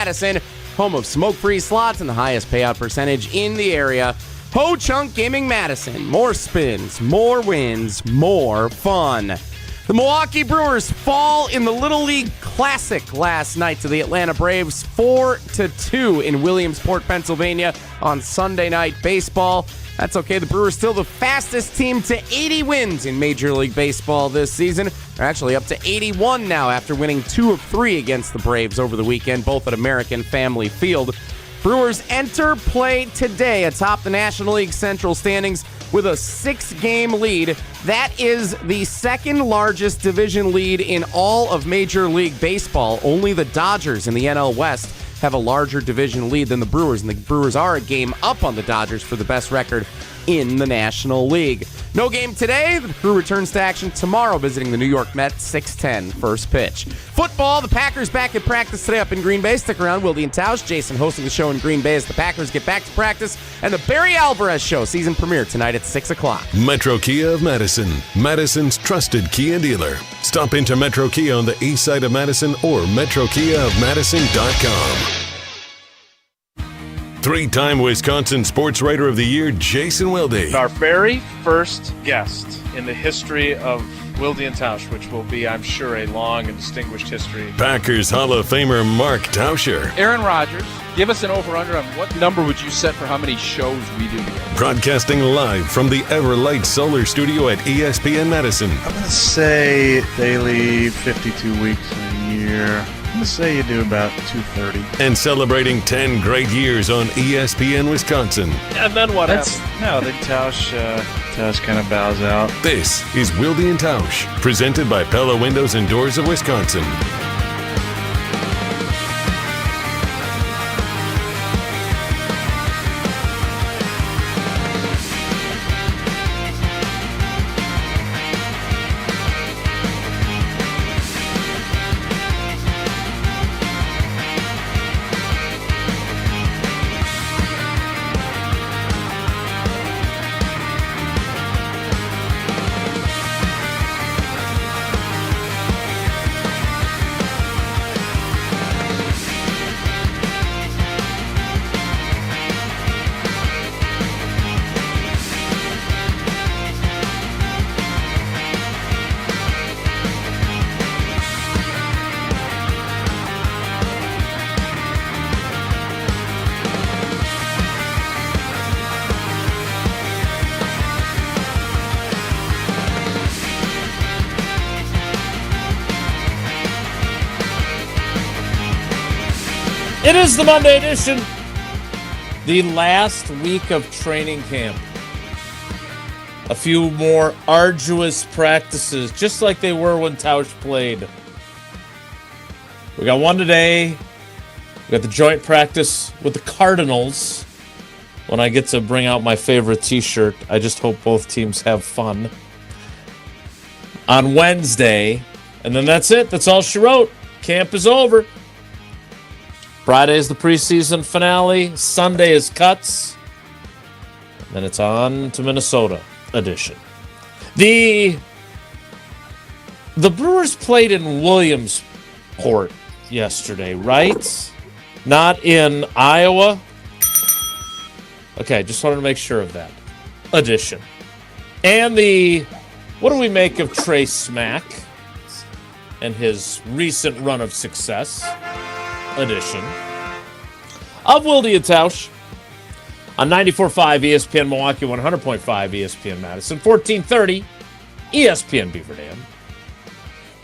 Madison, home of smoke-free slots and the highest payout percentage in the area. Ho-Chunk Gaming Madison. More spins, more wins, more fun. The Milwaukee Brewers fall in the Little League Classic last night to the Atlanta Braves 4-2 in Williamsport, Pennsylvania on Sunday Night Baseball. That's okay. The Brewers still the fastest team to 80 wins in Major League Baseball this season. They're actually up to 81 now after winning 2 of 3 against the Braves over the weekend, both at American Family Field. Brewers enter play today atop the National League Central standings with a 6-game lead. That is the second largest division lead in all of Major League Baseball. Only the Dodgers in the NL West have a larger division lead than the Brewers, and the Brewers are a game up on the Dodgers for the best record in the National League. No game today. The Crew returns to action tomorrow, visiting the New York Mets, 6:10 first pitch. Football, the Packers back at practice today up in Green Bay. Stick around. Wilde and Tausch, Jason hosting the show in Green Bay as the Packers get back to practice. And the Barry Alvarez Show, season premiere tonight at 6 o'clock. Metro Kia of Madison, Madison's trusted Kia dealer. Stop into Metro Kia on the east side of Madison or metrokiaofmadison.com. 3-time Wisconsin Sports Writer of the Year, Jason Wilde. Our very first guest in the history of Wilde and Tausch, which will be, I'm sure, a long and distinguished history. Packers Hall of Famer Mark Tauscher. Aaron Rodgers, give us an over-under on what number would you set for how many shows we do together? Broadcasting live from the Everlight Solar Studio at ESPN Madison. I'm going to say daily 52 weeks a year. I'm going to say you do about 230. And celebrating 10 great years on ESPN Wisconsin. And then what happens? No, then Tausch kind of bows out. This is Wilde and Tausch, presented by Pella Windows and Doors of Wisconsin. It is the Monday edition, the last week of training camp. A few more arduous practices, just like they were when Tausch played. We got one today. We got the joint practice with the Cardinals. When I get to bring out my favorite t-shirt, I just hope both teams have fun. On Wednesday, and then that's it. That's all she wrote. Camp is over. Friday is the preseason finale. Sunday is cuts. And then it's on to Minnesota edition. The Brewers played in Williamsport yesterday, right? Not in Iowa. Okay, just wanted to make sure of that. Edition. And what do we make of Trey Smack and his recent run of success? Edition of Wilde and Tausch on 94.5 ESPN Milwaukee, 100.5 ESPN Madison, 1430 ESPN Beaver Dam,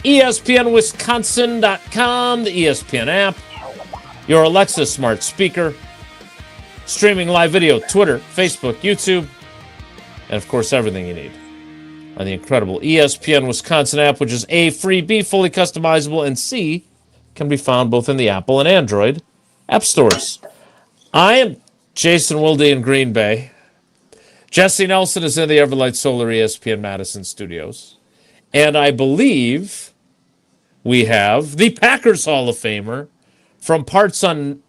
ESPNWisconsin.com, the ESPN app, your Alexa smart speaker, streaming live video, Twitter, Facebook, YouTube, and of course everything you need on the incredible ESPN Wisconsin app, which is A, free, B, fully customizable, and C, can be found both in the Apple and Android app stores. I am Jason Wilde in Green Bay. Jesse Nelson is in the Everlight Solar ESPN Madison studios. And I believe we have the Packers Hall of Famer from parts from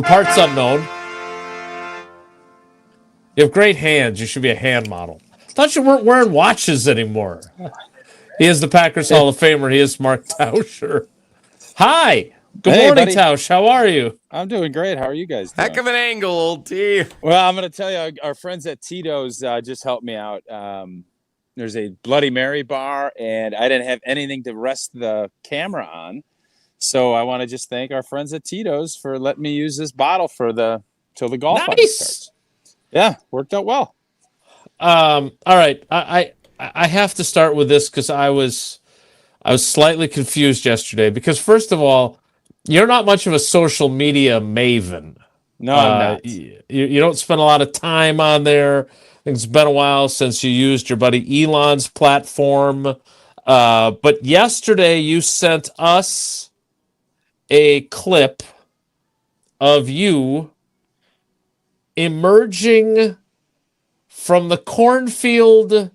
parts unknown. You have great hands. You should be a hand model. Thought you weren't wearing watches anymore. He is the Packers Hall of Famer. He is Mark Tauscher. Hi. Good Hey, morning, buddy. Tausch. How are you? I'm doing great. How are you guys doing? Heck of an angle, old T. Well, I'm going to tell you, our friends at Tito's just helped me out. There's a Bloody Mary bar, and I didn't have anything to rest the camera on. So I want to just thank our friends at Tito's for letting me use this bottle till the golf outing Nice. starts. Yeah, worked out well. All right. I have to start with this because I was slightly confused yesterday because first of all, you're not much of a social media maven. No, I'm not. You don't spend a lot of time on there. I think it's been a while since you used your buddy Elon's platform. But yesterday you sent us a clip of you emerging from the cornfield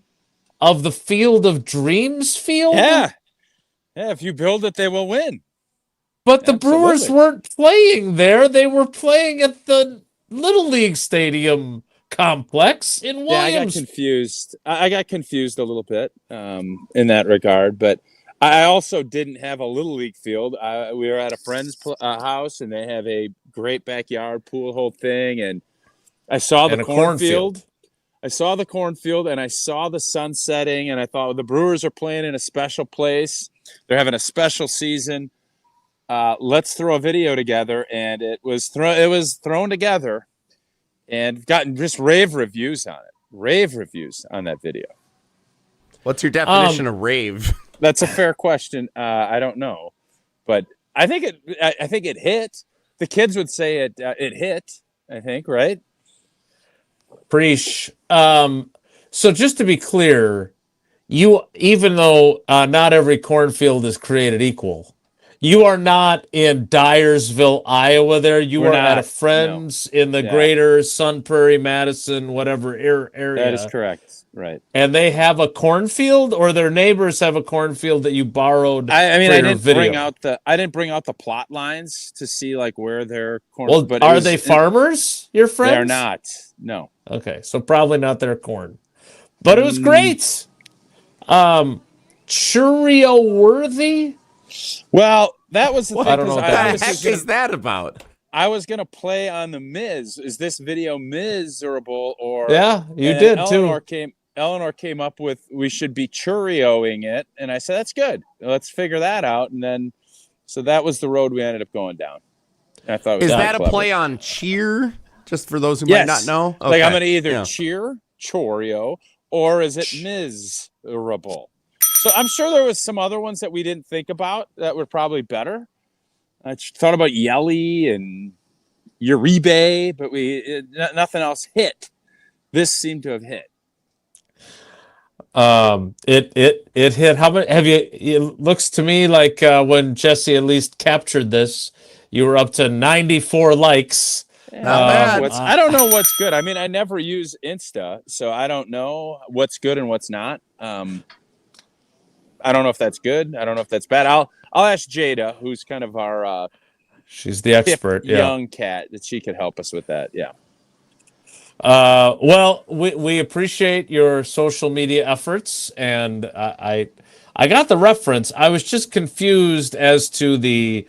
of the Field of Dreams field? Yeah. Yeah, if you build it, they will win. But the Brewers Absolutely. weren't playing there. They were playing at the Little League Stadium complex in Yeah, I got Williams. confused. I got confused a little bit in that regard, but I also didn't have a little league field. We were at a friend's house, and they have a great backyard pool, whole thing. And I saw the And a cornfield. I saw the cornfield, and I saw the sun setting, and I thought, well, the Brewers are playing in a special place. They're having a special season. Let's throw a video together, and it was thrown together. And gotten just rave reviews on it. Rave reviews on that video. What's your definition of rave? That's a fair question. I don't know, but I think it hit. The kids would say it hit. I think, right? Preach. So just to be clear, even though not every cornfield is created equal, you are not in Dyersville, Iowa. There, you We're are at a not, friend's in the Yeah. greater Sun Prairie, Madison, whatever area. That is correct. Right. And they have a cornfield, or their neighbors have a cornfield that you borrowed. I mean, for I your didn't video. bring out the plot lines to see like where their corn. Well, but it are was- they farmers? Your friends? They are not. No. Okay, so probably not their corn, but it was Mm. great. Churro worthy. Well, that was the thing. I don't know 'cause what that What was the is. heck is that about? I was gonna play on the Miz. Is this video miserable or? Yeah, you And did Eleanor too. Eleanor came up with we should be churrioing it, and I said that's good. Let's figure that out, and then so that was the road we ended up going down. And I thought it was Is kinda that a clever. play on cheer? Just for those who Yes. might not know? Like I'm Okay. gonna either Yeah. cheer Chorio or is it miserable? So I'm sure there was some other ones that we didn't think about that were probably better. I thought about Yelly and Uribe, but nothing else hit. This seemed to have hit. It hit. How many have you? It looks to me like when Jesse at least captured this, you were up to 94 likes. Not bad. I don't know what's good. I mean, I never use Insta, so I don't know what's good and what's not. I don't know if that's good. I don't know if that's bad. I'll ask Jada, who's kind of our She's the expert. hip Yeah. young cat, that she could help us with that. Yeah. Well, we appreciate your social media efforts, and I got the reference. I was just confused as to the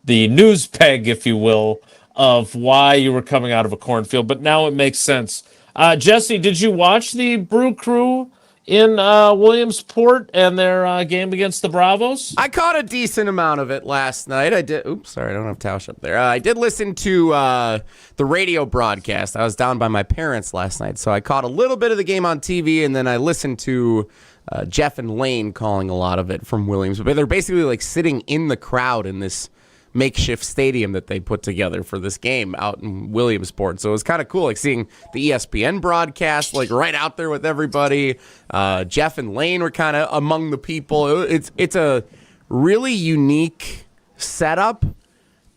news peg, if you will, of why you were coming out of a cornfield. But now it makes sense. Jesse, did you watch the Brew Crew in Williamsport and their game against the Bravos? I caught a decent amount of it last night. I did. Oops, sorry, I don't have Tausch up there. I did listen to the radio broadcast. I was down by my parents last night, so I caught a little bit of the game on TV, and then I listened to Jeff and Lane calling a lot of it from Williams. But they're basically like sitting in the crowd in this makeshift stadium that they put together for this game out in Williamsport. So it was kind of cool, like seeing the ESPN broadcast, like right out there with everybody. Jeff and Lane were kind of among the people. It's a really unique setup.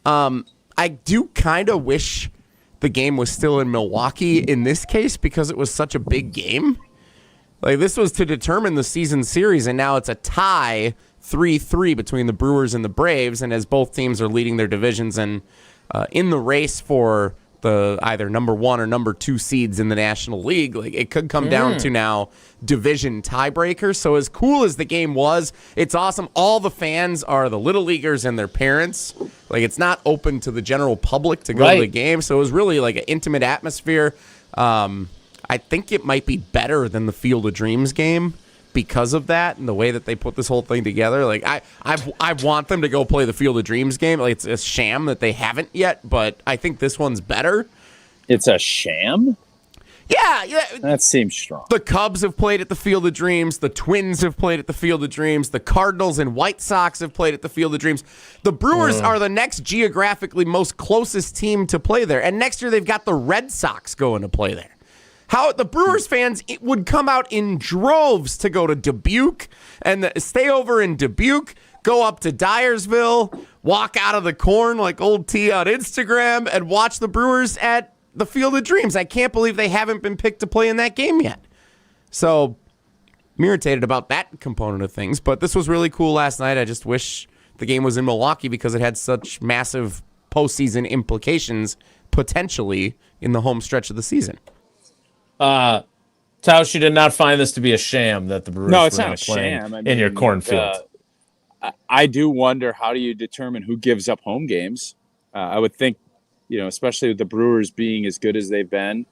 I do kind of wish the game was still in Milwaukee in this case because it was such a big game. Like this was to determine the season series, and now it's a tie 3-3 between the Brewers and the Braves, and as both teams are leading their divisions and in the race for the either number 1 or number 2 seeds in the National League. Like, it could come down to now division tiebreakers. So as cool as the game was, it's awesome. All the fans are the little leaguers and their parents. Like, it's not open to the general public to go to the game. So it was really like an intimate atmosphere. I think it might be better than the Field of Dreams game because of that and the way that they put this whole thing together. Like, I want them to go play the Field of Dreams game. Like, it's a sham that they haven't yet, but I think this one's better. It's a sham? Yeah. That seems strong. The Cubs have played at the Field of Dreams. The Twins have played at the Field of Dreams. The Cardinals and White Sox have played at the Field of Dreams. The Brewers are the next geographically most closest team to play there. And next year they've got the Red Sox going to play there. How the Brewers fans would come out in droves to go to Dubuque and stay over in Dubuque, go up to Dyersville, walk out of the corn like old T on Instagram, and watch the Brewers at the Field of Dreams. I can't believe they haven't been picked to play in that game yet. So I'm irritated about that component of things, but this was really cool last night. I just wish the game was in Milwaukee because it had such massive postseason implications potentially in the home stretch of the season. Tausch, you did not find this to be a sham that the Brewers No, it's were not a sham. I mean, in your cornfield. I do wonder, how do you determine who gives up home games? I would think, especially with the Brewers being as good as they've been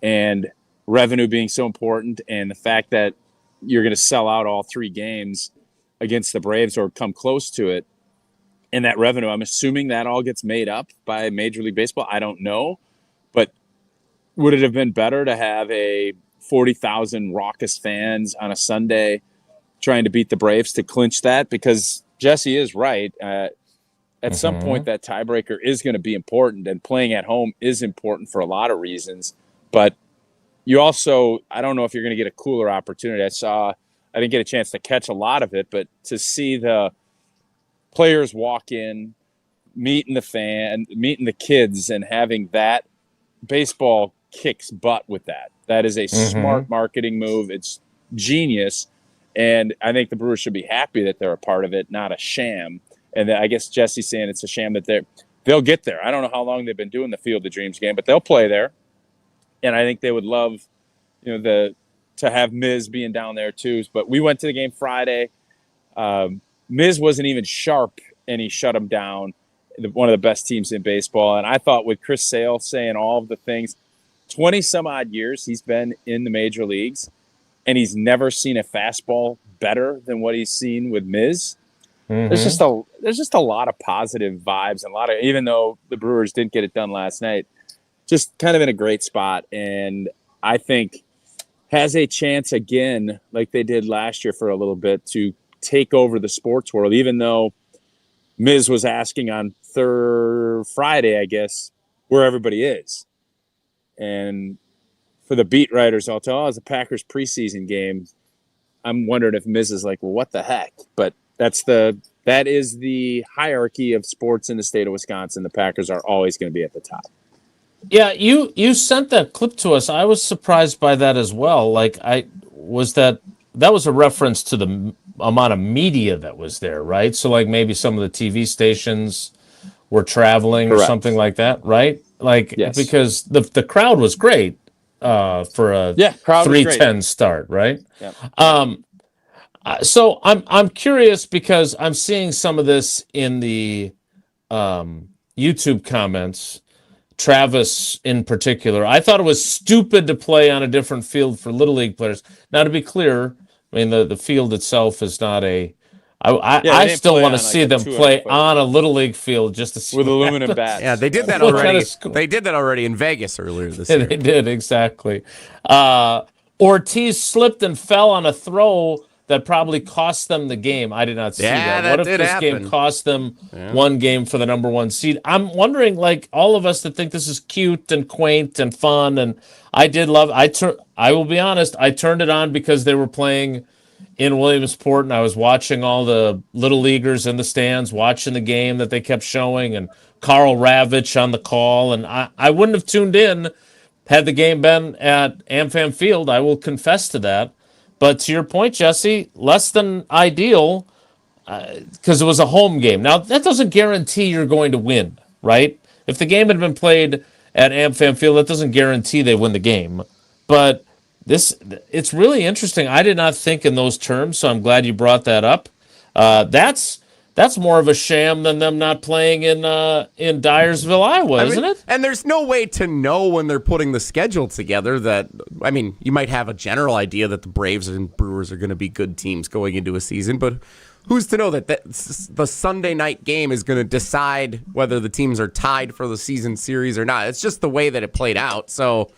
and revenue being so important, and the fact that you're going to sell out all 3 games against the Braves or come close to it, and that revenue, I'm assuming that all gets made up by Major League Baseball. I don't know, but would it have been better to have a 40,000 raucous fans on a Sunday trying to beat the Braves to clinch that? Because Jesse is right. At some point, that tiebreaker is going to be important, and playing at home is important for a lot of reasons. But you also, I don't know if you're going to get a cooler opportunity. I didn't get a chance to catch a lot of it, but to see the players walk in, meeting the kids, and having that, baseball kicks butt with that. That is a smart marketing move. It's genius. And I think the Brewers should be happy that they're a part of it, not a sham. And I guess Jesse's saying it's a sham that they'll get there. I don't know how long they've been doing the Field of Dreams game, but they'll play there. And I think they would love, to have Miz being down there too. But we went to the game Friday. Miz wasn't even sharp, and he shut him down. One of the best teams in baseball. And I thought with Chris Sale saying all of the things, 20 some odd years he's been in the major leagues, and he's never seen a fastball better than what he's seen with Miz. There's just a lot of positive vibes, and even though the Brewers didn't get it done last night, just kind of in a great spot. And I think has a chance again, like they did last year for a little bit, to take over the sports world, even though Miz was asking on Friday, I guess, where everybody is. And for the beat writers, I'll tell, it's a Packers preseason game. I'm wondering if Miz is like, well, what the heck? But that is the hierarchy of sports in the state of Wisconsin. The Packers are always going to be at the top. Yeah, you sent that clip to us. I was surprised by that as well. Like, that was a reference to the amount of media that was there, right? So like maybe some of the TV stations were traveling or something like that, right? Like, yes. Because the crowd was great for a 3:10 start, right? Yeah. So I'm curious because I'm seeing some of this in the YouTube comments. Travis in particular, I thought it was stupid to play on a different field for Little League players. Now, to be clear, I mean the field itself is not a. I still want to see them play on a Little League field just to see with aluminum bats. Yeah, they did that already. They did that already in Vegas earlier this year. They did, exactly. Ortiz slipped and fell on a throw that probably cost them the game. I did not see that. What if this game cost them one game for the number 1 seed? I'm wondering, like all of us that think this is cute and quaint and fun, and I did love. I will be honest. I turned it on because they were playing in Williamsport, and I was watching all the little leaguers in the stands, watching the game that they kept showing, and Carl Ravitch on the call. And I wouldn't have tuned in had the game been at AmFam Field. I will confess to that. But to your point, Jesse, less than ideal because it was a home game. Now, that doesn't guarantee you're going to win, right? If the game had been played at AmFam Field. That doesn't guarantee they win the game. But it's really interesting. I did not think in those terms, so I'm glad you brought that up. That's more of a sham than them not playing in Dyersville, Iowa, isn't it? And there's no way to know when they're putting the schedule together you might have a general idea that the Braves and Brewers are going to be good teams going into a season, but who's to know that the Sunday night game is going to decide whether the teams are tied for the season series or not? It's just the way that it played out, so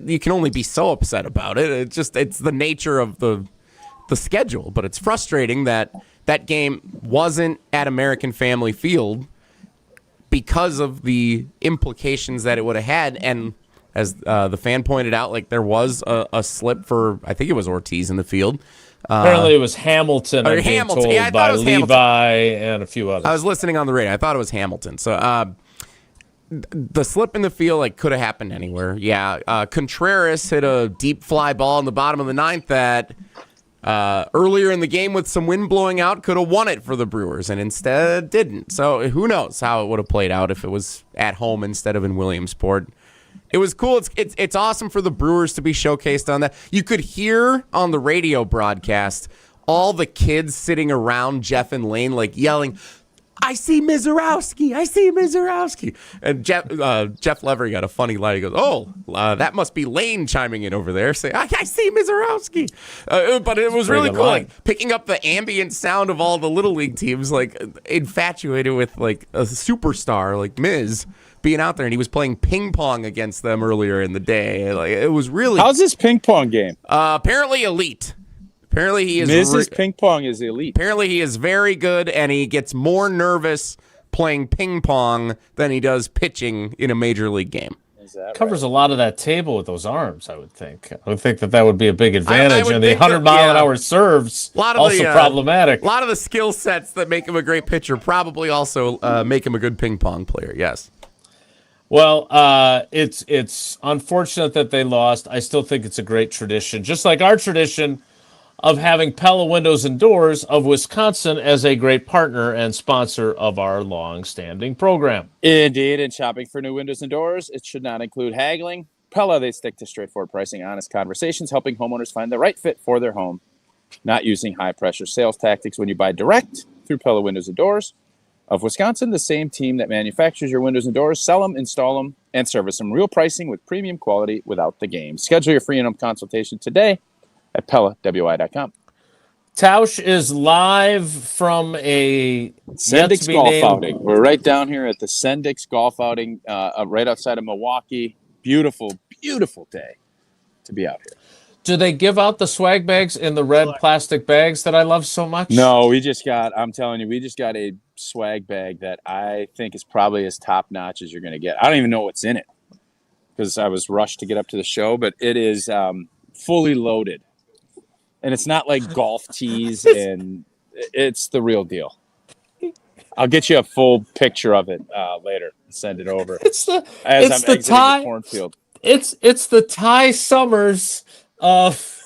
you can only be so upset about it. It's the nature of the schedule, but it's frustrating that game wasn't at American Family Field because of the implications that it would have had. And as the fan pointed out, like there was a slip for, I think it was Ortiz in the field. Apparently it was Hamilton. Or I'm being Hamilton. told Yeah, I thought by it was Levi Hamilton. and a few others. I was listening on the radio. I thought it was Hamilton. So the slip in the field could have happened anywhere. Yeah, Contreras hit a deep fly ball in the bottom of the ninth that earlier in the game with some wind blowing out could have won it for the Brewers and instead didn't. So who knows how it would have played out if it was at home instead of in Williamsport. It was cool. It's awesome for the Brewers to be showcased on that. You could hear on the radio broadcast all the kids sitting around Jeff and Lane yelling, "I see Mizorowski! I see Mizorowski!" And Jeff Lever got a funny line. He goes, "Oh, that must be Lane chiming in over there, saying I see Mizorowski." But it was really cool, picking up the ambient sound of all the Little League teams, infatuated with a superstar like Miz being out there, and he was playing ping pong against them earlier in the day. It was really. How's this ping pong game? Apparently elite. Apparently he is. Miz's ping pong is elite. Apparently he is very good, and he gets more nervous playing ping pong than he does pitching in a major league game. Is that Covers a lot of that table with those arms, I would think. I would think that would be a big advantage, would and the think 100-mile-an-hour serves also problematic. A lot of the skill sets that make him a great pitcher probably also make him a good ping pong player. Yes. Well, it's unfortunate that they lost. I still think it's a great tradition, just like our tradition of having Pella Windows and Doors of Wisconsin as a great partner and sponsor of our long-standing program. Indeed, and shopping for new windows and doors, it should not include haggling. Pella, they stick to straightforward pricing, honest conversations, helping homeowners find the right fit for their home, not using high-pressure sales tactics when you buy direct through Pella Windows and Doors of Wisconsin, the same team that manufactures your windows and doors, sell them, install them, and service them. Real pricing with premium quality without the game. Schedule your free in-home consultation today at PellaWI.com. Tausch is live from a Sendix golf outing. We're right down here at the Sendix golf outing, right outside of Milwaukee. Beautiful, beautiful day to be out here. Do they give out the swag bags in the red plastic bags that I love so much? No, I'm telling you, we just got a swag bag that I think is probably as top-notch as you're going to get. I don't even know what's in it because I was rushed to get up to the show, but it is fully loaded. And it's not like golf tees, and it's the real deal. I'll get you a full picture of it later. Send it over. It's the cornfield. It's the Ty Summers of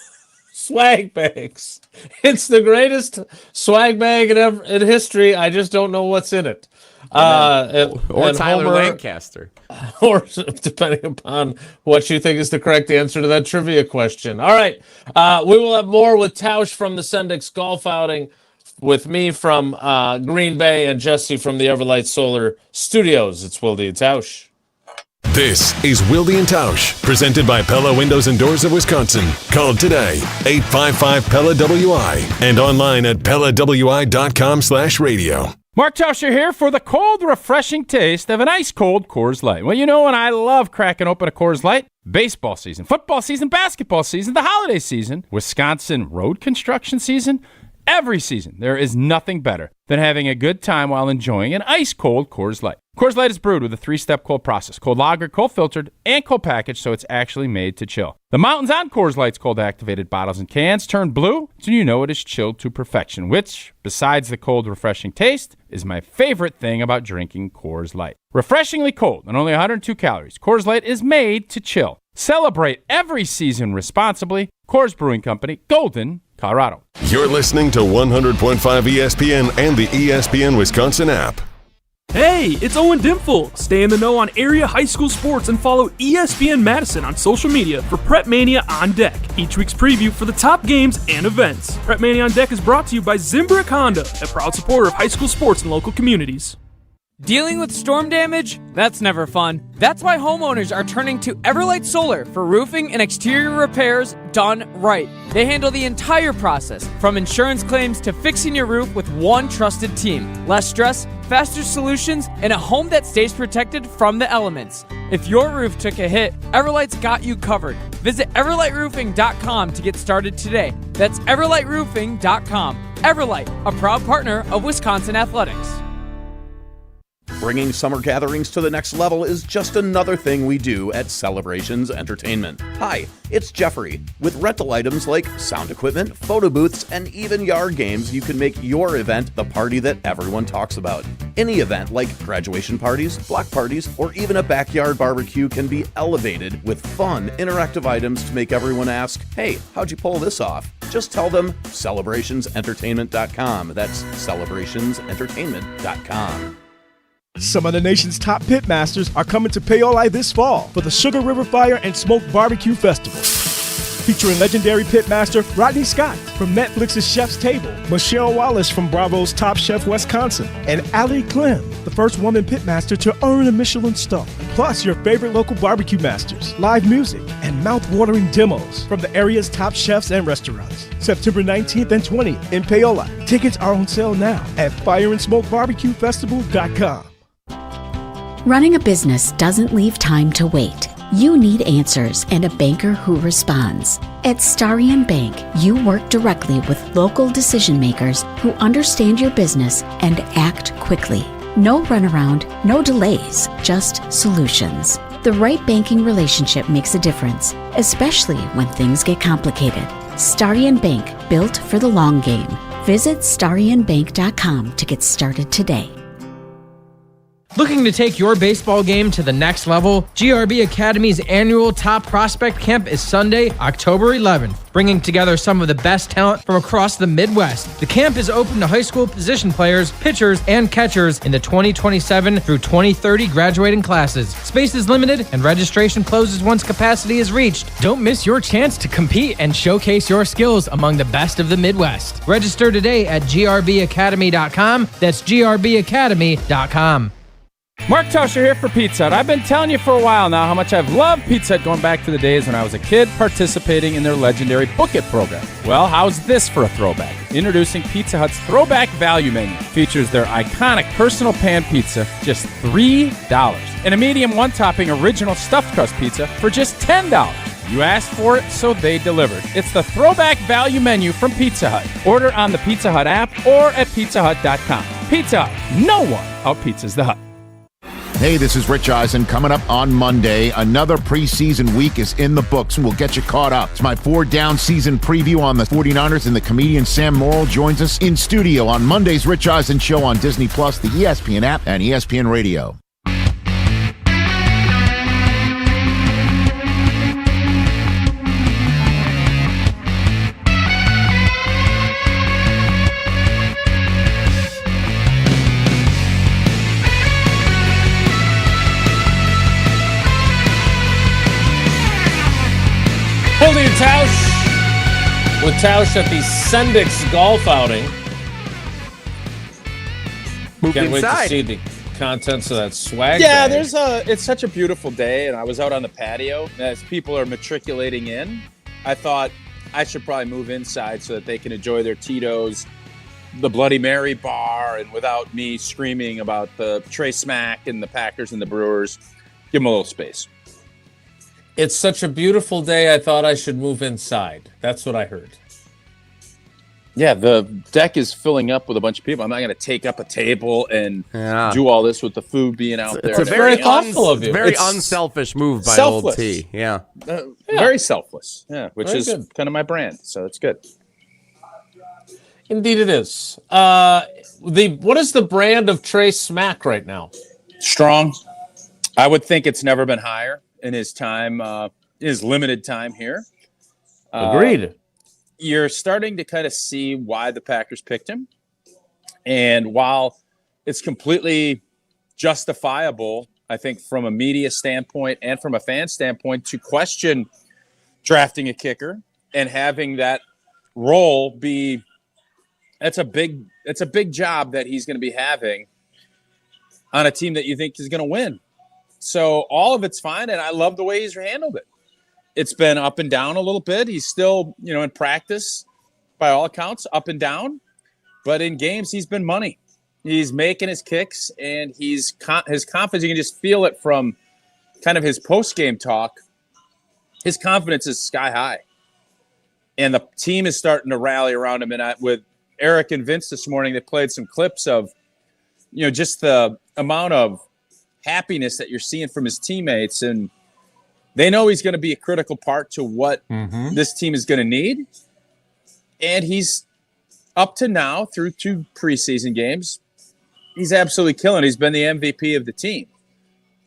swag bags. It's the greatest swag bag in history. I just don't know what's in it. Or Tyler Lancaster. Or depending upon what you think is the correct answer to that trivia question. All right. We will have more with Tausch from the Sendix golf outing, with me from Green Bay, and Jesse from the Everlight Solar Studios. It's Wilde and Tausch. This is Wilde and Tausch, presented by Pella Windows and Doors of Wisconsin. Call today, 855-PELLA-WI, and online at PellaWI.com/radio. Mark Tauscher here for the cold, refreshing taste of an ice-cold Coors Light. Well, you know, and I love cracking open a Coors Light. Baseball season, football season, basketball season, the holiday season, Wisconsin road construction season. Every season, there is nothing better than having a good time while enjoying an ice-cold Coors Light. Coors Light is brewed with a 3-step cold process: cold lagered, cold filtered, and cold packaged, so it's actually made to chill. The mountains on Coors Light's cold-activated bottles and cans turn blue, so you know it is chilled to perfection, which, besides the cold, refreshing taste, is my favorite thing about drinking Coors Light. Refreshingly cold and only 102 calories, Coors Light is made to chill. Celebrate every season responsibly. Coors Brewing Company, Golden, Colorado. You're listening to 100.5 ESPN and the ESPN Wisconsin app. Hey, it's Owen Dimple. Stay in the know on area high school sports and follow ESPN Madison on social media for Prep Mania on Deck, each week's preview for the top games and events. Prep Mania on Deck is brought to you by Zimbrick Honda, a proud supporter of high school sports in local communities. Dealing with storm damage? That's never fun. That's why homeowners are turning to Everlight Solar for roofing and exterior repairs done right. They handle the entire process, from insurance claims to fixing your roof with one trusted team. Less stress, faster solutions, and a home that stays protected from the elements. If your roof took a hit, Everlight's got you covered. Visit everlightroofing.com to get started today. That's everlightroofing.com. Everlight, a proud partner of Wisconsin Athletics. Bringing summer gatherings to the next level is just another thing we do at Celebrations Entertainment. Hi, it's Jeffrey. With rental items like sound equipment, photo booths, and even yard games, you can make your event the party that everyone talks about. Any event like graduation parties, block parties, or even a backyard barbecue can be elevated with fun, interactive items to make everyone ask, "Hey, how'd you pull this off?" Just tell them celebrationsentertainment.com. That's celebrationsentertainment.com. Some of the nation's top pitmasters are coming to Paoli this fall for the Sugar River Fire and Smoke Barbecue Festival. Featuring legendary pitmaster Rodney Scott from Netflix's Chef's Table, Michelle Wallace from Bravo's Top Chef Wisconsin, and Allie Clem, the first woman pitmaster to earn a Michelin star. Plus your favorite local barbecue masters, live music, and mouth-watering demos from the area's top chefs and restaurants. September 19th and 20th in Paoli. Tickets are on sale now at fireandsmokebarbecuefestival.com. Running a business doesn't leave time to wait. You need answers and a banker who responds. At Starion Bank, you work directly with local decision makers who understand your business and act quickly. No runaround, no delays, just solutions. The right banking relationship makes a difference, especially when things get complicated. Starion Bank, built for the long game. Visit starionbank.com to get started today. Looking to take your baseball game to the next level? GRB Academy's annual Top Prospect Camp is Sunday, October 11th, bringing together some of the best talent from across the Midwest. The camp is open to high school position players, pitchers, and catchers in the 2027 through 2030 graduating classes. Space is limited and registration closes once capacity is reached. Don't miss your chance to compete and showcase your skills among the best of the Midwest. Register today at grbacademy.com. That's grbacademy.com. Mark Tauscher here for Pizza Hut. I've been telling you for a while now how much I've loved Pizza Hut going back to the days when I was a kid participating in their legendary Book It program. Well, how's this for a throwback? Introducing Pizza Hut's Throwback Value Menu. Features their iconic personal pan pizza, just $3. And a medium one-topping original stuffed crust pizza for just $10. You asked for it, so they delivered. It's the Throwback Value Menu from Pizza Hut. Order on the Pizza Hut app or at pizzahut.com. Pizza Hut. No one out-pizzas the Hut. Hey, this is Rich Eisen. Coming up on Monday, another preseason week is in the books, and we'll get you caught up. It's my 4-down season preview on the 49ers, and the comedian Sam Morrill joins us in studio on Monday's Rich Eisen Show on Disney+, the ESPN app, and ESPN Radio. Wilde and Tausch with Tausch at the Sendix golf outing. Can't wait to see the contents of that swag Yeah, bag. it's such a beautiful day, and I was out on the patio as people are matriculating in. I thought I should probably move inside so that they can enjoy their Tito's, the Bloody Mary bar, and without me screaming about the Trey Smack and the Packers and the Brewers. Give them a little space. It's such a beautiful day, I thought I should move inside. That's what I heard. Yeah, the deck is filling up with a bunch of people. I'm not going to take up a table and do all this with the food being out there. It's a very thoughtful of you. Very unselfish move by selfless. Old T. Yeah. Very selfless. Yeah, which Very is good. kind of my brand. So it's good. Indeed it is. What is the brand of Trey Smack right now? Strong. I would think it's never been higher in his time, his limited time here. Agreed. You're starting to kind of see why the Packers picked him. And while it's completely justifiable, I think, from a media standpoint and from a fan standpoint, to question drafting a kicker and having that role be. It's a big job that he's going to be having on a team that you think is going to win. So all of it's fine, and I love the way he's handled it. It's been up and down a little bit. He's still, in practice, by all accounts, up and down. But in games, he's been money. He's making his kicks, and his confidence, you can just feel it from kind of his post-game talk. His confidence is sky high. And the team is starting to rally around him. And with Eric and Vince this morning, they played some clips of, just the amount of happiness that you're seeing from his teammates. And they know he's going to be a critical part to what this team is going to need. And he's up to now, through 2 preseason games, he's absolutely killing. He's been the MVP of the team.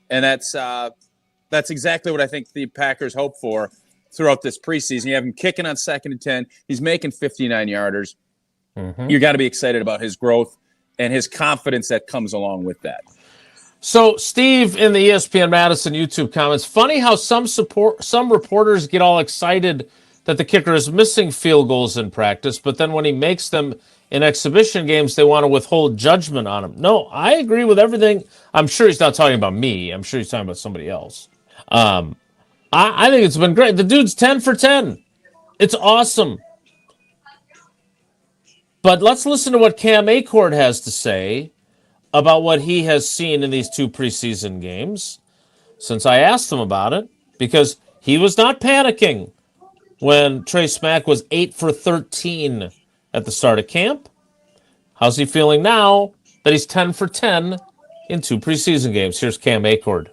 And that's exactly what I think the Packers hope for throughout this preseason. You have him kicking on 2nd and 10. He's making 59-yarders. You got to be excited about his growth and his confidence that comes along with that. So, Steve, in the ESPN Madison YouTube comments, funny how some reporters get all excited that the kicker is missing field goals in practice, but then when he makes them in exhibition games, they want to withhold judgment on him. No, I agree with everything. I'm sure he's not talking about me. I'm sure he's talking about somebody else. I think it's been great. The dude's 10 for 10. It's awesome. But let's listen to what Cam Acord has to say about what he has seen in these 2 preseason games, since I asked him about it, because he was not panicking when Trey Smack was 8 for 13 at the start of camp. How's he feeling now that he's 10 for 10 in 2 preseason games? Here's Cam Acord.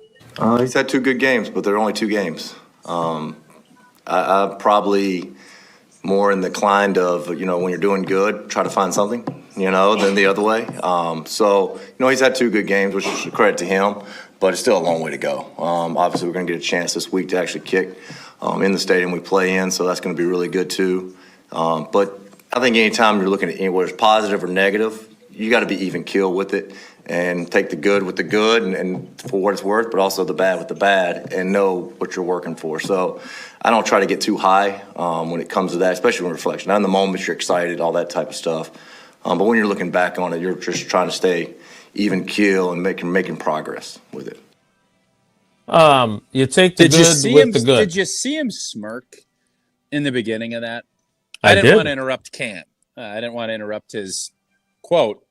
He's had 2 good games, but they're only 2 games. I'm probably more inclined of, when you're doing good, try to find something, than the other way. So, he's had 2 good games, which is a credit to him, but it's still a long way to go. Obviously, we're going to get a chance this week to actually kick in the stadium we play in, so that's going to be really good too. But I think anytime you're looking at anywhere it's positive or negative, you got to be even keel with it and take the good with the good and for what it's worth, but also the bad with the bad and know what you're working for. So I don't try to get too high when it comes to that, especially when reflection. Now in the moment, you're excited, all that type of stuff. But when you're looking back on it, you're just trying to stay even keel and making progress with it. You take the good with the good. Did you see him smirk in the beginning of that? I didn't want to interrupt Cam. I didn't want to interrupt his quote.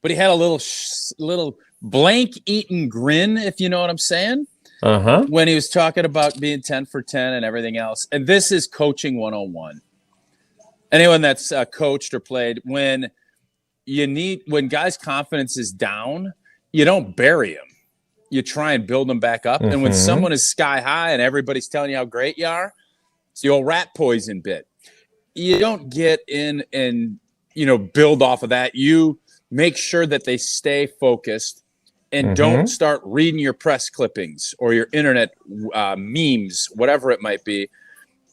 But he had a little blank-eaten grin, if you know what I'm saying, when he was talking about being 10 for 10 and everything else. And this is coaching 101. Anyone that's coached or played, when guys' confidence is down, you don't bury them. You try and build them back up. And when someone is sky high and everybody's telling you how great you are, it's the old rat poison bit. You don't get in and, build off of that. You make sure that they stay focused and don't start reading your press clippings or your internet memes, whatever it might be.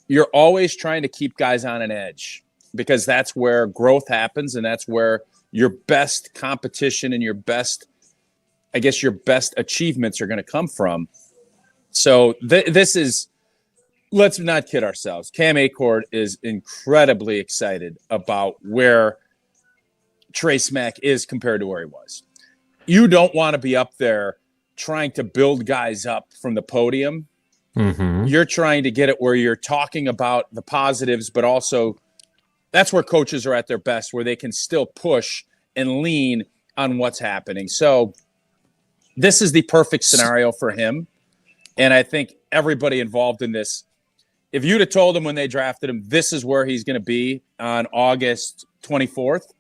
You're always trying to keep guys on an edge because that's where growth happens and that's where your best competition and your best achievements are going to come from. So this is, let's not kid ourselves. Cam Acord is incredibly excited about where Trey Smack is compared to where he was. You don't want to be up there trying to build guys up from the podium. You're trying to get it where you're talking about the positives, but also that's where coaches are at their best, where they can still push and lean on what's happening. So this is the perfect scenario for him. And I think everybody involved in this, if you'd have told him when they drafted him, this is where he's going to be on August 24th,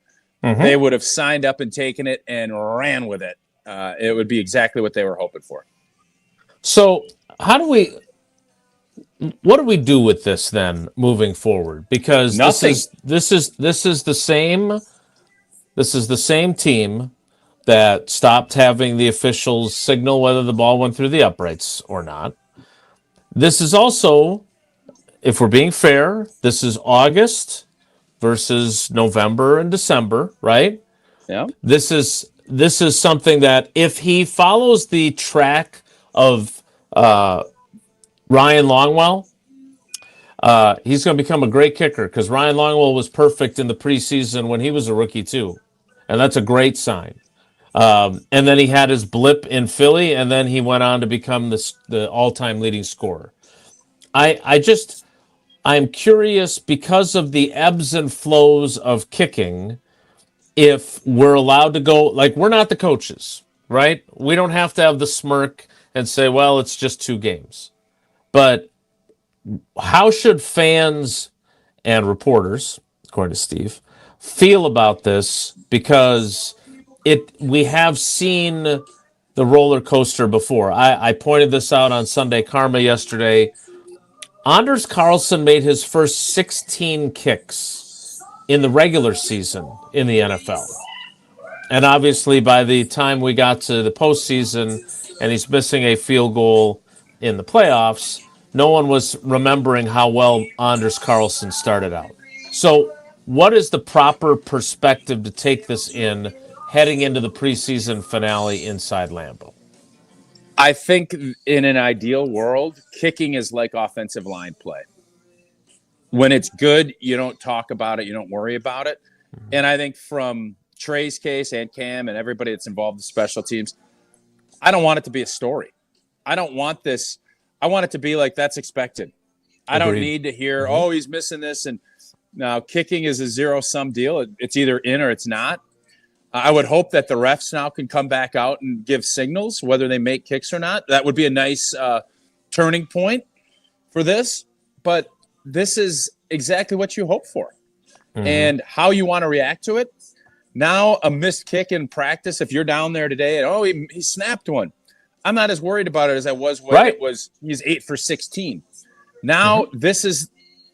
they would have signed up and taken it and ran with it. It would be exactly what they were hoping for. So what do we do with this then moving forward? Because this is the same team that stopped having the officials signal whether the ball went through the uprights or not. This is also, if we're being fair, this is August versus November and December, right? Yeah. This is this is something that if he follows the track of Ryan Longwell, he's going to become a great kicker because Ryan Longwell was perfect in the preseason when he was a rookie too, and that's a great sign. And then he had his blip in Philly, and then he went on to become the all-time leading scorer. I'm curious because of the ebbs and flows of kicking, if we're allowed to go, like, we're not the coaches, right? We don't have to have the smirk and say, well, it's just 2 games. But how should fans and reporters, according to Steve, feel about this? Because we have seen the roller coaster before. I pointed this out on Sunday Karma yesterday. Anders Carlson made his first 16 kicks in the regular season in the NFL. And obviously by the time we got to the postseason and he's missing a field goal in the playoffs, no one was remembering how well Anders Carlson started out. So what is the proper perspective to take this in heading into the preseason finale inside Lambeau? I think in an ideal world, kicking is like offensive line play. When it's good, you don't talk about it. You don't worry about it. And I think from Trey's case and Cam and everybody that's involved in special teams, I don't want it to be a story. I don't want this. I want it to be like that's expected. I don't need to hear, oh, he's missing this. And now kicking is a zero-sum deal. It's either in or it's not. I would hope that the refs now can come back out and give signals, whether they make kicks or not. That would be a nice turning point for this. But this is exactly what you hope for. And how you want to react to it. Now, a missed kick in practice, if you're down there today and, he snapped one. I'm not as worried about it as I was when it was he's 8 for 16. Now, this is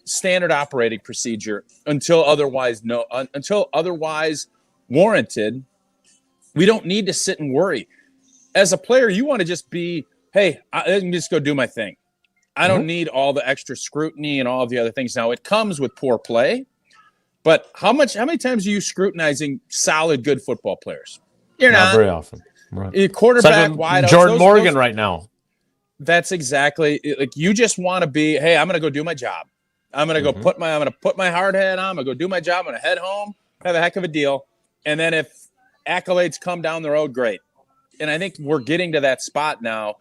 standard operating procedure until otherwise warranted. We don't need to sit and worry. As a player, you want to just be, hey, I can just go do my thing. I don't need all the extra scrutiny and all of the other things. Now, it comes with poor play, but how many times are you scrutinizing solid, good football players? You're not very often. Right. Your quarterback, wide Jordan Morgan right now. That's exactly like you just want to be. Hey, I'm going to go do my job. I'm going to go put my hard hat on. I'm going to go do my job. I'm going to head home, have a heck of a deal, and then if accolades come down the road, great. And I think we're getting to that spot now,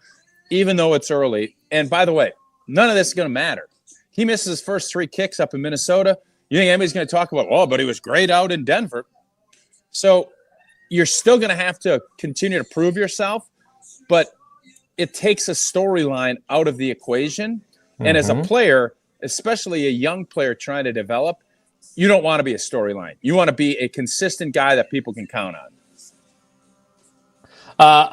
even though it's early. And by the way, none of this is going to matter. He misses his first 3 kicks up in Minnesota. You think anybody's going to talk about, but he was great out in Denver. So you're still going to have to continue to prove yourself, but it takes a storyline out of the equation. And as a player, especially a young player trying to develop, you don't want to be a storyline. You want to be a consistent guy that people can count on.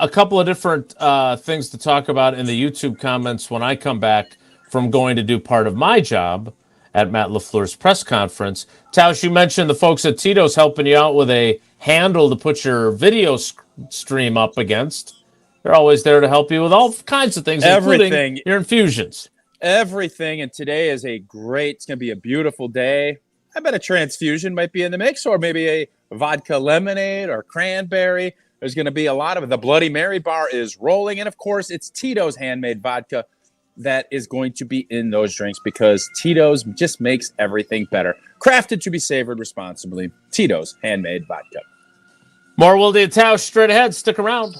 A couple of different things to talk about in the YouTube comments when I come back from going to do part of my job at Matt LaFleur's press conference. Tausch, you mentioned the folks at Tito's helping you out with a handle to put your video stream up against. They're always there to help you with all kinds of things, including your infusions. Everything, and today is it's going to be a beautiful day. I bet a transfusion might be in the mix, or maybe a vodka lemonade or cranberry. There's going to be a lot of it. The Bloody Mary bar is rolling, and of course, it's Tito's handmade vodka that is going to be in those drinks because Tito's just makes everything better. Crafted to be savored responsibly. Tito's handmade vodka. More Wilde and Tausch straight ahead. Stick around.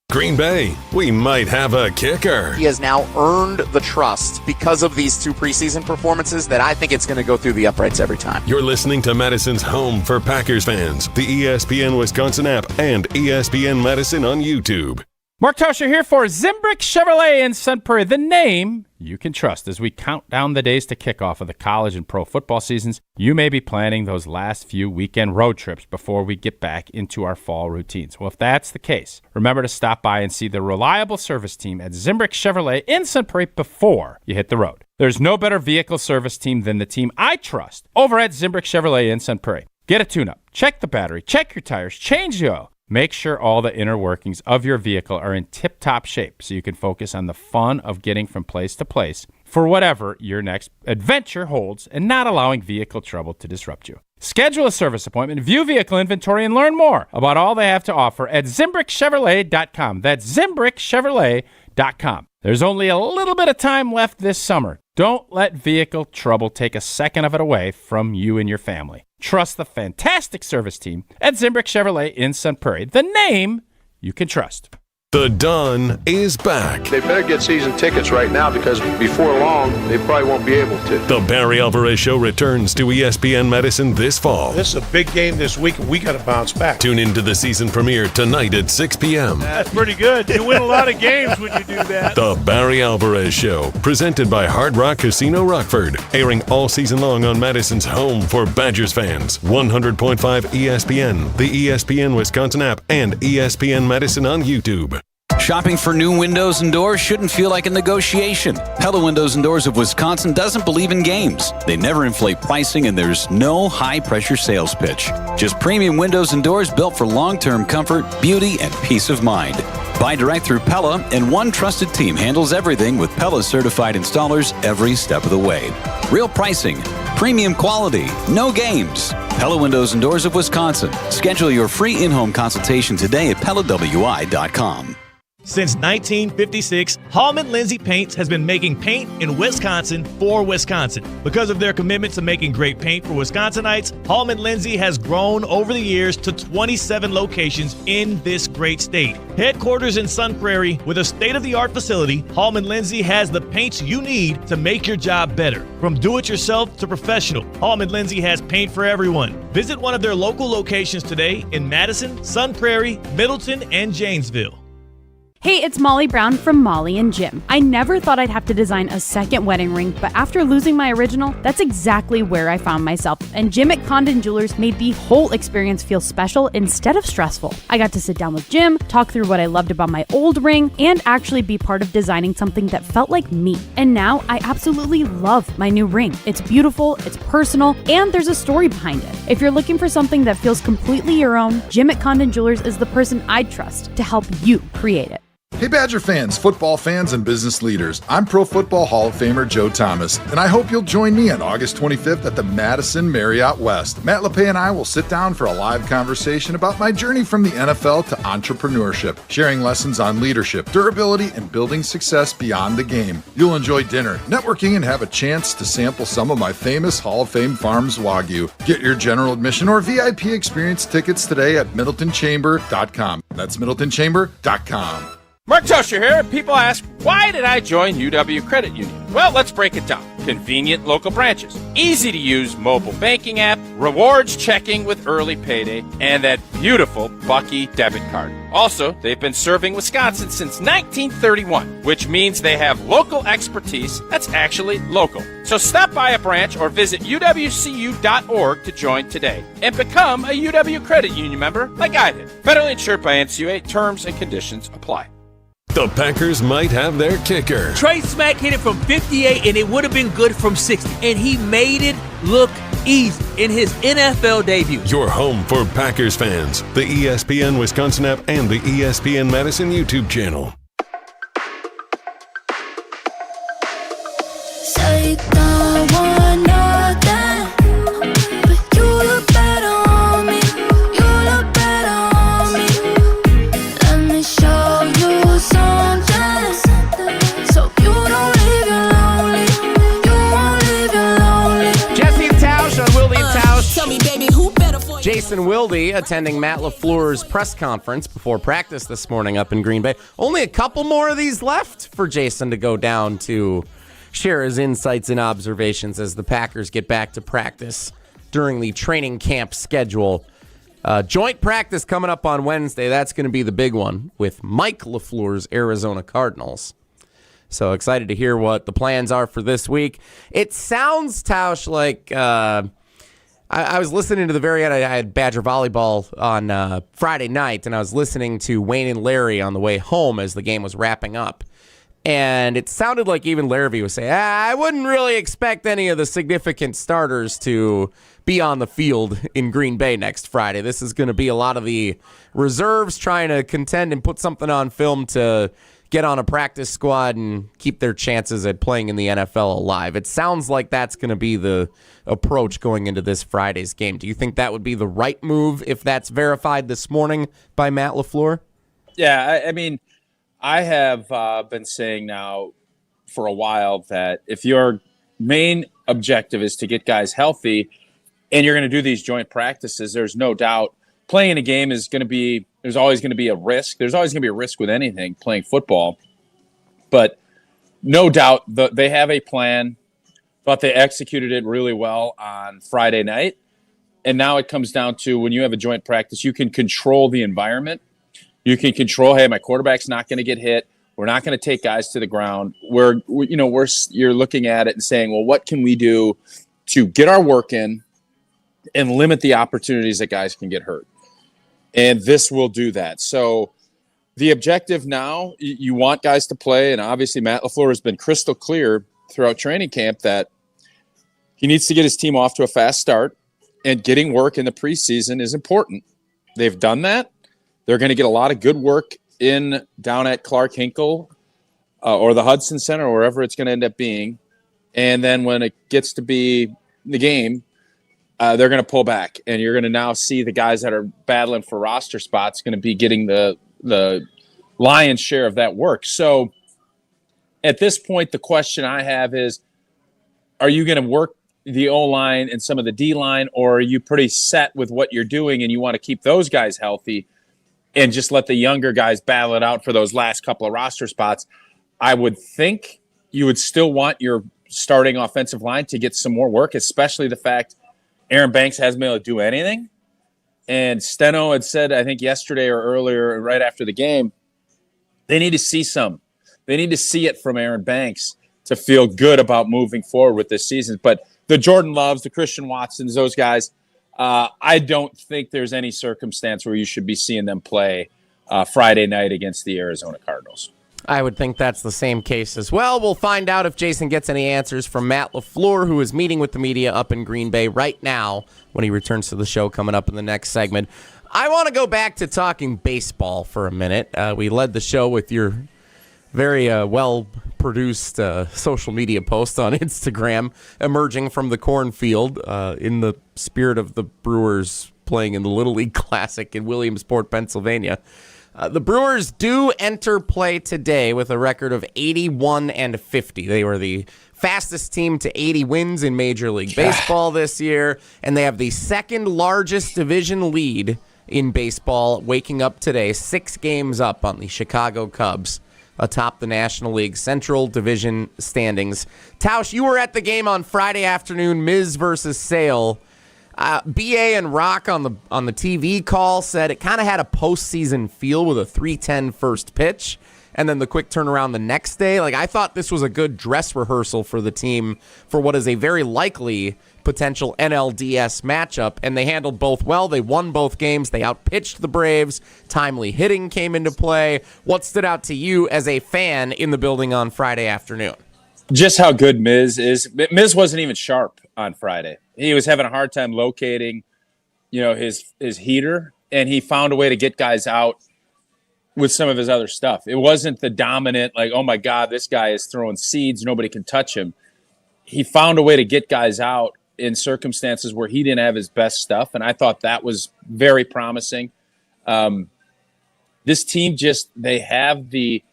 Green Bay, we might have a kicker. He has now earned the trust because of these 2 preseason performances that I think it's going to go through the uprights every time. You're listening to Madison's home for Packers fans, the ESPN Wisconsin app and ESPN Madison on YouTube. Mark Tauscher here for Zimbrick Chevrolet in Sun Prairie, the name you can trust. As we count down the days to kickoff of the college and pro football seasons, you may be planning those last few weekend road trips before we get back into our fall routines. Well, if that's the case, remember to stop by and see the reliable service team at Zimbrick Chevrolet in Sun Prairie before you hit the road. There's no better vehicle service team than the team I trust over at Zimbrick Chevrolet in Sun Prairie. Get a tune-up, check the battery, check your tires, change the oil. Make sure all the inner workings of your vehicle are in tip-top shape so you can focus on the fun of getting from place to place for whatever your next adventure holds and not allowing vehicle trouble to disrupt you. Schedule a service appointment, view vehicle inventory, and learn more about all they have to offer at ZimbrickChevrolet.com. That's ZimbrickChevrolet.com. There's only a little bit of time left this summer. Don't let vehicle trouble take a second of it away from you and your family. Trust the fantastic service team at Zimbrick Chevrolet in Sun Prairie, the name you can trust. The Don is back. They better get season tickets right now because before long, they probably won't be able to. The Barry Alvarez Show returns to ESPN Madison this fall. This is a big game this week, and we got to bounce back. Tune into the season premiere tonight at 6 p.m. That's pretty good. You win a lot of games when you do that. The Barry Alvarez Show, presented by Hard Rock Casino Rockford, airing all season long on Madison's home for Badgers fans. 100.5 ESPN, the ESPN Wisconsin app, and ESPN Madison on YouTube. Shopping for new windows and doors shouldn't feel like a negotiation. Pella Windows and Doors of Wisconsin doesn't believe in games. They never inflate pricing, and there's no high-pressure sales pitch. Just premium windows and doors built for long-term comfort, beauty, and peace of mind. Buy direct through Pella, and one trusted team handles everything with Pella certified installers every step of the way. Real pricing, premium quality, no games. Pella Windows and Doors of Wisconsin. Schedule your free in-home consultation today at PellaWI.com. Since 1956, Hallman Lindsay Paints has been making paint in Wisconsin for Wisconsin. Because of their commitment to making great paint for Wisconsinites, Hallman Lindsay has grown over the years to 27 locations in this great state. Headquarters in Sun Prairie with a state-of-the-art facility, Hallman Lindsay has the paints you need to make your job better. From do-it-yourself to professional, Hallman Lindsay has paint for everyone. Visit one of their local locations today in Madison, Sun Prairie, Middleton, and Janesville. Hey, it's Molly Brown from Molly and Jim. I never thought I'd have to design a second wedding ring, but after losing my original, that's exactly where I found myself. And Jim at Condon Jewelers made the whole experience feel special instead of stressful. I got to sit down with Jim, talk through what I loved about my old ring, and actually be part of designing something that felt like me. And now I absolutely love my new ring. It's beautiful, it's personal, and there's a story behind it. If you're looking for something that feels completely your own, Jim at Condon Jewelers is the person I'd trust to help you create it. Hey Badger fans, football fans, and business leaders. I'm Pro Football Hall of Famer Joe Thomas, and I hope you'll join me on August 25th at the Madison Marriott West. Matt LePay and I will sit down for a live conversation about my journey from the NFL to entrepreneurship, sharing lessons on leadership, durability, and building success beyond the game. You'll enjoy dinner, networking, and have a chance to sample some of my famous Hall of Fame Farms Wagyu. Get your general admission or VIP experience tickets today at MiddletonChamber.com. That's MiddletonChamber.com. Mark Tauscher here. People ask, why did I join UW Credit Union? Well, let's break it down. Convenient local branches, easy to use mobile banking app, rewards checking with early payday, and that beautiful Bucky debit card. Also, they've been serving Wisconsin since 1931, which means they have local expertise that's actually local. So stop by a branch or visit uwcu.org to join today and become a UW Credit Union member like I did. Federally insured by NCUA. Terms and conditions apply. The Packers might have their kicker. Trey Smack hit it from 58, and it would have been good from 60. And he made it look easy in his NFL debut. Your home for Packers fans. The ESPN Wisconsin app and the ESPN Madison YouTube channel. Say you don't want nothing, but you look better on me. You look better on me. Let me show you something, so you don't leave you lonely. You won't leave you lonely. Jesse and Tausch on Wilde and Tausch. Tell me, baby, who better for you? Jason Wilde attending Matt LaFleur's press conference before practice this morning up in Green Bay. Only a couple more of these left for Jason to go down to share his insights and observations as the Packers get back to practice during the training camp schedule. Joint practice coming up on Wednesday. That's going to be the big one with Mike LaFleur's Arizona Cardinals. So excited to hear what the plans are for this week. It sounds, Tausch, like I was listening to the very end. I had Badger Volleyball on Friday night, and I was listening to Wayne and Larry on the way home as the game was wrapping up. And it sounded like even Larrabee was saying, I wouldn't really expect any of the significant starters to be on the field in Green Bay next Friday. This is going to be a lot of the reserves trying to contend and put something on film to get on a practice squad and keep their chances at playing in the NFL alive. It sounds like that's going to be the approach going into this Friday's game. Do you think that would be the right move if that's verified this morning by Matt LaFleur? Yeah, I mean, I have been saying now for a while that if your main objective is to get guys healthy and you're going to do these joint practices, there's no doubt playing a game is going to be, there's always going to be a risk. There's always going to be a risk with anything, playing football. But no doubt they have a plan, but they executed it really well on Friday night. And now it comes down to when you have a joint practice, you can control the environment. You can control, hey, my quarterback's not going to get hit. We're not going to take guys to the ground. You're looking at it and saying, well, what can we do to get our work in and limit the opportunities that guys can get hurt? And this will do that. So the objective now, you want guys to play, and obviously Matt LaFleur has been crystal clear throughout training camp that he needs to get his team off to a fast start, and getting work in the preseason is important. They've done that. They're going to get a lot of good work down at Clark Hinkle or the Hudson Center or wherever it's going to end up being. And then when it gets to be the game, they're going to pull back. And you're going to now see the guys that are battling for roster spots going to be getting the lion's share of that work. So at this point, the question I have is, are you going to work the O-line and some of the D-line, or are you pretty set with what you're doing and you want to keep those guys healthy and just let the younger guys battle it out for those last couple of roster spots? I would think you would still want your starting offensive line to get some more work, especially the fact Aaron Banks hasn't been able to do anything. And Steno had said, I think yesterday or earlier, right after the game, they need to see some. They need to see it from Aaron Banks to feel good about moving forward with this season. But the Jordan Loves, the Christian Watsons, those guys, I don't think there's any circumstance where you should be seeing them play Friday night against the Arizona Cardinals. I would think that's the same case as well. We'll find out if Jason gets any answers from Matt LaFleur, who is meeting with the media up in Green Bay right now when he returns to the show coming up in the next segment. I want to go back to talking baseball for a minute. We led the show with your very well-produced social media post on Instagram, emerging from the cornfield in the spirit of the Brewers playing in the Little League Classic in Williamsport, Pennsylvania. The Brewers do enter play today with a record of 81-50. They were the fastest team to 80 wins in Major League Baseball this year, and they have the second largest division lead in baseball, waking up today 6 games up on the Chicago Cubs atop the National League Central Division standings. Tausch, you were at the game on Friday afternoon, Miz versus Sale. BA and Rock on the TV call said it kind of had a postseason feel with a 3:10 first pitch, and then the quick turnaround the next day. Like, I thought this was a good dress rehearsal for the team for what is a very likely potential NLDS matchup, and they handled both well. They won both games. They outpitched the Braves. Timely hitting came into play. What stood out to you as a fan in the building on Friday afternoon? Just how good Miz is. Miz wasn't even sharp on Friday. He was having a hard time locating, his heater, and he found a way to get guys out with some of his other stuff. It wasn't the dominant, like, oh my God, this guy is throwing seeds, nobody can touch him. He found a way to get guys out in circumstances where he didn't have his best stuff, and I thought that was very promising. This team they have the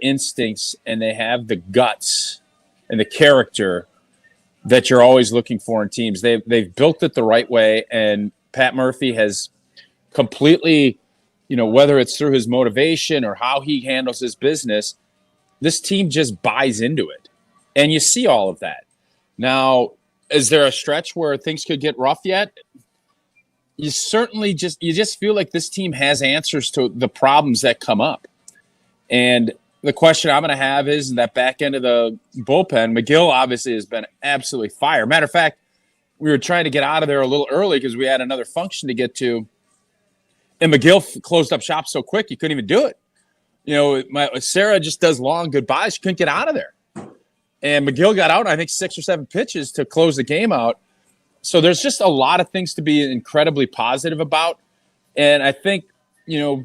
instincts and they have the guts and the character that you're always looking for in teams. They've built it the right way, and Pat Murphy has completely, whether it's through his motivation or how he handles his business, this team just buys into it. And you see all of that. Now, is there a stretch where things could get rough yet? You certainly just feel like this team has answers to the problems that come up. And the question I'm going to have is, in that back end of the bullpen, McGill obviously has been absolutely fire. Matter of fact, we were trying to get out of there a little early because we had another function to get to. And McGill closed up shop so quick, you couldn't even do it. Sarah just does long goodbyes. She couldn't get out of there. And McGill got out, I think, 6 or 7 pitches to close the game out. So there's just a lot of things to be incredibly positive about. And I think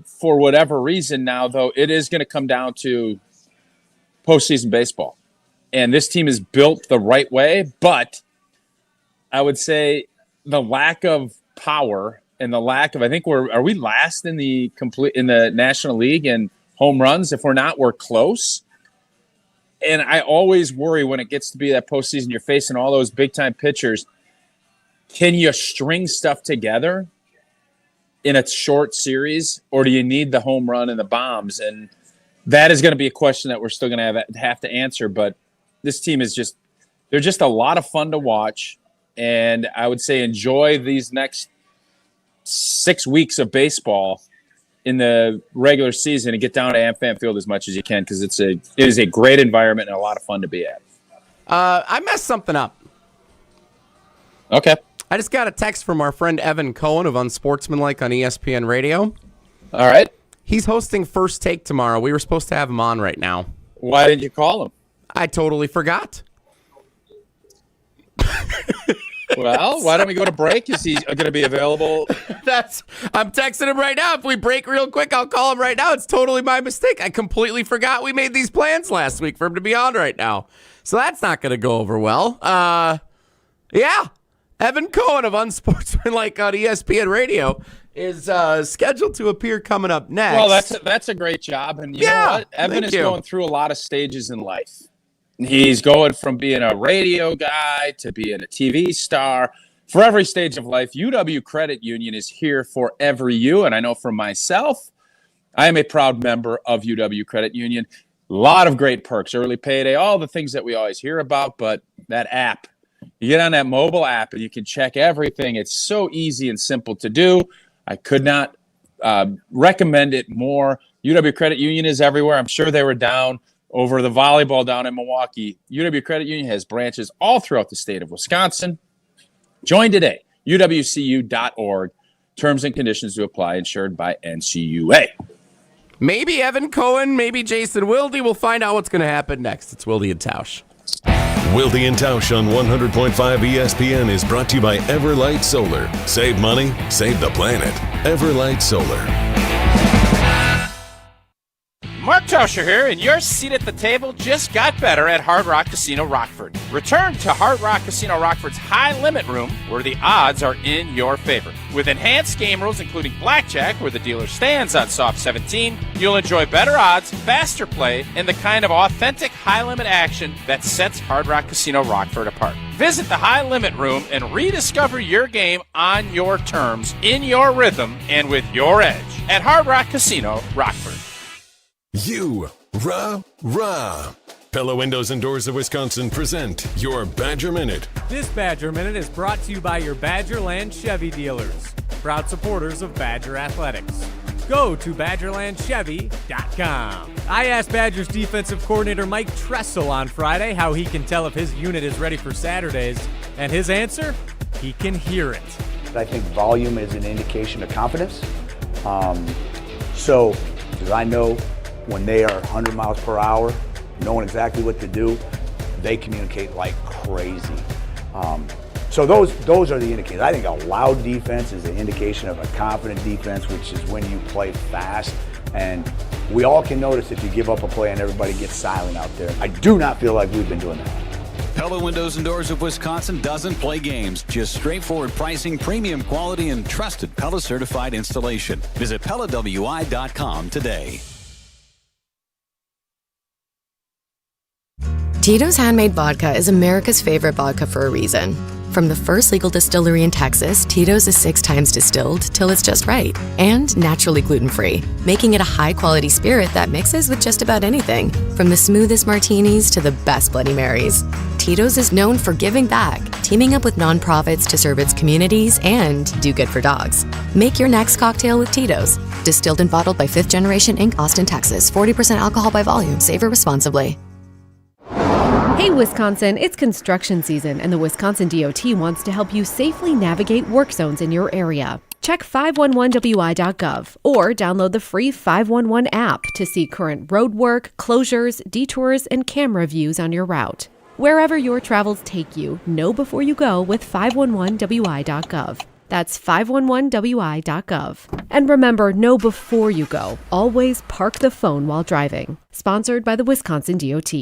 for whatever reason now, though, it is going to come down to postseason baseball. And this team is built the right way, but I would say the lack of power and the lack of, I think are we last in the National League in home runs? If we're not, we're close. And I always worry when it gets to be that postseason, you're facing all those big time pitchers. Can you string stuff together in a short series, or do you need the home run and the bombs? And that is going to be a question that we're still going to have to answer. But this team is they're just a lot of fun to watch. And I would say enjoy these next 6 weeks of baseball in the regular season and get down to AmFam Field as much as you can, because it is a great environment and a lot of fun to be at. I messed something up. Okay. I just got a text from our friend Evan Cohen of Unsportsmanlike on ESPN Radio. All right. He's hosting First Take tomorrow. We were supposed to have him on right now. Why didn't you call him? I totally forgot. Well, why don't we go to break? Is he going to be available? I'm texting him right now. If we break real quick, I'll call him right now. It's totally my mistake. I completely forgot we made these plans last week for him to be on right now. So that's not going to go over well. Yeah. Evan Cohen of Unsportsmanlike on ESPN Radio is scheduled to appear coming up next. Well, that's a great job. And you know what? Evan is going through a lot of stages in life. He's going from being a radio guy to being a TV star. For every stage of life, UW Credit Union is here for every you. And I know for myself, I am a proud member of UW Credit Union. A lot of great perks, early payday, all the things that we always hear about. But that app, you get on that mobile app and you can check everything. It's so easy and simple to do. I could not recommend it more. UW Credit Union is everywhere. I'm sure they were down over the volleyball down in Milwaukee. UW Credit Union has branches all throughout the state of Wisconsin. Join today, uwcu.org. Terms and conditions to apply, insured by NCUA. Maybe Evan Cohen, maybe Jason Wilde. We'll find out what's going to happen next. It's Wilde and Tausch. Wilde and Tausch on 100.5 ESPN is brought to you by Everlight Solar. Save money, save the planet. Everlight Solar. Mark Tauscher here, and your seat at the table just got better at Hard Rock Casino Rockford. Return to Hard Rock Casino Rockford's high-limit room, where the odds are in your favor. With enhanced game rules, including blackjack, where the dealer stands on soft 17, you'll enjoy better odds, faster play, and the kind of authentic high-limit action that sets Hard Rock Casino Rockford apart. Visit the high-limit room and rediscover your game on your terms, in your rhythm, and with your edge at Hard Rock Casino Rockford. Rah. Pella Windows and Doors of Wisconsin present your Badger Minute. This Badger Minute is brought to you by your Badgerland Chevy dealers, proud supporters of Badger Athletics. Go to BadgerlandChevy.com. I asked Badgers defensive coordinator Mike Tressel on Friday how he can tell if his unit is ready for Saturdays, and his answer? He can hear it. I think volume is an indication of confidence. So, because I know when they are 100 miles per hour, knowing exactly what to do, they communicate like crazy. So those are the indicators. I think a loud defense is an indication of a confident defense, which is when you play fast. And we all can notice if you give up a play and everybody gets silent out there. I do not feel like we've been doing that. Pella Windows and Doors of Wisconsin doesn't play games. Just straightforward pricing, premium quality, and trusted Pella certified installation. Visit PellaWI.com today. Tito's Handmade Vodka is America's favorite vodka for a reason. From the first legal distillery in Texas, Tito's is 6 times distilled till it's just right, and naturally gluten-free, making it a high-quality spirit that mixes with just about anything, from the smoothest martinis to the best Bloody Marys. Tito's is known for giving back, teaming up with nonprofits to serve its communities and do good for dogs. Make your next cocktail with Tito's. Distilled and bottled by 5th Generation Inc., Austin, Texas. 40% alcohol by volume. Savor responsibly. Hey Wisconsin, it's construction season and the Wisconsin DOT wants to help you safely navigate work zones in your area. Check 511wi.gov or download the free 511 app to see current road work, closures, detours, and camera views on your route. Wherever your travels take you, know before you go with 511wi.gov. That's 511wi.gov. And remember, know before you go. Always park the phone while driving. Sponsored by the Wisconsin DOT.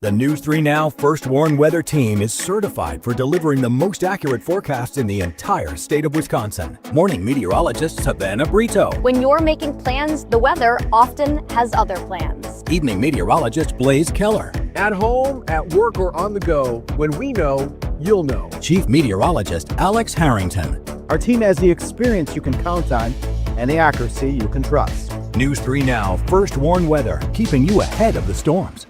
The News 3 Now First Warn Weather Team is certified for delivering the most accurate forecasts in the entire state of Wisconsin. Morning meteorologist Savannah Brito. When you're making plans, the weather often has other plans. Evening meteorologist Blaze Keller. At home, at work, or on the go, when we know, you'll know. Chief meteorologist Alex Harrington. Our team has the experience you can count on and the accuracy you can trust. News 3 Now First Warn Weather, keeping you ahead of the storms.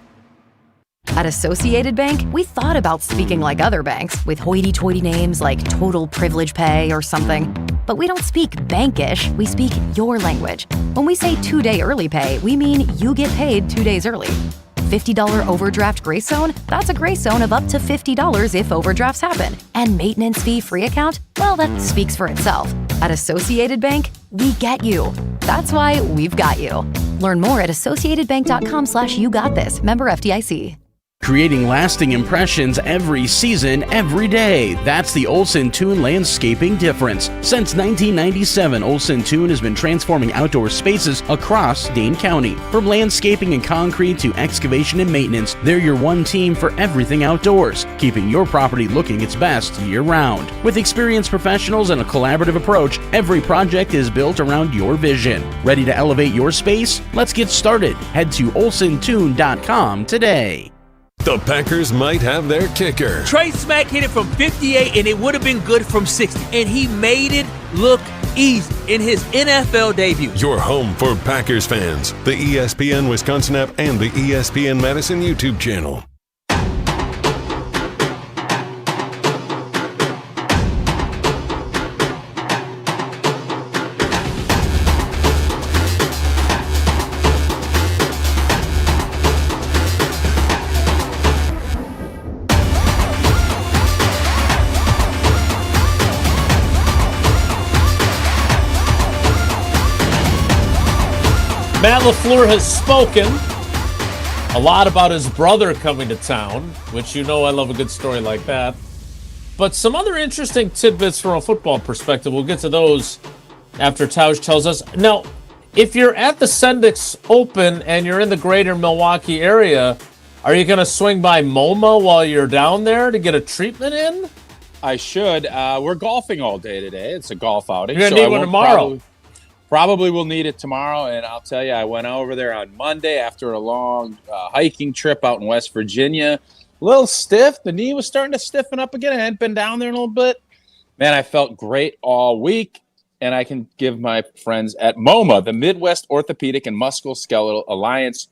At Associated Bank, we thought about speaking like other banks with hoity-toity names like Total Privilege Pay or something. But we don't speak bankish, we speak your language. When we say 2-day early pay, we mean you get paid 2 days early. $50 overdraft grace zone? That's a grace zone of up to $50 if overdrafts happen. And maintenance fee free account? Well, that speaks for itself. At Associated Bank, we get you. That's why we've got you. Learn more at associatedbank.com/you-got-this. Member FDIC. Creating lasting impressions every season, every day. That's the Olson Toon landscaping difference. Since 1997, Olson Toon has been transforming outdoor spaces across Dane County. From landscaping and concrete to excavation and maintenance, they're your one team for everything outdoors, keeping your property looking its best year-round. With experienced professionals and a collaborative approach, every project is built around your vision. Ready to elevate your space? Let's get started. Head to olsontoon.com today. The Packers might have their kicker. Trey Smack hit it from 58, and it would have been good from 60. And he made it look easy in his NFL debut. Your home for Packers fans. The ESPN Wisconsin app and the ESPN Madison YouTube channel. Matt LaFleur has spoken a lot about his brother coming to town, which you know I love a good story like that. But some other interesting tidbits from a football perspective. We'll get to those after Tausch tells us. Now, if you're at the Sendix Open and you're in the greater Milwaukee area, are you going to swing by MoMA while you're down there to get a treatment in? I should. We're golfing all day today. It's a golf outing. You're going to need one tomorrow. Probably will need it tomorrow, and I'll tell you, I went over there on Monday after a long hiking trip out in West Virginia. A little stiff. The knee was starting to stiffen up again. I hadn't been down there in a little bit. Man, I felt great all week, and I can give my friends at MoMA, the Midwest Orthopedic and Musculoskeletal Alliance,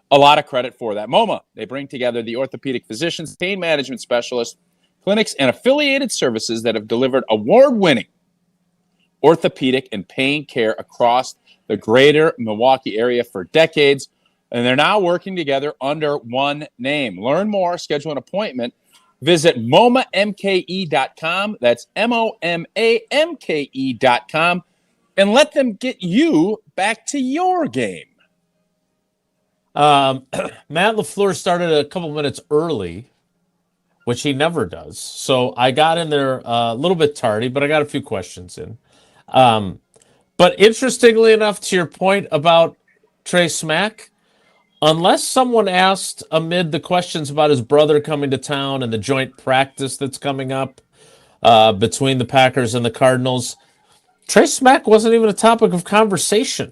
a lot of credit for that. MoMA, they bring together the orthopedic physicians, pain management specialists, clinics, and affiliated services that have delivered award-winning orthopedic and pain care across the greater Milwaukee area for decades, and they're now working together under one name. Learn more, schedule an appointment, visit MoMAMKE.com. That's MoMAMKE.com, and let them get you back to your game. Matt LaFleur started a couple minutes early, which he never does. So I got in there a little bit tardy, but I got a few questions in. But interestingly enough, to your point about Trey Smack, unless someone asked amid the questions about his brother coming to town and the joint practice that's coming up between the Packers and the Cardinals, Trey Smack wasn't even a topic of conversation.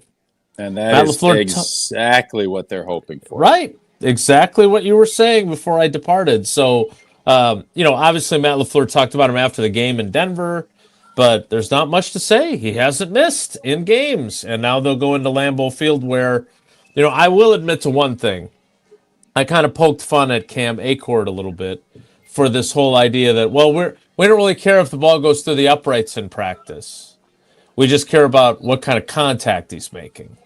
And that is exactly what they're hoping for. Right. Exactly what you were saying before I departed. So, obviously Matt LaFleur talked about him after the game in Denver, but there's not much to say. He hasn't missed in games. And now they'll go into Lambeau Field where, I will admit to one thing. I kind of poked fun at Cam Acord a little bit for this whole idea that, we don't really care if the ball goes through the uprights in practice. We just care about what kind of contact he's making,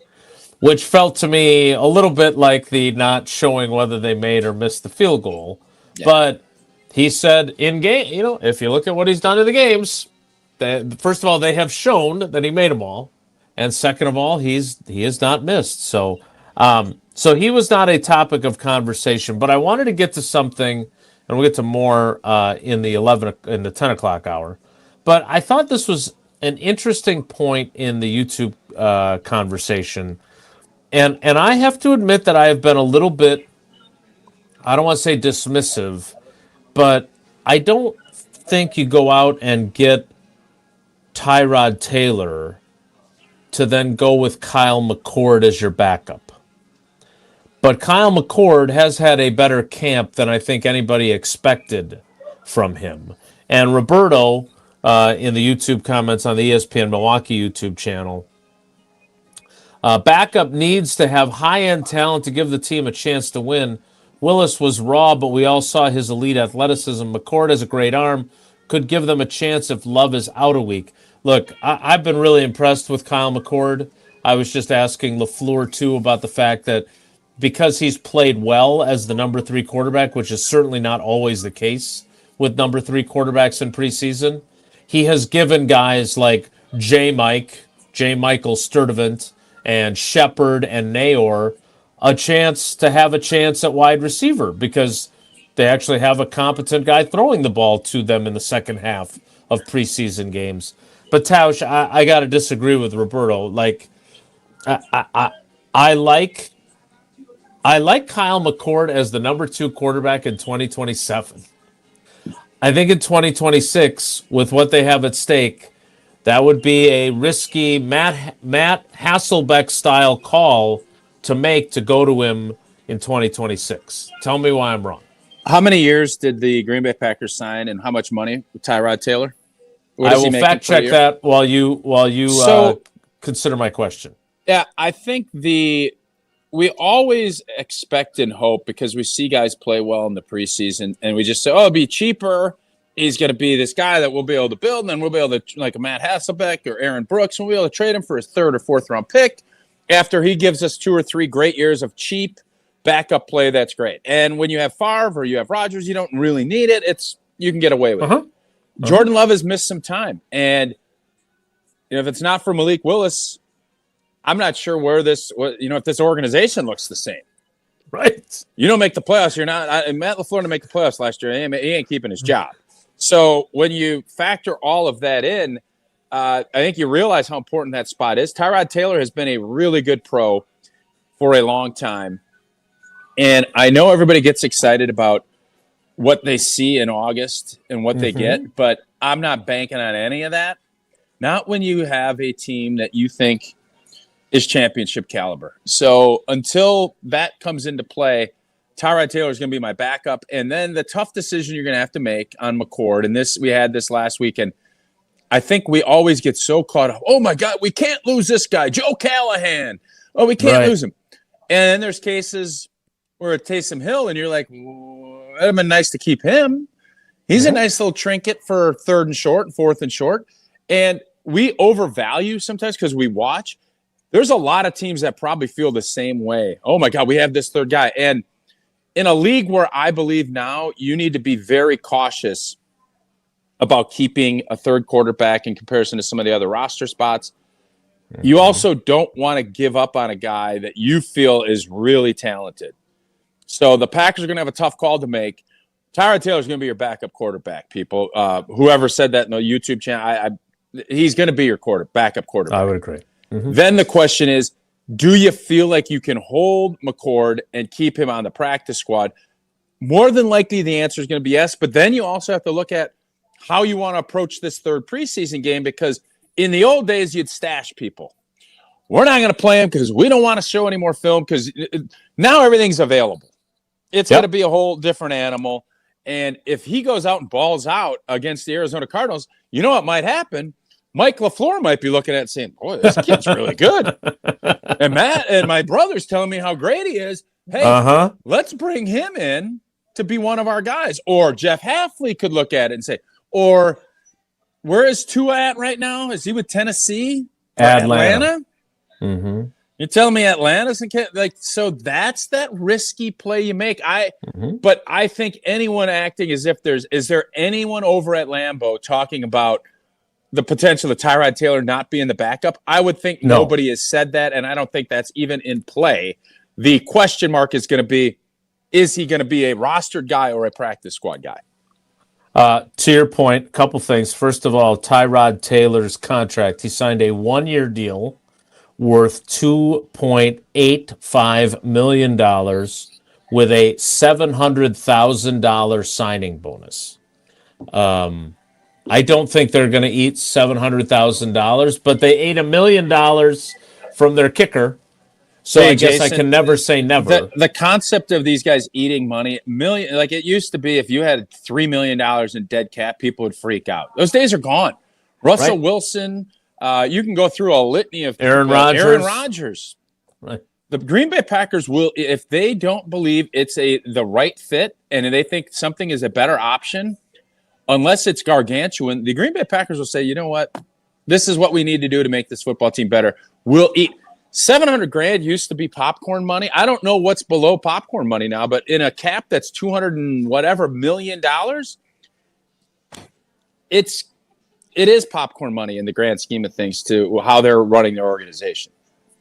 which felt to me a little bit like the not showing whether they made or missed the field goal. Yeah. But he said in game, if you look at what he's done in the games, first of all, they have shown that he made them all, and second of all, he has not missed. So, so he was not a topic of conversation. But I wanted to get to something, and we'll get to more in the 10 o'clock hour. But I thought this was an interesting point in the YouTube conversation. And I have to admit that I have been a little bit, I don't want to say dismissive, but I don't think you go out and get Tyrod Taylor to then go with Kyle McCord as your backup. But Kyle McCord has had a better camp than I think anybody expected from him. And Roberto, in the YouTube comments on the ESPN Milwaukee YouTube channel, backup needs to have high-end talent to give the team a chance to win. Willis was raw, but we all saw his elite athleticism. McCord has a great arm, could give them a chance if Love is out a week. Look, I've been really impressed with Kyle McCord. I was just asking LaFleur, too, about the fact that because he's played well as the number 3 quarterback, which is certainly not always the case with number 3 quarterbacks in preseason, he has given guys like Michael Sturdivant and Shepard and Nayor a chance to have a chance at wide receiver because they actually have a competent guy throwing the ball to them in the second half of preseason games. But Tausch, I got to disagree with Roberto. Like, I like Kyle McCord as the number 2 quarterback in 2027. I think in 2026, with what they have at stake, that would be a risky Matt Hasselbeck style call to make to go to him in 2026. Tell me why I'm wrong. How many years did the Green Bay Packers sign, and how much money with Tyrod Taylor? I will fact check that while you consider my question. Yeah, I think we always expect and hope because we see guys play well in the preseason, and we just say, "Oh, it'll be cheaper. He's going to be this guy that we'll be able to build, and then we'll be able to, like a Matt Hasselbeck or Aaron Brooks, and we'll be able to trade him for his 3rd or 4th round pick after he gives us 2 or 3 great years of cheap backup play. That's great. And when you have Favre or you have Rodgers, you don't really need it. You can get away with it. Jordan Love has missed some time, and if it's not for Malik Willis, I'm not sure where if this organization looks the same. Right. You don't make the playoffs. You're not. Matt LaFleur didn't make the playoffs last year. He ain't keeping his job. So when you factor all of that in, I think you realize how important that spot is. Tyrod Taylor has been a really good pro for a long time. And I know everybody gets excited about what they see in August and what they get, but I'm not banking on any of that. Not when you have a team that you think is championship caliber. So until that comes into play, Tyrod Taylor is going to be my backup. And then the tough decision you're going to have to make on McCord, and we had this last week, and I think we always get so caught up. Oh, my God, we can't lose this guy, Joe Callahan. Oh, we can't lose him. And then there's cases where it's Taysom Hill, and you're like, it would have been nice to keep him. He's a nice little trinket for 3rd and short, 4th and short. And we overvalue sometimes because we watch. There's a lot of teams that probably feel the same way. Oh, my God, we have this 3rd guy. And in a league where I believe now you need to be very cautious about keeping a 3rd quarterback in comparison to some of the other roster spots, you also don't want to give up on a guy that you feel is really talented. So the Packers are going to have a tough call to make. Tyrod Taylor is going to be your backup quarterback, people. Whoever said that in the YouTube channel, he's going to be your backup quarterback. I would agree. Then the question is, do you feel like you can hold McCord and keep him on the practice squad? More than likely, the answer is going to be yes. But then you also have to look at how you want to approach this 3rd preseason game, because in the old days, you'd stash people. We're not going to play him because we don't want to show any more film, because now everything's available. It's going to be a whole different animal. And if he goes out and balls out against the Arizona Cardinals, you know what might happen? Mike LaFleur might be looking at it and saying, boy, this kid's really good. And Matt and my brother's telling me how great he is. Hey, let's bring him in to be one of our guys. Or Jeff Hafley could look at it and say, or where is Tua at right now? Is he with Tennessee? Atlanta? You're telling me Atlanta's so that's that risky play you make. But I think anyone acting as if is there anyone over at Lambeau talking about the potential of Tyrod Taylor not being the backup? I would think nobody has said that, and I don't think that's even in play. The question mark is going to be, is he going to be a rostered guy or a practice squad guy? To your point, a couple things. First of all, Tyrod Taylor's contract. He signed a 1-year deal worth $2.85 million with a $700,000 signing bonus. I don't think they're going to eat $700,000, but they ate $1 million from their kicker. So Hey, I guess Jason, I can never say never. The concept of these guys eating money, like it used to be, if you had $3 million in dead cap, people would freak out. Those days are gone. Russell Wilson, you can go through a litany of Aaron Rodgers. Right. The Green Bay Packers will, if they don't believe it's the right fit and they think something is a better option, unless it's gargantuan, the Green Bay Packers will say, you know what? This is what we need to do to make this football team better. We'll eat. $700,000 used to be popcorn money. I don't know what's below popcorn money now, but in a cap that's $200 and whatever million, it is popcorn money in the grand scheme of things to how they're running their organization.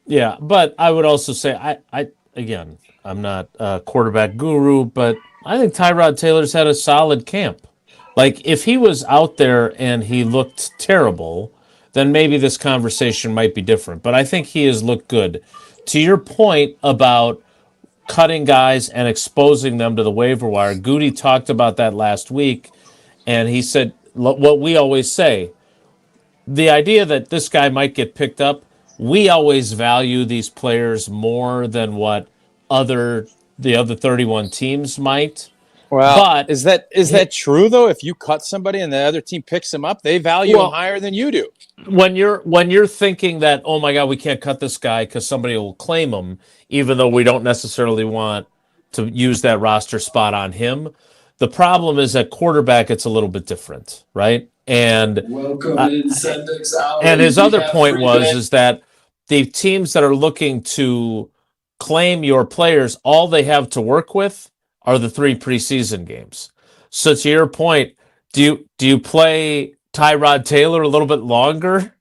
Yeah, but I would also say, I'm not a quarterback guru, but I think Tyrod Taylor's had a solid camp. Like, if he was out there and he looked terrible, then maybe this conversation might be different. But I think he has looked good. To your point about cutting guys and exposing them to the waiver wire, Goody talked about that last week, and he said what we always say, the idea that this guy might get picked up, we always value these players more than what the other 31 teams might. Well, but is that true though? If you cut somebody and the other team picks them up, they value them higher than you do. When you're thinking that, oh my God, we can't cut this guy because somebody will claim him, even though we don't necessarily want to use that roster spot on him. The problem is at quarterback, it's a little bit different, right? And and his other point is that the teams that are looking to claim your players, all they have to work with are the 3 preseason games. So to your point, do you play Tyrod Taylor a little bit longer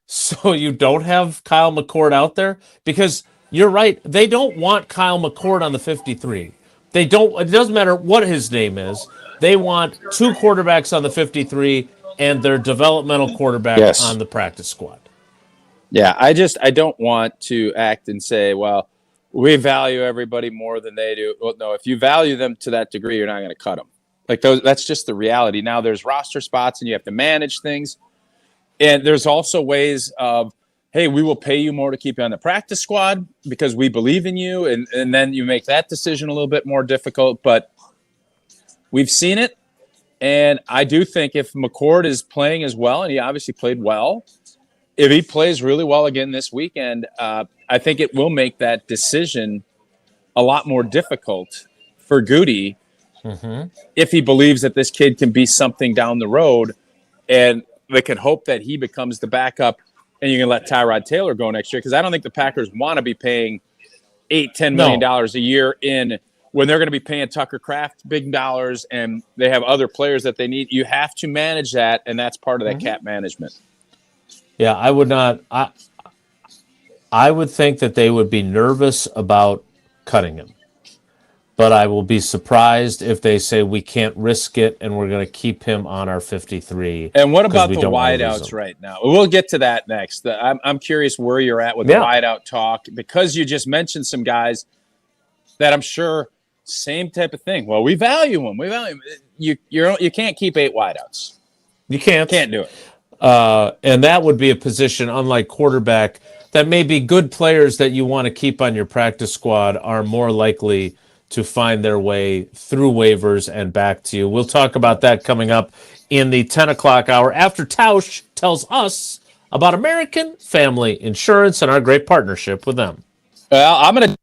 so you don't have Kyle McCord out there? Because you're right, they don't want Kyle McCord on the 53. They don't. It doesn't matter what his name is. They want 2 quarterbacks on the 53 and their developmental quarterback on the practice squad. Yeah, I don't want to act and say, well, we value everybody more than they do. Well, no, if you value them to that degree, you're not going to cut them. Like that's just the reality. Now there's roster spots and you have to manage things. And there's also ways of, hey, we will pay you more to keep you on the practice squad because we believe in you. And then you make that decision a little bit more difficult. But we've seen it. And I do think if McCord is playing as well, and he obviously played well, if he plays really well again this weekend, I think it will make that decision a lot more difficult for Goody if he believes that this kid can be something down the road, and they can hope that he becomes the backup and you can let Tyrod Taylor go next year. Because I don't think the Packers want to be paying $8-10 million a year when they're going to be paying Tucker Kraft big dollars and they have other players that they need. You have to manage that, and that's part of that cap management. Yeah, I would not. I would think that they would be nervous about cutting him. But I will be surprised if they say we can't risk it and we're going to keep him on our 53. And what about the wideouts right now? We'll get to that next. I'm curious where you're at with the wideout talk, because you just mentioned some guys that I'm sure same type of thing. Well, we value them. We value them. You can't keep 8 wideouts. You can't. Can't do it. And that would be a position, unlike quarterback, that maybe good players that you want to keep on your practice squad are more likely to find their way through waivers and back to you. We'll talk about that coming up in the 10 o'clock hour after Tausch tells us about American Family Insurance and our great partnership with them. Well, I'm going to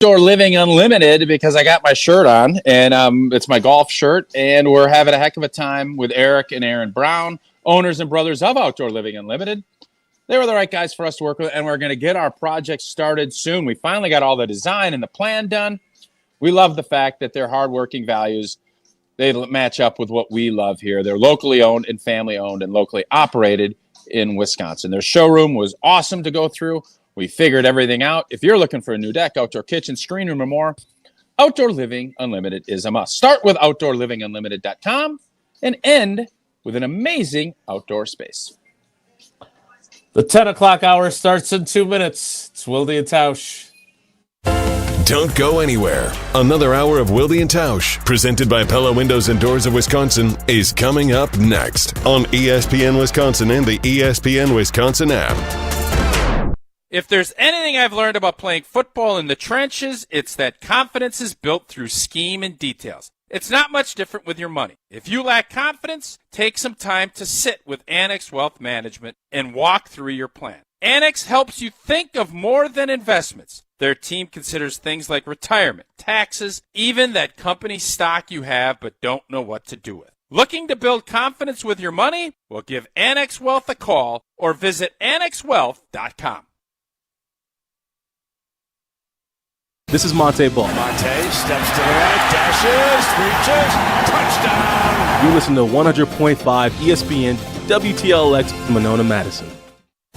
Outdoor Living Unlimited because I got my shirt on, and it's my golf shirt, and we're having a heck of a time with Eric and Aaron Brown, owners and brothers of Outdoor Living Unlimited. They were the right guys for us to work with, and we're going to get our project started soon. We finally got all the design and the plan done. We love the fact that their hardworking values, they match up with what we love here. They're locally owned and family owned and locally operated in Wisconsin. Their showroom was awesome to go through. We figured everything out. If you're looking for a new deck, outdoor kitchen, screen room, or more, Outdoor Living Unlimited is a must. Start with OutdoorLivingUnlimited.com. and end with an amazing outdoor space. The 10 o'clock hour starts in 2 minutes. It's Wilde and Tausch. Don't go anywhere. Another hour of Wilde and Tausch, presented by Pella Windows and Doors of Wisconsin, is coming up next on ESPN Wisconsin and the ESPN Wisconsin app. If there's anything I've learned about playing football in the trenches, it's that confidence is built through scheme and details. It's not much different with your money. If you lack confidence, take some time to sit with Annex Wealth Management and walk through your plan. Annex helps you think of more than investments. Their team considers things like retirement, taxes, even that company stock you have but don't know what to do with. Looking to build confidence with your money? Well, give Annex Wealth a call or visit annexwealth.com. This is Monte Ball. Monte steps to the right, dashes, reaches, touchdown. You listen to 100.5 ESPN WTLX Monona, Madison.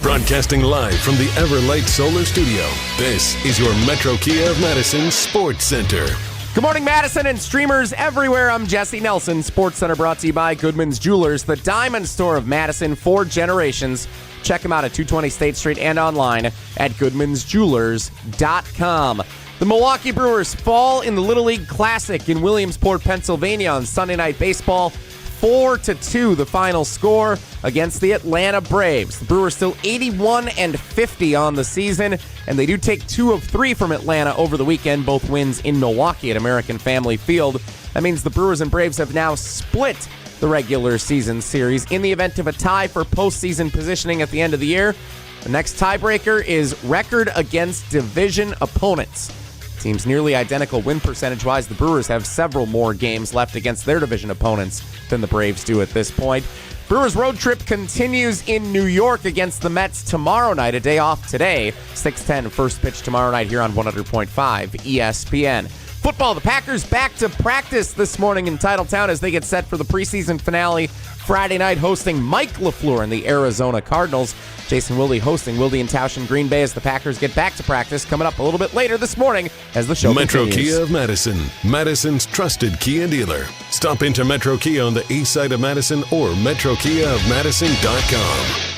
Broadcasting live from the Everlight Solar Studio, this is your Metro Kia of Madison Sports Center. Good morning, Madison and streamers everywhere. I'm Jesse Nelson. Sports Center brought to you by Goodman's Jewelers, the diamond store of Madison for generations. Check them out at 220 State Street and online at goodmansjewelers.com. The Milwaukee Brewers fall in the Little League Classic in Williamsport, Pennsylvania on Sunday Night Baseball. 4-2 the final score against the Atlanta Braves. The Brewers still 81-50 on the season, and they do take 2 of 3 from Atlanta over the weekend, both wins in Milwaukee at American Family Field. That means the Brewers and Braves have now split the regular season series. In the event of a tie for postseason positioning at the end of the year, the next tiebreaker is record against division opponents. Teams nearly identical win percentage-wise. The Brewers have several more games left against their division opponents than the Braves do at this point. Brewers road trip continues in New York against the Mets tomorrow night, a day off today. 6:10 first pitch tomorrow night here on 100.5 ESPN. Football, the Packers back to practice this morning in Titletown as they get set for the preseason finale Friday night, hosting Mike LaFleur and the Arizona Cardinals. Jason Wilde hosting Wilde and Tausch in Green Bay as the Packers get back to practice, coming up a little bit later this morning as the show Metro continues. Kia of Madison, Madison's trusted Kia dealer. Stop into Metro Kia on the east side of Madison or metrokiaofmadison.com.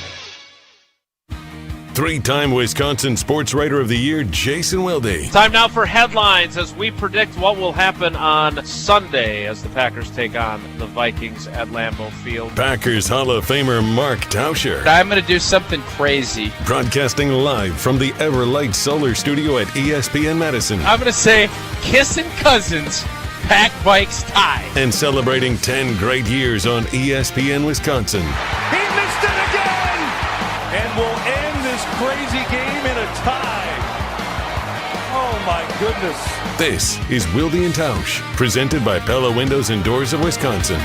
3-time Wisconsin Sports Writer of the Year, Jason Wilde. Time now for headlines as we predict what will happen on Sunday as the Packers take on the Vikings at Lambeau Field. Packers Hall of Famer Mark Tauscher. I'm going to do something crazy. Broadcasting live from the Everlight Solar Studio at ESPN Madison. I'm going to say Kissin' Cousins, Pack Bikes tie. And celebrating 10 great years on ESPN Wisconsin. He missed it again! And will end this crazy game in a tie. Oh my goodness. This is Wilde and Tausch, presented by Pella Windows and Doors of Wisconsin.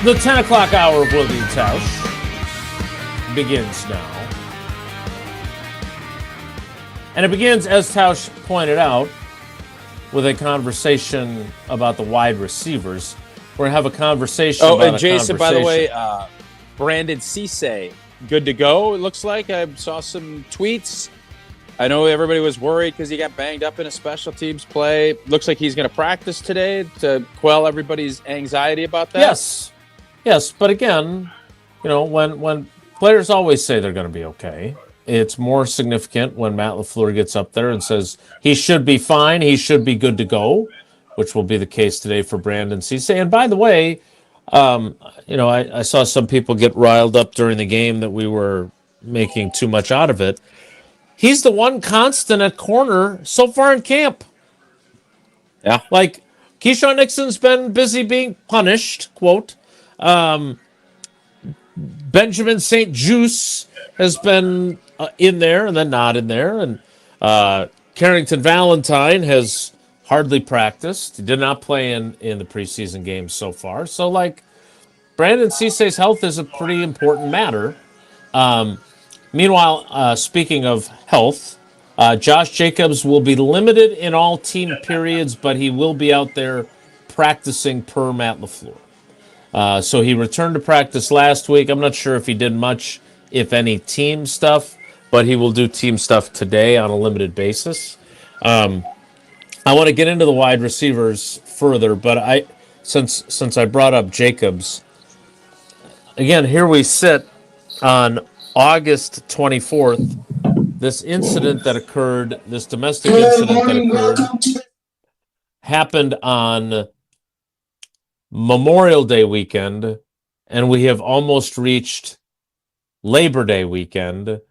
The 10 o'clock hour of Wilde and Tausch begins now. And it begins, as Tausch pointed out, with a conversation about the wide receivers. We're going to have a conversation about and Jason, by the way, Brandon Cisse, good to go, it looks like. I saw some tweets. I know everybody was worried because he got banged up in a special teams play. Looks like he's going to practice today to quell everybody's anxiety about that. Yes, but again, you know, when players always say they're going to be okay, it's more significant when Matt LaFleur gets up there and says he should be fine, he should be good to go, which will be the case today for Brandon Cisse. And by the way, you know, I saw some people get riled up during the game that we were making too much out of it. He's the one constant at corner so far in camp. Yeah. Like, Keyshawn Nixon's been busy being punished, quote. Benjamin St. Juice has been in there and then not in there. And Carrington Valentine has hardly practiced. He did not play in the preseason games so far. So, like, Brandon Cisse's health is a pretty important matter. Meanwhile, speaking of health, Josh Jacobs will be limited in all team periods, but he will be out there practicing per Matt LaFleur. So he returned to practice last week. I'm not sure if he did much, if any, team stuff, but he will do team stuff today on a limited basis. I want to get into the wide receivers further, but since I brought up Jacobs, again, here we sit on August 24th. This incident that occurred, this domestic incident that occurred, happened on Memorial Day weekend, and we have almost reached Labor Day weekend,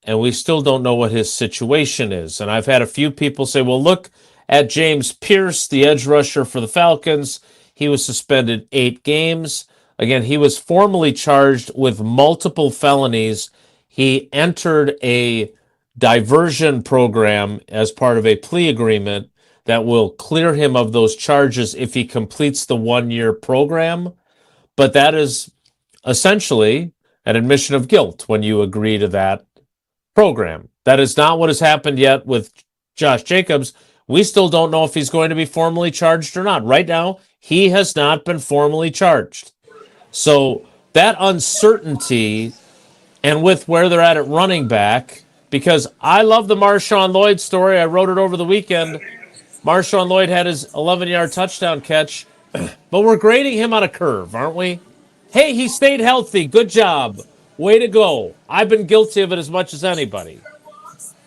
and we still don't know what his situation is. And I've had a few people say, well, look at James Pierce, the edge rusher for the Falcons. He was suspended 8 games. Again, he was formally charged with multiple felonies. He entered a diversion program as part of a plea agreement that will clear him of those charges if he completes the 1-year program. But that is essentially an admission of guilt when you agree to that program. That is not what has happened yet with Josh Jacobs. We still don't know if he's going to be formally charged or not. Right now, he has not been formally charged. So that uncertainty, and with where they're at running back, because I love the Marshawn Lloyd story. I wrote it over the weekend. Marshawn Lloyd had his 11-yard touchdown catch, but we're grading him on a curve, aren't we? Hey, he stayed healthy. Good job. Way to go. I've been guilty of it as much as anybody.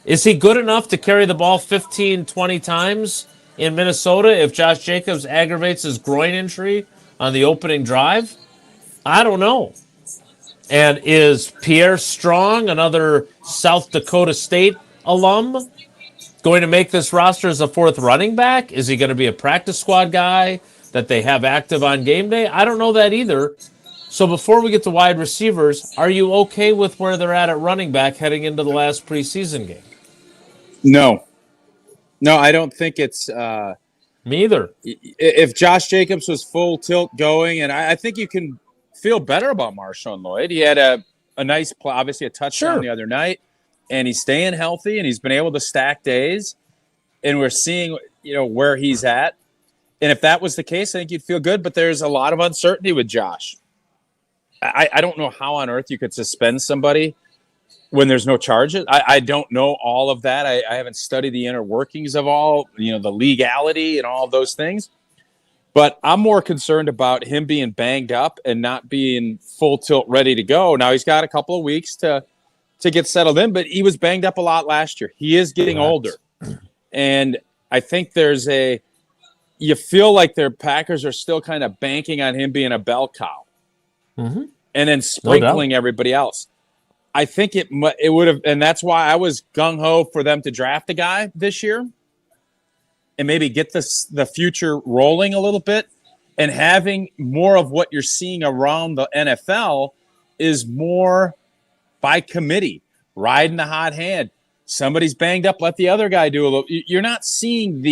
Is he good enough to carry the ball 15, 20 times in Minnesota if Josh Jacobs aggravates his groin injury on the opening drive? I don't know. And is Pierre Strong, another South Dakota State alum, going to make this roster as a 4th running back? Is he going to be a practice squad guy that they have active on game day? I don't know that either. So before we get to wide receivers, are you okay with where they're at running back heading into the last preseason game? No, I don't think it's me either. If Josh Jacobs was full tilt going, and I think you can feel better about Marshawn Lloyd. He had a nice, obviously a touchdown the other night, and he's staying healthy, and he's been able to stack days, and we're seeing where he's at. And if that was the case, I think you'd feel good. But there's a lot of uncertainty with Josh. I don't know how on earth you could suspend somebody when there's no charges. I don't know all of that. I haven't studied the inner workings of all, the legality and all of those things. But I'm more concerned about him being banged up and not being full tilt ready to go. Now, he's got a couple of weeks to get settled in, but he was banged up a lot last year. He is getting older. And I think you feel like their Packers are still kind of banking on him being a bell cow and then sprinkling everybody else. I think it would have, and that's why I was gung-ho for them to draft a guy this year and maybe get the future rolling a little bit, and having more of what you're seeing around the NFL is more by committee, riding the hot hand. Somebody's banged up, let the other guy do a little. You're not seeing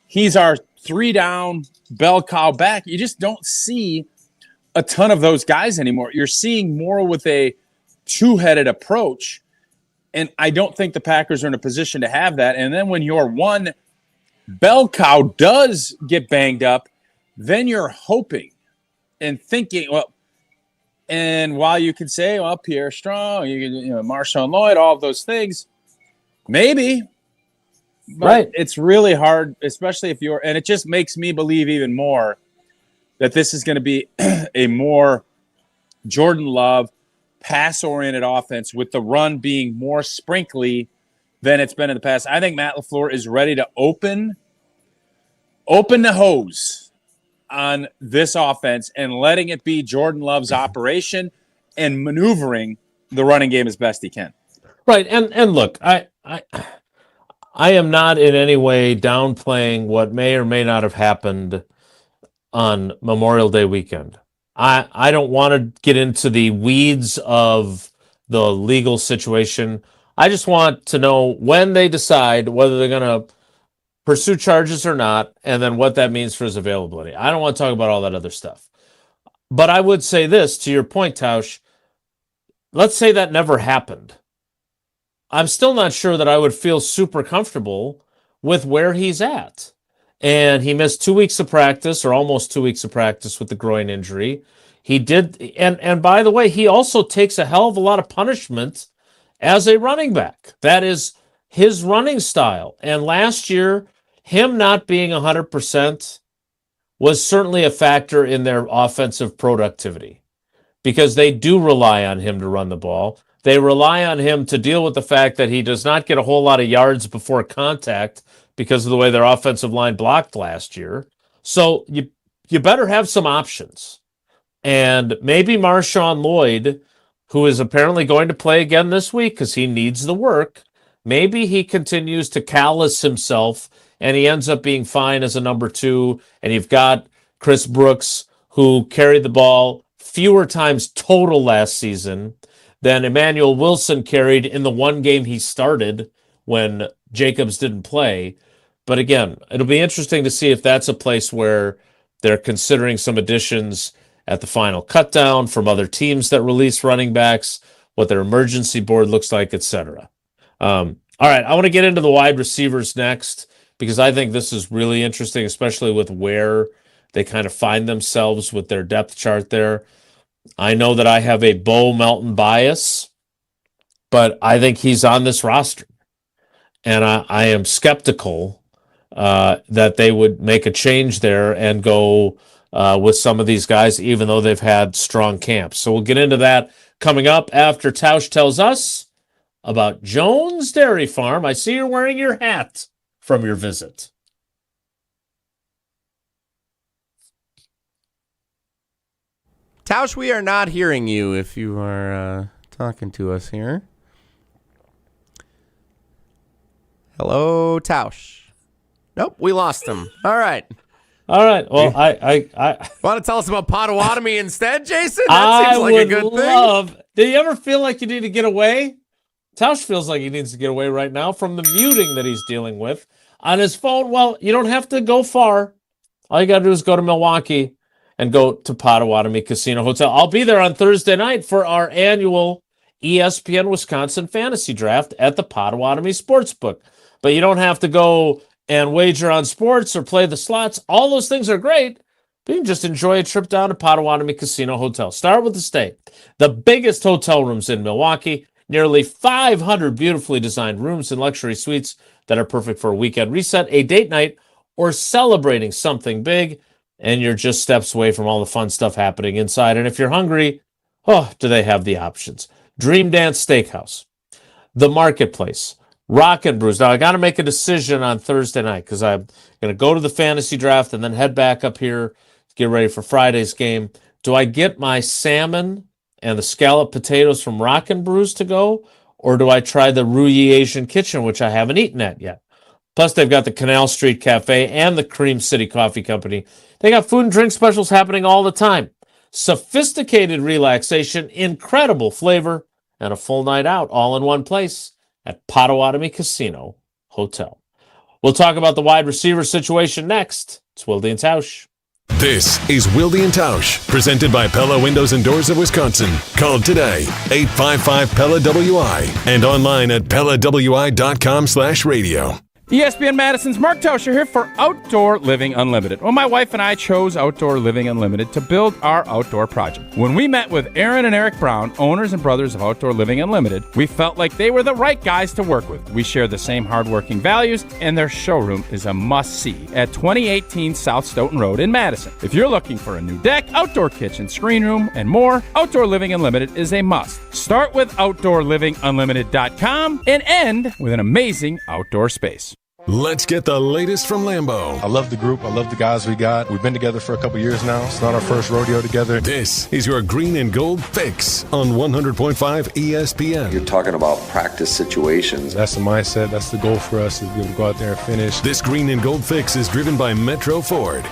he's our 3-down bell cow back. You just don't see a ton of those guys anymore. You're seeing more with a 2-headed approach, and I don't think the Packers are in a position to have that. And then when your one bell cow does get banged up, then you're hoping and thinking, and while you can say, Pierre Strong, Marshawn Lloyd, all of those things, maybe, but it's really hard, especially if and it just makes me believe even more that this is going to be a more Jordan Love pass-oriented offense, with the run being more sprinkly than it's been in the past. I think Matt LaFleur is ready to open the hose on this offense and letting it be Jordan Love's operation and maneuvering the running game as best he can. Right, and look, I am not in any way downplaying what may or may not have happened on Memorial Day weekend. I don't want to get into the weeds of the legal situation. I just want to know when they decide whether they're going to pursue charges or not, and then what that means for his availability. I don't want to talk about all that other stuff. But I would say this, to your point, Tausch, let's say that never happened. I'm still not sure that I would feel super comfortable with where he's at. and he missed 2 weeks of practice, or almost 2 weeks of practice with the groin injury. He did, and by the way, he also takes a hell of a lot of punishment as a running back. That is his running style. And last year, him not being 100% was certainly a factor in their offensive productivity, because they do rely on him to run the ball. They rely on him to deal with the fact that he does not get a whole lot of yards before contact because of the way their offensive line blocked last year. So you better have some options. And maybe Marshawn Lloyd, who is apparently going to play again this week because he needs the work, maybe he continues to callous himself and he ends up being fine as a number 2. And you've got Chris Brooks, who carried the ball fewer times total last season than Emmanuel Wilson carried in the one game he started when Jacobs didn't play. But again, it'll be interesting to see if that's a place where they're considering some additions at the final cutdown from other teams that release running backs, what their emergency board looks like, etc. All right, I want to get into the wide receivers next, because I think this is really interesting, especially with where they kind of find themselves with their depth chart there. I know that I have a Bo Melton bias, but I think he's on this roster. And I am skeptical that they would make a change there and go with some of these guys, even though they've had strong camps. So we'll get into that coming up after Tausch tells us about Jones Dairy Farm. I see you're wearing your hat from your visit. Tausch, we are not hearing you if you are talking to us here. Hello, Tausch. Nope, we lost him. All right. Well, I want to tell us about Potawatomi instead, Jason? That seems like a good thing. Do you ever feel like you need to get away? Tausch feels like he needs to get away right now from the muting that he's dealing with on his phone. Well, you don't have to go far. All you got to do is go to Milwaukee and go to Potawatomi Casino Hotel. I'll be there on Thursday night for our annual ESPN Wisconsin Fantasy Draft at the Potawatomi Sportsbook. But you don't have to go and wager on sports or play the slots. All those things are great, but you can just enjoy a trip down to Potawatomi Casino Hotel. Start with the stay. The biggest hotel rooms in Milwaukee, nearly 500 beautifully designed rooms and luxury suites that are perfect for a weekend reset, a date night, or celebrating something big, and you're just steps away from all the fun stuff happening inside. And if you're hungry, do they have the options? Dream Dance Steakhouse, The Marketplace, Rock and Brews. Now, I got to make a decision on Thursday night because I'm going to go to the fantasy draft and then head back up here, get ready for Friday's game. Do I get my salmon and the scalloped potatoes from Rock and Brews to go, or do I try the Ruyi Asian Kitchen, which I haven't eaten at yet? Plus, they've got the Canal Street Cafe and the Cream City Coffee Company. They got food and drink specials happening all the time. Sophisticated relaxation, incredible flavor, and a full night out all in one place at Potawatomi Casino Hotel. We'll talk about the wide receiver situation next. It's Wilde and Tausch. This is Wilde and Tausch, presented by Pella Windows and Doors of Wisconsin. Call today, 855-PELLA-WI, and online at PellaWI.com/radio. ESPN Madison's Mark Tauscher here for Outdoor Living Unlimited. Well, my wife and I chose Outdoor Living Unlimited to build our outdoor project. When we met with Aaron and Eric Brown, owners and brothers of Outdoor Living Unlimited, we felt like they were the right guys to work with. We share the same hardworking values, and their showroom is a must-see at 2018 South Stoughton Road in Madison. If you're looking for a new deck, outdoor kitchen, screen room, and more, Outdoor Living Unlimited is a must. Start with OutdoorLivingUnlimited.com and end with an amazing outdoor space. Let's get the latest from Lambeau. I love the group. I love the guys we got. We've been together for a couple years now. It's not our first rodeo together. This is your green and gold fix on 100.5 ESPN. You're talking about practice situations. That's the mindset. That's the goal for us, is to be able to go out there and finish. This green and gold fix is driven by Metro Ford.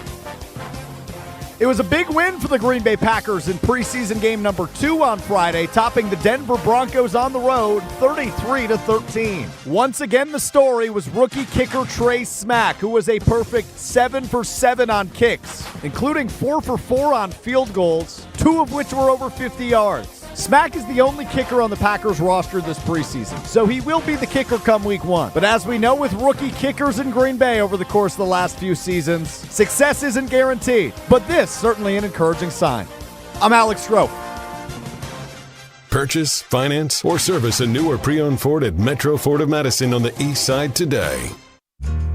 It was a big win for the Green Bay Packers in preseason game number 2 on Friday, topping the Denver Broncos on the road 33-13. Once again, the story was rookie kicker Trey Smack, who was a perfect 7 for 7 on kicks, including 4 for 4 on field goals, 2 of which were over 50 yards. Smack is the only kicker on the Packers roster this preseason, so he will be the kicker come week 1. But as we know with rookie kickers in Green Bay over the course of the last few seasons, success isn't guaranteed, but this certainly an encouraging sign. I'm Alex Stroh. Purchase, finance, or service a new or pre-owned Ford at Metro Ford of Madison on the east side today.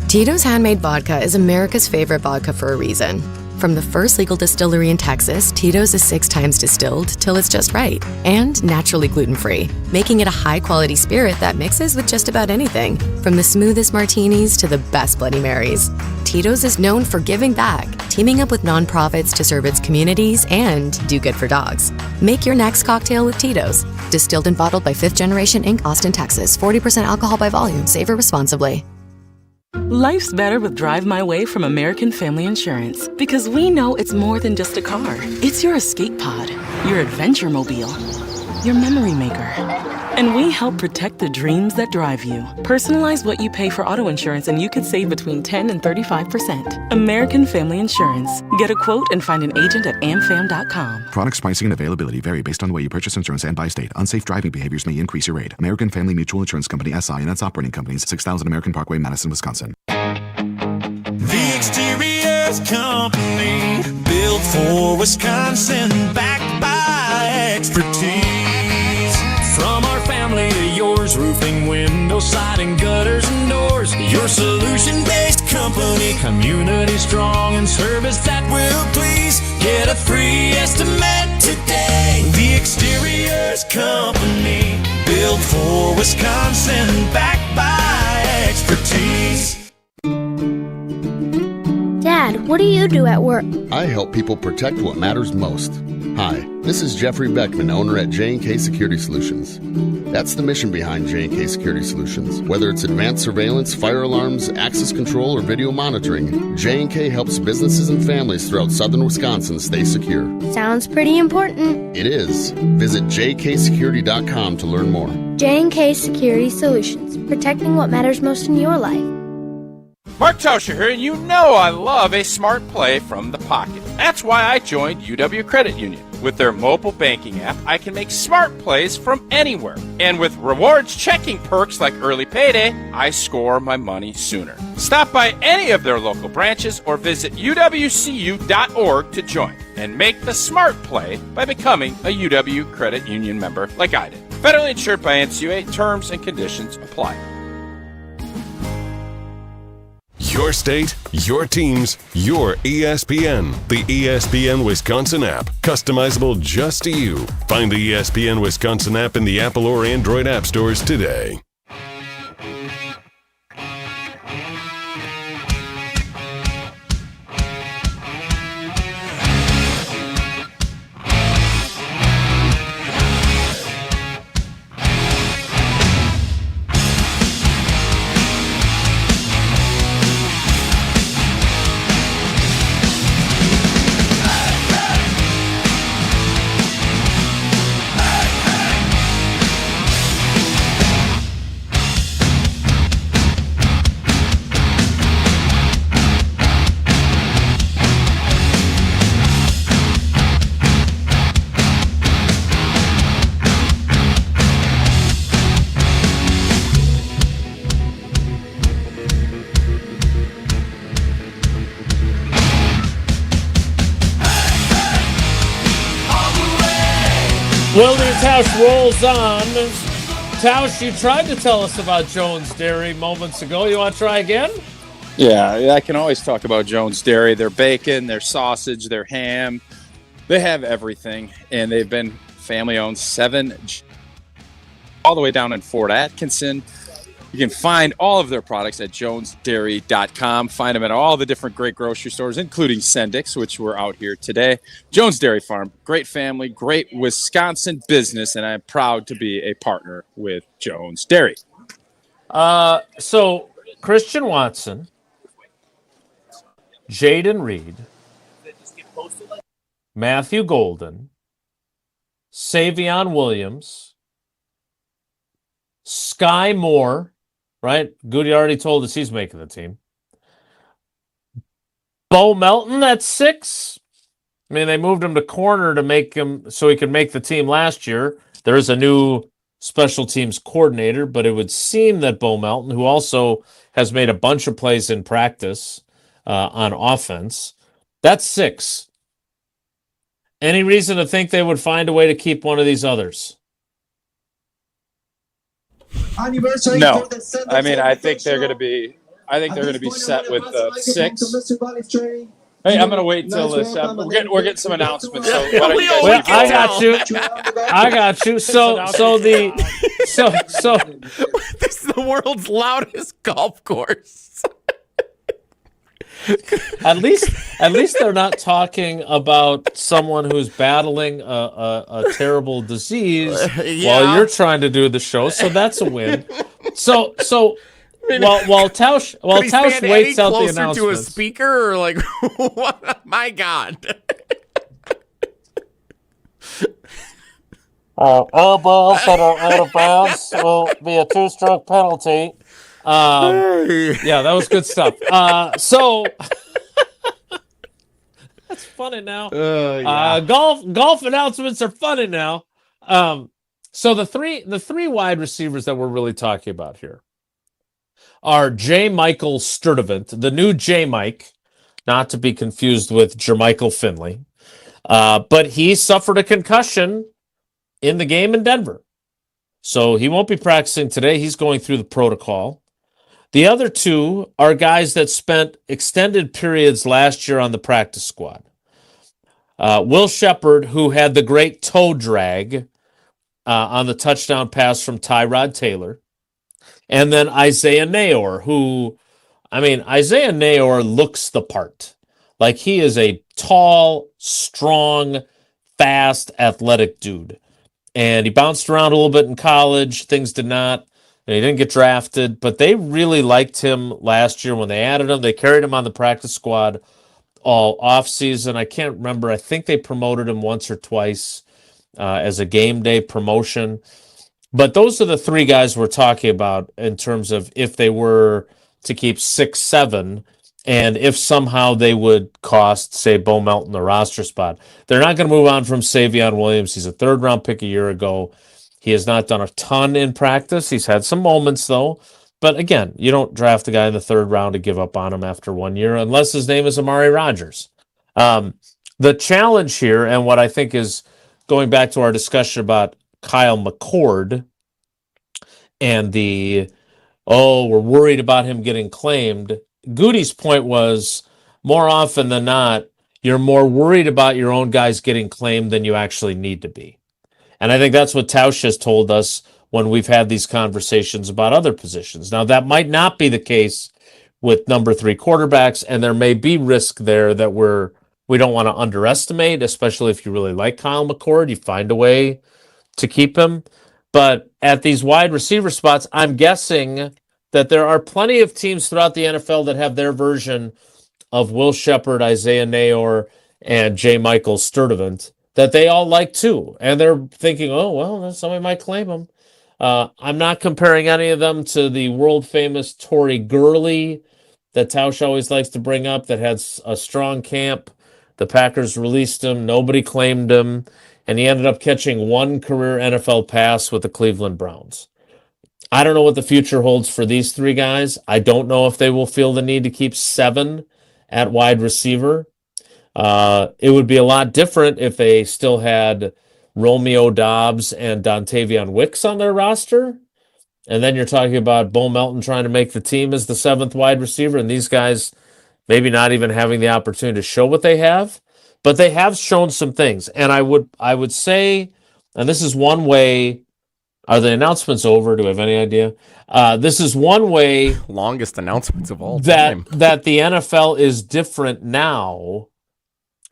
Tito's Handmade Vodka is America's favorite vodka for a reason. From the first legal distillery in Texas, Tito's is 6 times distilled till it's just right. And naturally gluten-free, making it a high-quality spirit that mixes with just about anything. From the smoothest martinis to the best Bloody Marys. Tito's is known for giving back, teaming up with nonprofits to serve its communities and do good for dogs. Make your next cocktail with Tito's. Distilled and bottled by 5th Generation Inc., Austin, Texas. 40% alcohol by volume. Savor responsibly. Life's better with Drive My Way from American Family Insurance. Because we know it's more than just a car. It's your escape pod, your adventure mobile, your memory maker. And we help protect the dreams that drive you. Personalize what you pay for auto insurance and you could save between 10 and 35%. American Family Insurance. Get a quote and find an agent at amfam.com. Products, pricing, and availability vary based on the way you purchase insurance and by state. Unsafe driving behaviors may increase your rate. American Family Mutual Insurance Company, SI, and its operating companies, 6000 American Parkway, Madison, Wisconsin. The Exteriors Company, built for Wisconsin, backed by expertise. From our family to yours, roofing, windows, siding, gutters, and doors. Your solution-based company, community strong, and service that will please. Get a free estimate today. The Exteriors Company, built for Wisconsin, backed by expertise. Dad, what do you do at work? I help people protect what matters most. Hi, this is Jeffrey Beckman, owner at J&K Security Solutions. That's the mission behind J&K Security Solutions. Whether it's advanced surveillance, fire alarms, access control, or video monitoring, J&K helps businesses and families throughout southern Wisconsin stay secure. Sounds pretty important. It is. Visit jksecurity.com to learn more. J&K Security Solutions, protecting what matters most in your life. Mark Tauscher here, and you know I love a smart play from the pocket. That's why I joined UW Credit Union. With their mobile banking app, I can make smart plays from anywhere. And with rewards checking perks like early payday, I score my money sooner. Stop by any of their local branches or visit uwcu.org to join and make the smart play by becoming a UW Credit Union member like I did. Federally insured by NCUA. Terms and conditions apply. Your state, your teams, your ESPN. The ESPN Wisconsin app. Customizable just to you. Find the ESPN Wisconsin app in the Apple or Android app stores today. Wilde and Tausch rolls on. Tausch, you tried to tell us about Jones Dairy moments ago. You want to try again? Yeah, I can always talk about Jones Dairy. Their bacon, their sausage, their ham. They have everything, and they've been family-owned all the way down in Fort Atkinson. You can find all of their products at jonesdairy.com. Find them at all the different great grocery stores, including Sendik's, which we're out here today. Jones Dairy Farm, great family, great Wisconsin business, and I'm proud to be a partner with Jones Dairy. So Christian Watson, Jaden Reed, Matthew Golden, Savion Williams, Sky Moore, right? Goody already told us he's making the team. Bo Melton at 6. I mean, they moved him to corner to make him so he could make the team last year. There is a new special teams coordinator, but it would seem that Bo Melton, who also has made a bunch of plays in practice on offense, that's 6. Any reason to think they would find a way to keep one of these others? No, I mean, I think they're going to be. I think they're going to be set with 6. Hey, I'm going to wait till this. We're getting some announcements. So why don't you guys I got you. I got you. So this is the world's loudest golf course. At least they're not talking about someone who's battling a terrible disease while you're trying to do the show. So that's a win. So while Tausch waits out the announcements to a speaker, or like, what? My God. All balls that are out of bounds will be a 2-stroke penalty. Yeah, that was good stuff. So that's funny now. Golf announcements are funny now. So the three wide receivers that we're really talking about here are J. Michael Sturdivant, the new J. Mike, not to be confused with Jermichael Finley. But he suffered a concussion in the game in Denver. So he won't be practicing today. He's going through the protocol. The other 2 are guys that spent extended periods last year on the practice squad. Will Shepard, who had the great toe drag on the touchdown pass from Tyrod Taylor. And then Isaiah Nayor, Isaiah Nayor looks the part. Like, he is a tall, strong, fast, athletic dude. And he bounced around a little bit in college. Things did not. He didn't get drafted, but they really liked him last year when they added him. They carried him on the practice squad all offseason. I can't remember. I think they promoted him once or twice as a game day promotion. But those are the 3 guys we're talking about in terms of if they were to keep 6, 7, and if somehow they would cost, say, Bo Melton a roster spot. They're not going to move on from Savion Williams. He's a 3rd-round pick a year ago. He has not done a ton in practice. He's had some moments, though. But again, you don't draft a guy in the 3rd round to give up on him after 1 year, unless his name is Amari Rodgers. The challenge here, and what I think is going back to our discussion about Kyle McCord and we're worried about him getting claimed. Goody's point was, more often than not, you're more worried about your own guys getting claimed than you actually need to be. And I think that's what Tausch has told us when we've had these conversations about other positions. Now, that might not be the case with number 3 quarterbacks, and there may be risk there that we don't want to underestimate, especially if you really like Kyle McCord. You find a way to keep him. But at these wide receiver spots, I'm guessing that there are plenty of teams throughout the NFL that have their version of Will Shepard, Isaiah Nayor, and J. Michael Sturdivant that they all like too. And they're thinking, oh, well, somebody might claim him. I'm not comparing any of them to the world-famous Torrey Gurley that Tausch always likes to bring up that had a strong camp. The Packers released him. Nobody claimed him. And he ended up catching 1 career NFL pass with the Cleveland Browns. I don't know what the future holds for these 3 guys. I don't know if they will feel the need to keep 7 at wide receiver. It would be a lot different if they still had Romeo Doubs and Dontavion Wicks on their roster. And then you're talking about Bo Melton trying to make the team as the 7th wide receiver, and these guys maybe not even having the opportunity to show what they have. But they have shown some things. And I would say, and this is one way. Are the announcements over? Do we have any idea? This is one way. Longest announcements of all time. That the NFL is different now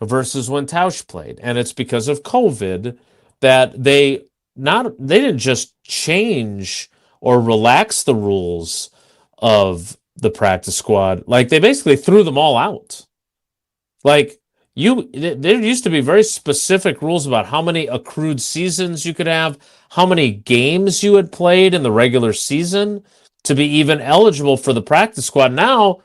versus when Tausch played. And it's because of COVID that they didn't just change or relax the rules of the practice squad. Like, they basically threw them all out. Like, there used to be very specific rules about how many accrued seasons you could have, how many games you had played in the regular season to be even eligible for the practice squad. Now,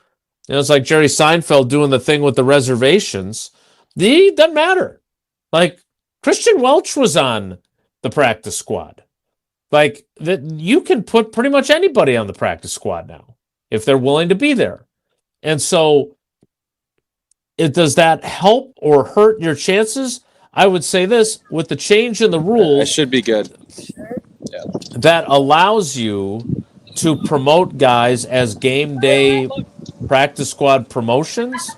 it's like Jerry Seinfeld doing the thing with the reservations. Doesn't matter. Like, Christian Welch was on the practice squad. Like, that, you can put pretty much anybody on the practice squad now if they're willing to be there. And so, does that help or hurt your chances? I would say this, with the change in the rules, It should be good. Yeah. That allows you to promote guys as game day practice squad promotions.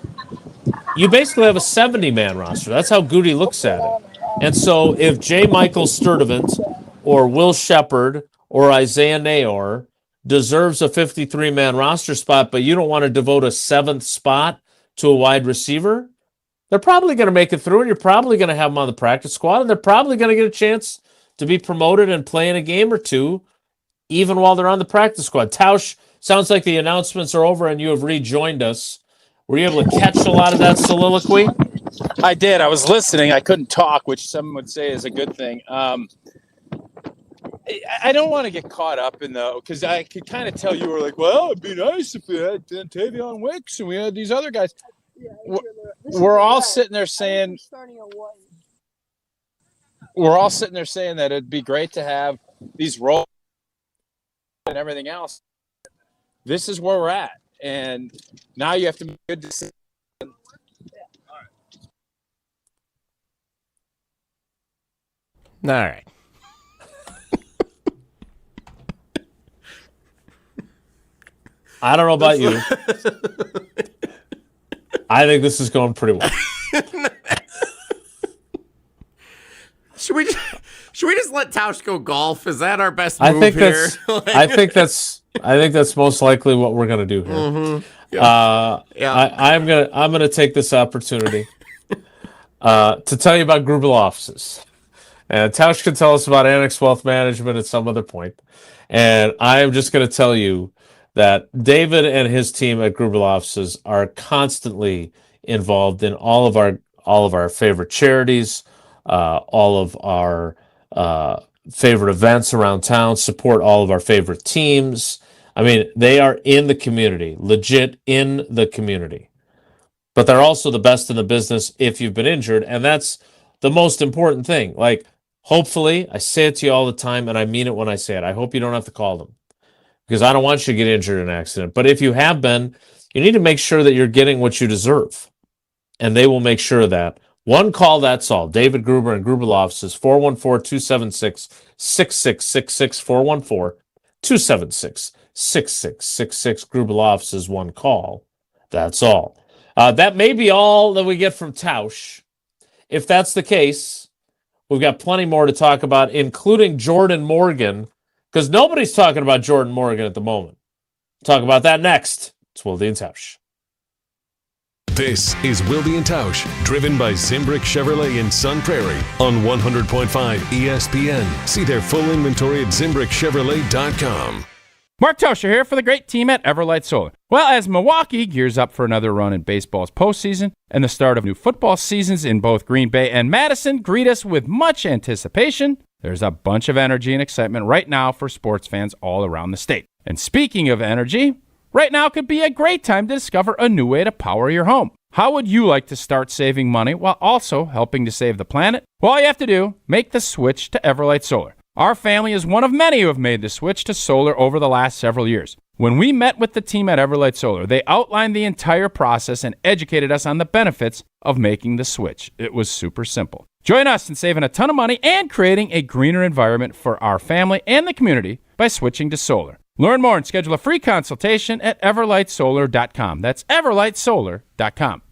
You basically have a 70-man roster. That's how Goody looks at it. And so if J. Michael Sturdivant or Will Shepard or Isaiah Nayor deserves a 53-man roster spot, but you don't want to devote a 7th spot to a wide receiver, they're probably going to make it through, and you're probably going to have them on the practice squad, and they're probably going to get a chance to be promoted and play in a game or two, even while they're on the practice squad. Tausch, sounds like the announcements are over and you have rejoined us. Were you able to catch a lot of that soliloquy? I did. I was listening. I couldn't talk, which some would say is a good thing. I don't want to get caught up in because I could kind of tell you were like, well, it'd be nice if we had Tavion Wicks and we had these other guys. We're all sitting there saying that it'd be great to have these roles and everything else. This is where we're at, and now you have to make a good decision. All right. I don't know about you. I think this is going pretty well. Should we just let Tausch go golf? Is that our best move here? I think that's most likely what we're gonna do here. Mm-hmm. Yeah. I'm gonna take this opportunity to tell you about Grubel offices. And Tausch can tell us about Annex Wealth Management at some other point. And I am just going to tell you that David and his team at Grubel offices are constantly involved in all of our favorite charities, all of our favorite events around town, support all of our favorite teams. I mean, they are in the community, legit in the community. But they're also the best in the business if you've been injured, and that's the most important thing. Like, hopefully, I say it to you all the time, and I mean it when I say it. I hope you don't have to call them, because I don't want you to get injured in an accident. But if you have been, you need to make sure that you're getting what you deserve, and they will make sure of that. One call, that's all. David Gruber and Grubel offices, 414-276-6666, 414-276-6666. Grubel offices, one call. That's all. That may be all that we get from Tausch. If that's the case, we've got plenty more to talk about, including Jordan Morgan, because nobody's talking about Jordan Morgan at the moment. Talk about that next. It's Wilde and Tausch. This is Wilde and Tausch, driven by Zimbrick Chevrolet in Sun Prairie on 100.5 ESPN. See their full inventory at ZimbrickChevrolet.com. Mark Tauscher here for the great team at Everlight Solar. Well, as Milwaukee gears up for another run in baseball's postseason and the start of new football seasons in both Green Bay and Madison greet us with much anticipation, there's a bunch of energy and excitement right now for sports fans all around the state. And speaking of energy, right now could be a great time to discover a new way to power your home. How would you like to start saving money while also helping to save the planet? Well, all you have to do, make the switch to Everlight Solar. Our family is one of many who have made the switch to solar over the last several years. When we met with the team at Everlight Solar, they outlined the entire process and educated us on the benefits of making the switch. It was super simple. Join us in saving a ton of money and creating a greener environment for our family and the community by switching to solar. Learn more and schedule a free consultation at everlightsolar.com. That's everlightsolar.com.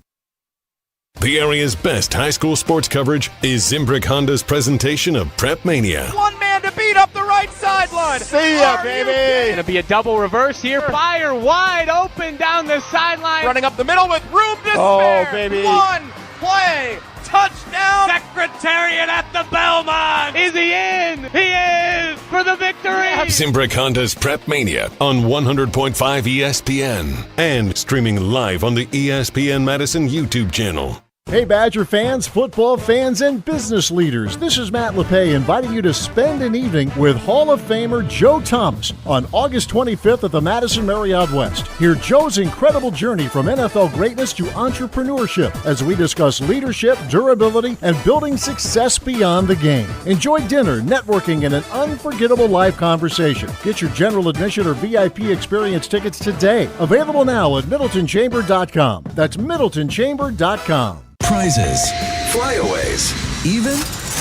The area's best high school sports coverage is Zimbrick Honda's presentation of Prep Mania. One man to beat up the right sideline. See ya, baby. Going to be a double reverse here. Fire wide open down the sideline. Running up the middle with room to spare. Oh, baby. One play. Touchdown. Secretariat at the Belmont. Is he in? He is for the victory. Zimbrick Honda's Prep Mania on 100.5 ESPN and streaming live on the ESPN Madison YouTube channel. Hey Badger fans, football fans, and business leaders. This is Matt LePay inviting you to spend an evening with Hall of Famer Joe Thomas on August 25th at the Madison Marriott West. Hear Joe's incredible journey from NFL greatness to entrepreneurship as we discuss leadership, durability, and building success beyond the game. Enjoy dinner, networking, and an unforgettable live conversation. Get your general admission or VIP experience tickets today. Available now at MiddletonChamber.com. That's MiddletonChamber.com. Prizes, flyaways, even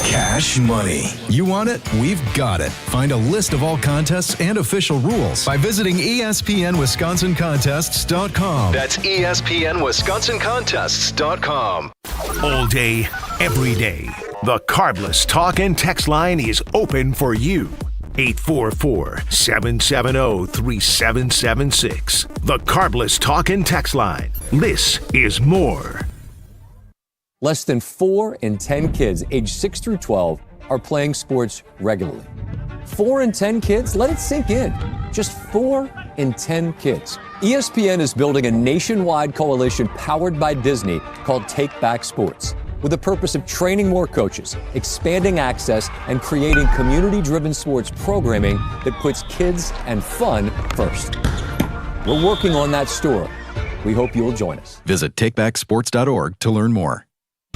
cash money. You want it? We've got it. Find a list of all contests and official rules by visiting ESPNWisconsinContests.com. That's ESPNWisconsinContests.com. All day, every day, the Carbless Talk and Text line is open for you. 844-770-3776. The Carbless Talk and Text line. This is more. Less than 4 in 10 kids aged 6 through 12 are playing sports regularly. 4 in 10 kids? Let it sink in. Just 4 in 10 kids. ESPN is building a nationwide coalition powered by Disney called Take Back Sports, with the purpose of training more coaches, expanding access, and creating community-driven sports programming that puts kids and fun first. We're working on that story. We hope you'll join us. Visit takebacksports.org to learn more.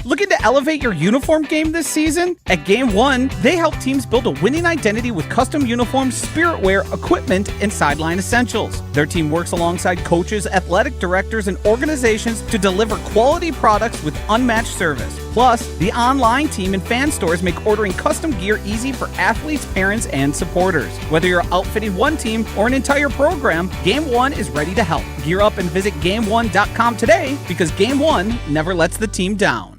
Looking to elevate your uniform game this season? At Game One, they help teams build a winning identity with custom uniforms, spirit wear, equipment, and sideline essentials. Their team works alongside coaches, athletic directors, and organizations to deliver quality products with unmatched service. Plus, the online team and fan stores make ordering custom gear easy for athletes, parents, and supporters. Whether you're outfitting one team or an entire program, Game One is ready to help. Gear up and visit GameOne.com today, because Game One never lets the team down.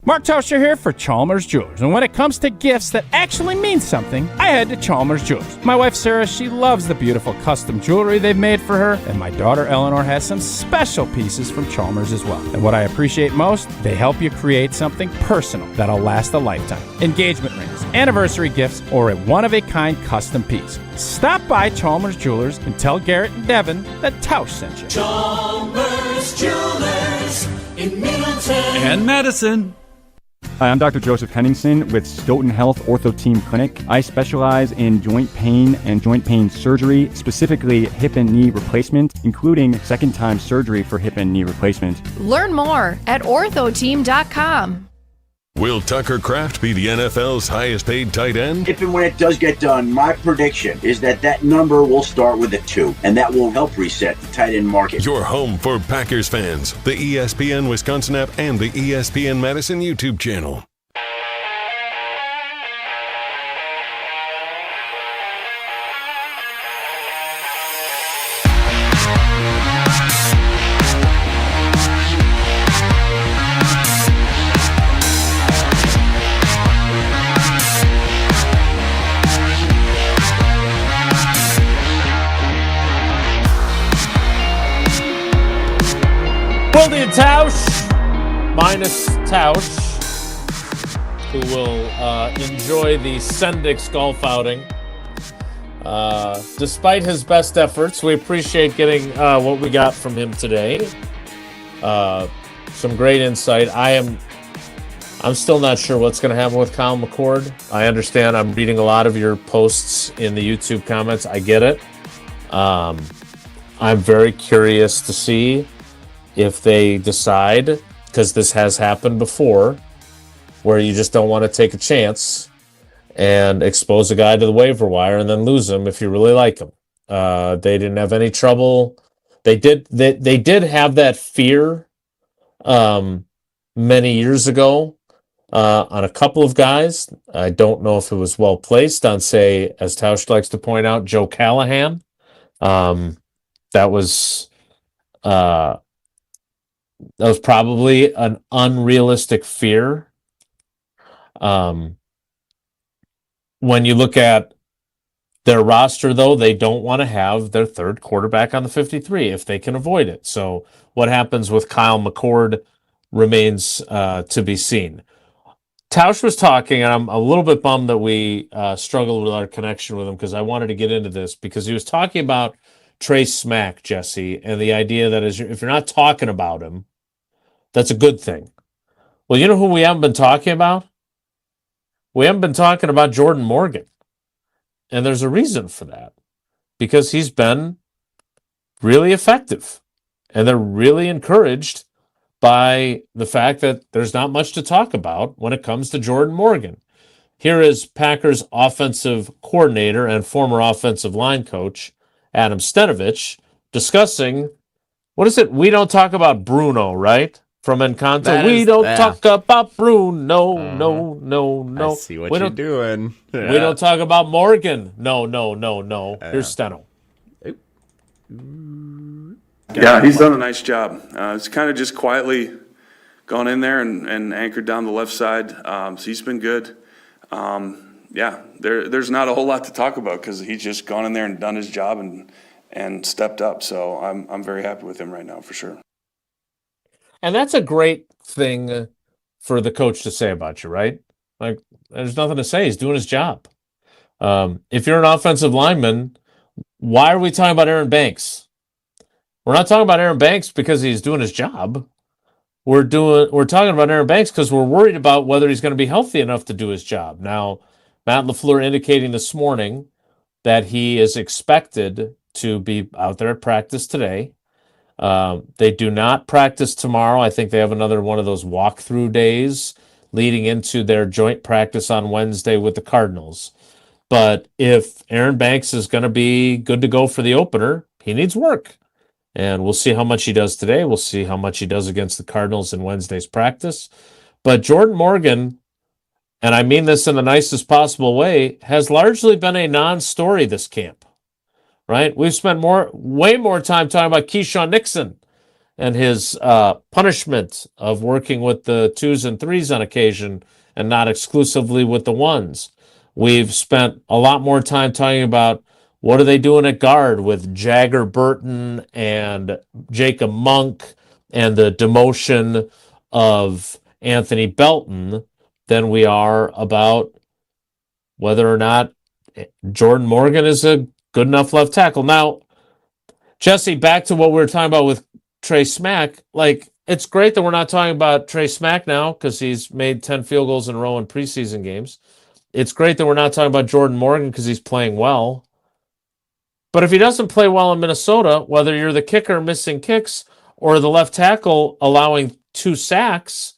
Mark Tauscher here for Chalmers Jewelers. And when it comes to gifts that actually mean something, I head to Chalmers Jewelers. My wife Sarah, she loves the beautiful custom jewelry they've made for her. And my daughter Eleanor has some special pieces from Chalmers as well. And what I appreciate most, they help you create something personal that'll last a lifetime. Engagement rings, anniversary gifts, or a one-of-a-kind custom piece. Stop by Chalmers Jewelers and tell Garrett and Devin that Tausch sent you. Chalmers Jewelers in Middleton and Madison. Hi, I'm Dr. Joseph Henningsen with Stoughton Health Ortho Team Clinic. I specialize in joint pain and joint pain surgery, specifically hip and knee replacement, including second-time surgery for hip and knee replacement. Learn more at orthoteam.com. Will Tucker Kraft be the NFL's highest paid tight end? If and when it does get done, my prediction is that number will start with a 2, and that will help reset the tight end market. Your home for Packers fans, the ESPN Wisconsin app, and the ESPN Madison YouTube channel. Wilde and Tausch, minus Tausch, who will enjoy the Sendix golf outing. Despite his best efforts, we appreciate getting what we got from him today. Some great insight. I'm still not sure what's going to happen with Kyle McCord. I understand. I'm reading a lot of your posts in the YouTube comments. I get it. I'm very curious to see if they decide, because this has happened before, where you just don't want to take a chance and expose a guy to the waiver wire and then lose him if you really like him. They didn't have any trouble. They did have that fear many years ago on a couple of guys. I don't know if it was well placed on, say, as Tausch likes to point out, Joe Callahan. That was probably an unrealistic fear. When you look at their roster, though, they don't want to have their third quarterback on the 53 if they can avoid it. So what happens with Kyle McCord remains to be seen. Tausch was talking, and I'm a little bit bummed that we struggled with our connection with him, because I wanted to get into this, because he was talking about Trey Smack, Jesse, and the idea that if you're not talking about him, that's a good thing. Well, you know who we haven't been talking about? We haven't been talking about Jordan Morgan. And there's a reason for that. Because he's been really effective. And they're really encouraged by the fact that there's not much to talk about when it comes to Jordan Morgan. Here is Packers offensive coordinator and former offensive line coach, Adam Stenovich, discussing, what is it? We don't talk about Bruno, right? From Encanto. We don't talk about Bruno. No. I see what you're doing. We don't talk about Morgan. No. Here's Steno. Yeah, he's done a nice job. It's kind of just quietly gone in there and anchored down the left side. So he's been good. There's not a whole lot to talk about because he's just gone in there and done his job and stepped up. So I'm very happy with him right now for sure. And that's a great thing for the coach to say about you, right? Like, there's nothing to say. He's doing his job. If you're an offensive lineman, why are we talking about Aaron Banks? We're not talking about Aaron Banks because he's doing his job. We're talking about Aaron Banks because we're worried about whether he's going to be healthy enough to do his job. Now, Matt LaFleur indicating this morning that he is expected to be out there at practice today. They do not practice tomorrow. I think they have another one of those walkthrough days leading into their joint practice on Wednesday with the Cardinals. But if Aaron Banks is going to be good to go for the opener, he needs work. And we'll see how much he does today. We'll see how much he does against the Cardinals in Wednesday's practice. But Jordan Morgan, and I mean this in the nicest possible way, has largely been a non-story this camp. Right? We've spent way more time talking about Keyshawn Nixon and his punishment of working with the 2s and 3s on occasion and not exclusively with the 1s. We've spent a lot more time talking about what are they doing at guard with Jagger Burton and Jacob Monk and the demotion of Anthony Belton than we are about whether or not Jordan Morgan is a good enough left tackle. Now, Jesse, back to what we were talking about with Trey Smack. Like, it's great that we're not talking about Trey Smack now because he's made 10 field goals in a row in preseason games. It's great that we're not talking about Jordan Morgan because he's playing well. But if he doesn't play well in Minnesota, whether you're the kicker missing kicks or the left tackle allowing 2 sacks,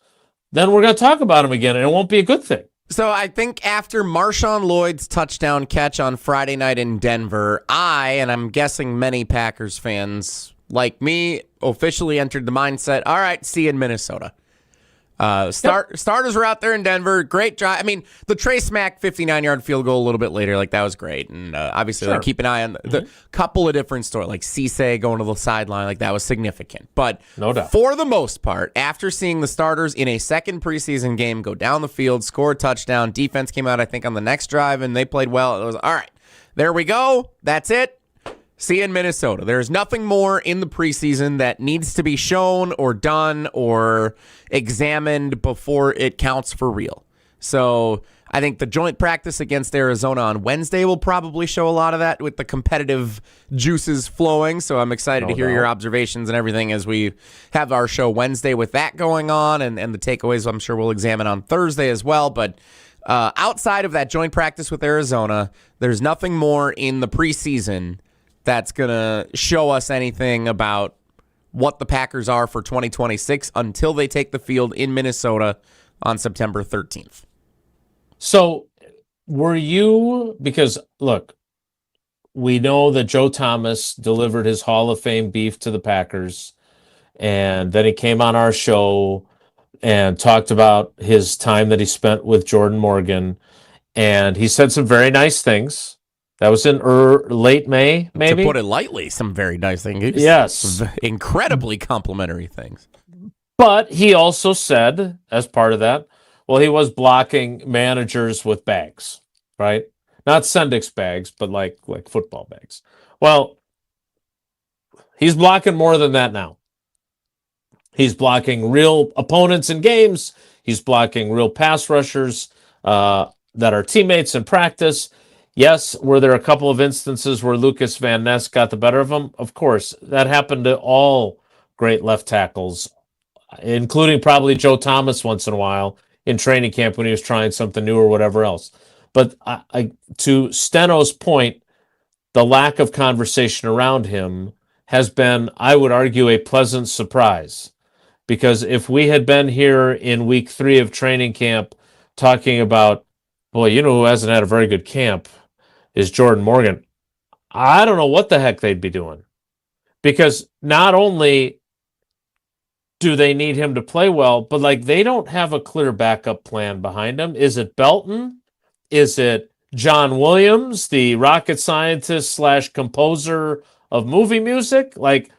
then we're going to talk about him again, and it won't be a good thing. So I think after Marshawn Lloyd's touchdown catch on Friday night in Denver, and I'm guessing many Packers fans like me, officially entered the mindset, all right, see you in Minnesota. Starters were out there in Denver. Great drive. I mean, the Trey Smack 59-yard field goal a little bit later, like that was great. And obviously, like, keep an eye on the couple of different stories, like Cisse going to the sideline, like that was significant. But no doubt, for the most part, after seeing the starters in a second preseason game go down the field, score a touchdown, defense came out, I think, on the next drive, and they played well. It was all right. There we go. That's it. See you in Minnesota. There's nothing more in the preseason that needs to be shown or done or examined before it counts for real. So I think the joint practice against Arizona on Wednesday will probably show a lot of that with the competitive juices flowing. So I'm excited to hear your observations and everything as we have our show Wednesday with that going on and the takeaways I'm sure we'll examine on Thursday as well. But outside of that joint practice with Arizona, there's nothing more in the preseason that's going to show us anything about what the Packers are for 2026 until they take the field in Minnesota on September 13th. So were you, because look, we know that Joe Thomas delivered his Hall of Fame beef to the Packers, and then he came on our show and talked about his time that he spent with Jordan Morgan, and he said some very nice things. That was in late May, maybe? To put it lightly, some very nice things. Yes. Incredibly complimentary things. But he also said, as part of that, well, he was blocking managers with bags, right? Not Sendix bags, but like football bags. Well, he's blocking more than that now. He's blocking real opponents in games. He's blocking real pass rushers that are teammates in practice. Yes, were there a couple of instances where Lucas Van Ness got the better of him? Of course. That happened to all great left tackles including probably Joe Thomas once in a while in training camp when he was trying something new or whatever else. But to Steno's point, the lack of conversation around him has been, I would argue, a pleasant surprise. Because if we had been here in week 3 of training camp talking about, boy, you know who hasn't had a very good camp is Jordan Morgan, I don't know what the heck they'd be doing. Because not only do they need him to play well, but like they don't have a clear backup plan behind him. Is it Belton? Is it John Williams, the rocket scientist / composer of movie music? Like,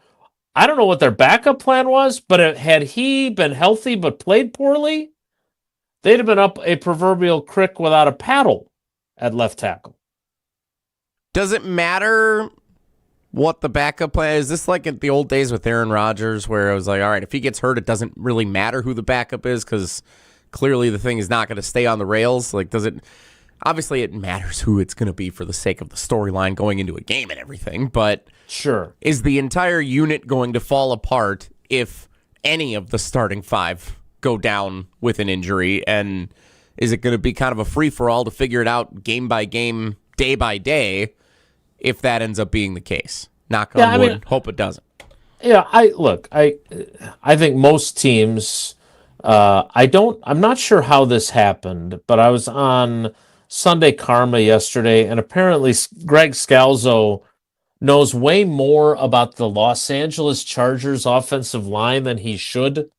I don't know what their backup plan was, but had he been healthy but played poorly, they'd have been up a proverbial creek without a paddle at left tackle. Does it matter what the backup plan is? This like at the old days with Aaron Rodgers where it was like, all right, if he gets hurt, it doesn't really matter who the backup is because clearly the thing is not going to stay on the rails. Like, does it? Obviously, it matters who it's going to be for the sake of the storyline going into a game and everything, but sure, is the entire unit going to fall apart if any of the starting 5 go down with an injury? And is it going to be kind of a free-for-all to figure it out game by game, day by day, if that ends up being the case? Knock on wood. Hope it doesn't. Yeah, I think most teams, I'm not sure how this happened, but I was on Sunday Karma yesterday, and apparently Greg Scalzo knows way more about the Los Angeles Chargers offensive line than he should.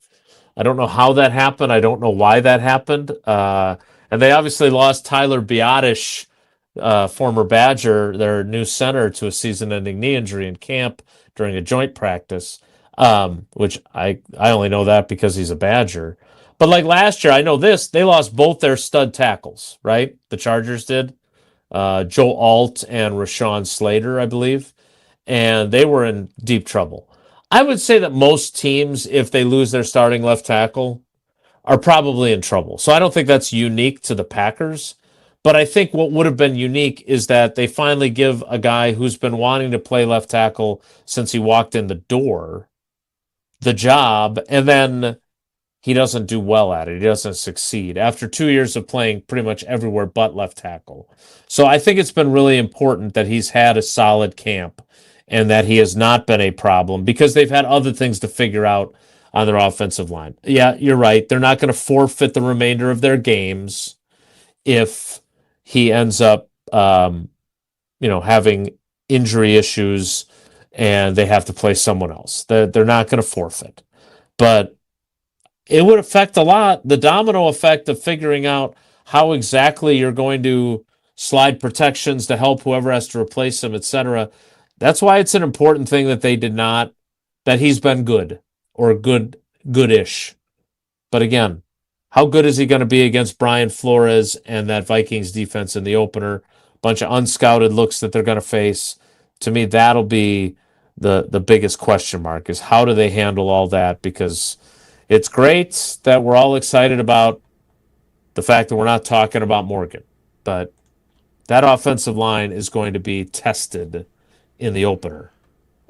I don't know how that happened. I don't know why that happened. And they obviously lost Tyler Biadasz, former Badger, their new center, to a season-ending knee injury in camp during a joint practice, which I only know that because he's a Badger. But like last year, I know this, they lost both their stud tackles, right? The Chargers did. Joe Alt and Rashawn Slater, I believe. And they were in deep trouble. I would say that most teams, if they lose their starting left tackle, are probably in trouble. So I don't think that's unique to the Packers. But I think what would have been unique is that they finally give a guy who's been wanting to play left tackle since he walked in the door the job, and then he doesn't do well at it. He doesn't succeed after 2 years of playing pretty much everywhere but left tackle. So I think it's been really important that he's had a solid camp and that he has not been a problem because they've had other things to figure out on their offensive line. Yeah, you're right. They're not going to forfeit the remainder of their games if he ends up, having injury issues and they have to play someone else. They're not going to forfeit. But it would affect a lot, the domino effect of figuring out how exactly you're going to slide protections to help whoever has to replace him, etc. That's why it's an important thing that they did not, that he's been good or goodish. But again, how good is he going to be against Brian Flores and that Vikings defense in the opener? Bunch of unscouted looks that they're going to face. To me, that'll be the biggest question mark, is how do they handle all that? Because it's great that we're all excited about the fact that we're not talking about Morgan, but that offensive line is going to be tested in the opener.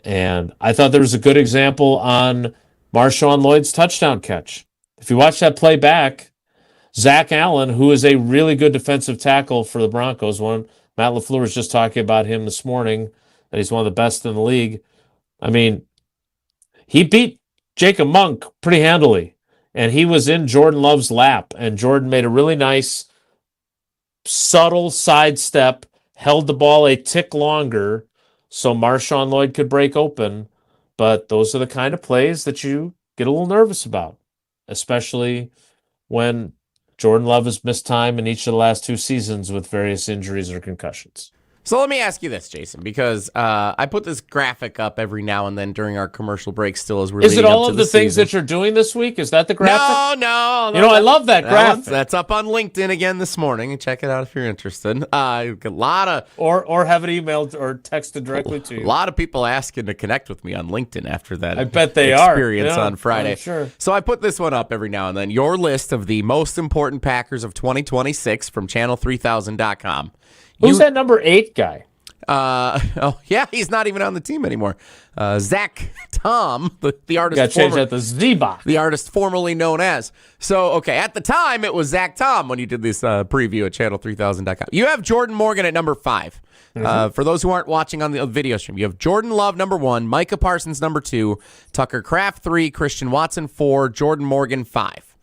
And I thought there was a good example on Marshawn Lloyd's touchdown catch. If you watch that play back, Zach Allen, who is a really good defensive tackle for the Broncos, Matt LaFleur was just talking about him this morning, that he's one of the best in the league. I mean, he beat Jacob Monk pretty handily, and he was in Jordan Love's lap, and Jordan made a really nice, subtle sidestep, held the ball a tick longer so Marshawn Lloyd could break open. But those are the kind of plays that you get a little nervous about, especially when Jordan Love has missed time in each of the last 2 seasons with various injuries or concussions. So let me ask you this, Jason, because I put this graphic up every now and then during our commercial break still as we're leading up to the season. Is it all of the things that you're doing this week? Is that the graphic? No. I love that graphic. That's up on LinkedIn again this morning. Check it out if you're interested. A lot of... Or have it emailed or texted directly to you. A lot of people asking to connect with me on LinkedIn after that I bet they experience are. on Friday. I'm sure. So I put this one up every now and then. Your list of the most important Packers of 2026 from channel3000.com. Who's that number 8 guy? He's not even on the team anymore. Zach Tom, the artist. Got changed at the Z-Box. The artist formerly known as. So, okay, at the time, it was Zach Tom when you did this preview at channel3000.com. You have Jordan Morgan at number 5. For those who aren't watching on the video stream, you have Jordan Love, number 1, Micah Parsons, number 2, Tucker Kraft, 3, Christian Watson, 4, Jordan Morgan, 5.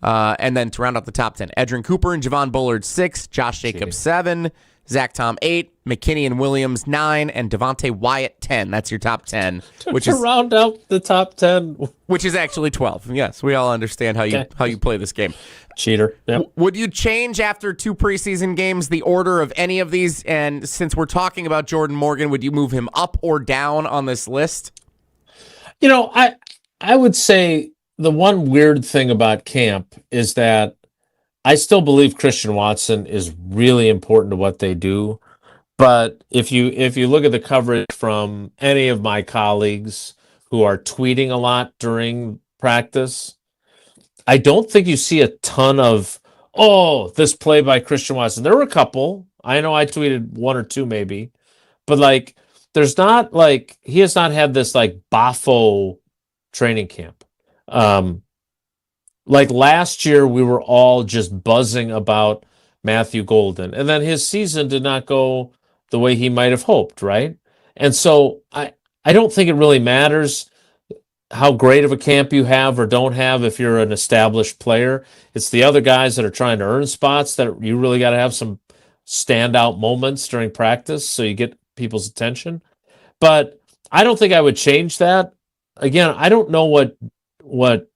And then to round out the top 10, Edrin Cooper and Javon Bullard, 6, Josh Jacobs, 7, Zach Tom, 8, McKinney and Williams, 9, and Devontae Wyatt, 10. That's your top 10. To round out the top 10. Which is actually 12. Yes, we all understand how you play this game. Cheater. Yep. Would you change after 2 preseason games the order of any of these? And since we're talking about Jordan Morgan, would you move him up or down on this list? I would say the one weird thing about camp is that I still believe Christian Watson is really important to what they do. But if you look at the coverage from any of my colleagues who are tweeting a lot during practice, I don't think you see a ton of, this play by Christian Watson. There were a couple. I know I tweeted 1 or 2 maybe. But, there's not, he has not had this, Bafo training camp. Last year, we were all just buzzing about Matthew Golden. And then his season did not go the way he might have hoped, right? And so I don't think it really matters how great of a camp you have or don't have if you're an established player. It's the other guys that are trying to earn spots that you really got to have some standout moments during practice so you get people's attention. But I don't think I would change that. Again, I don't know what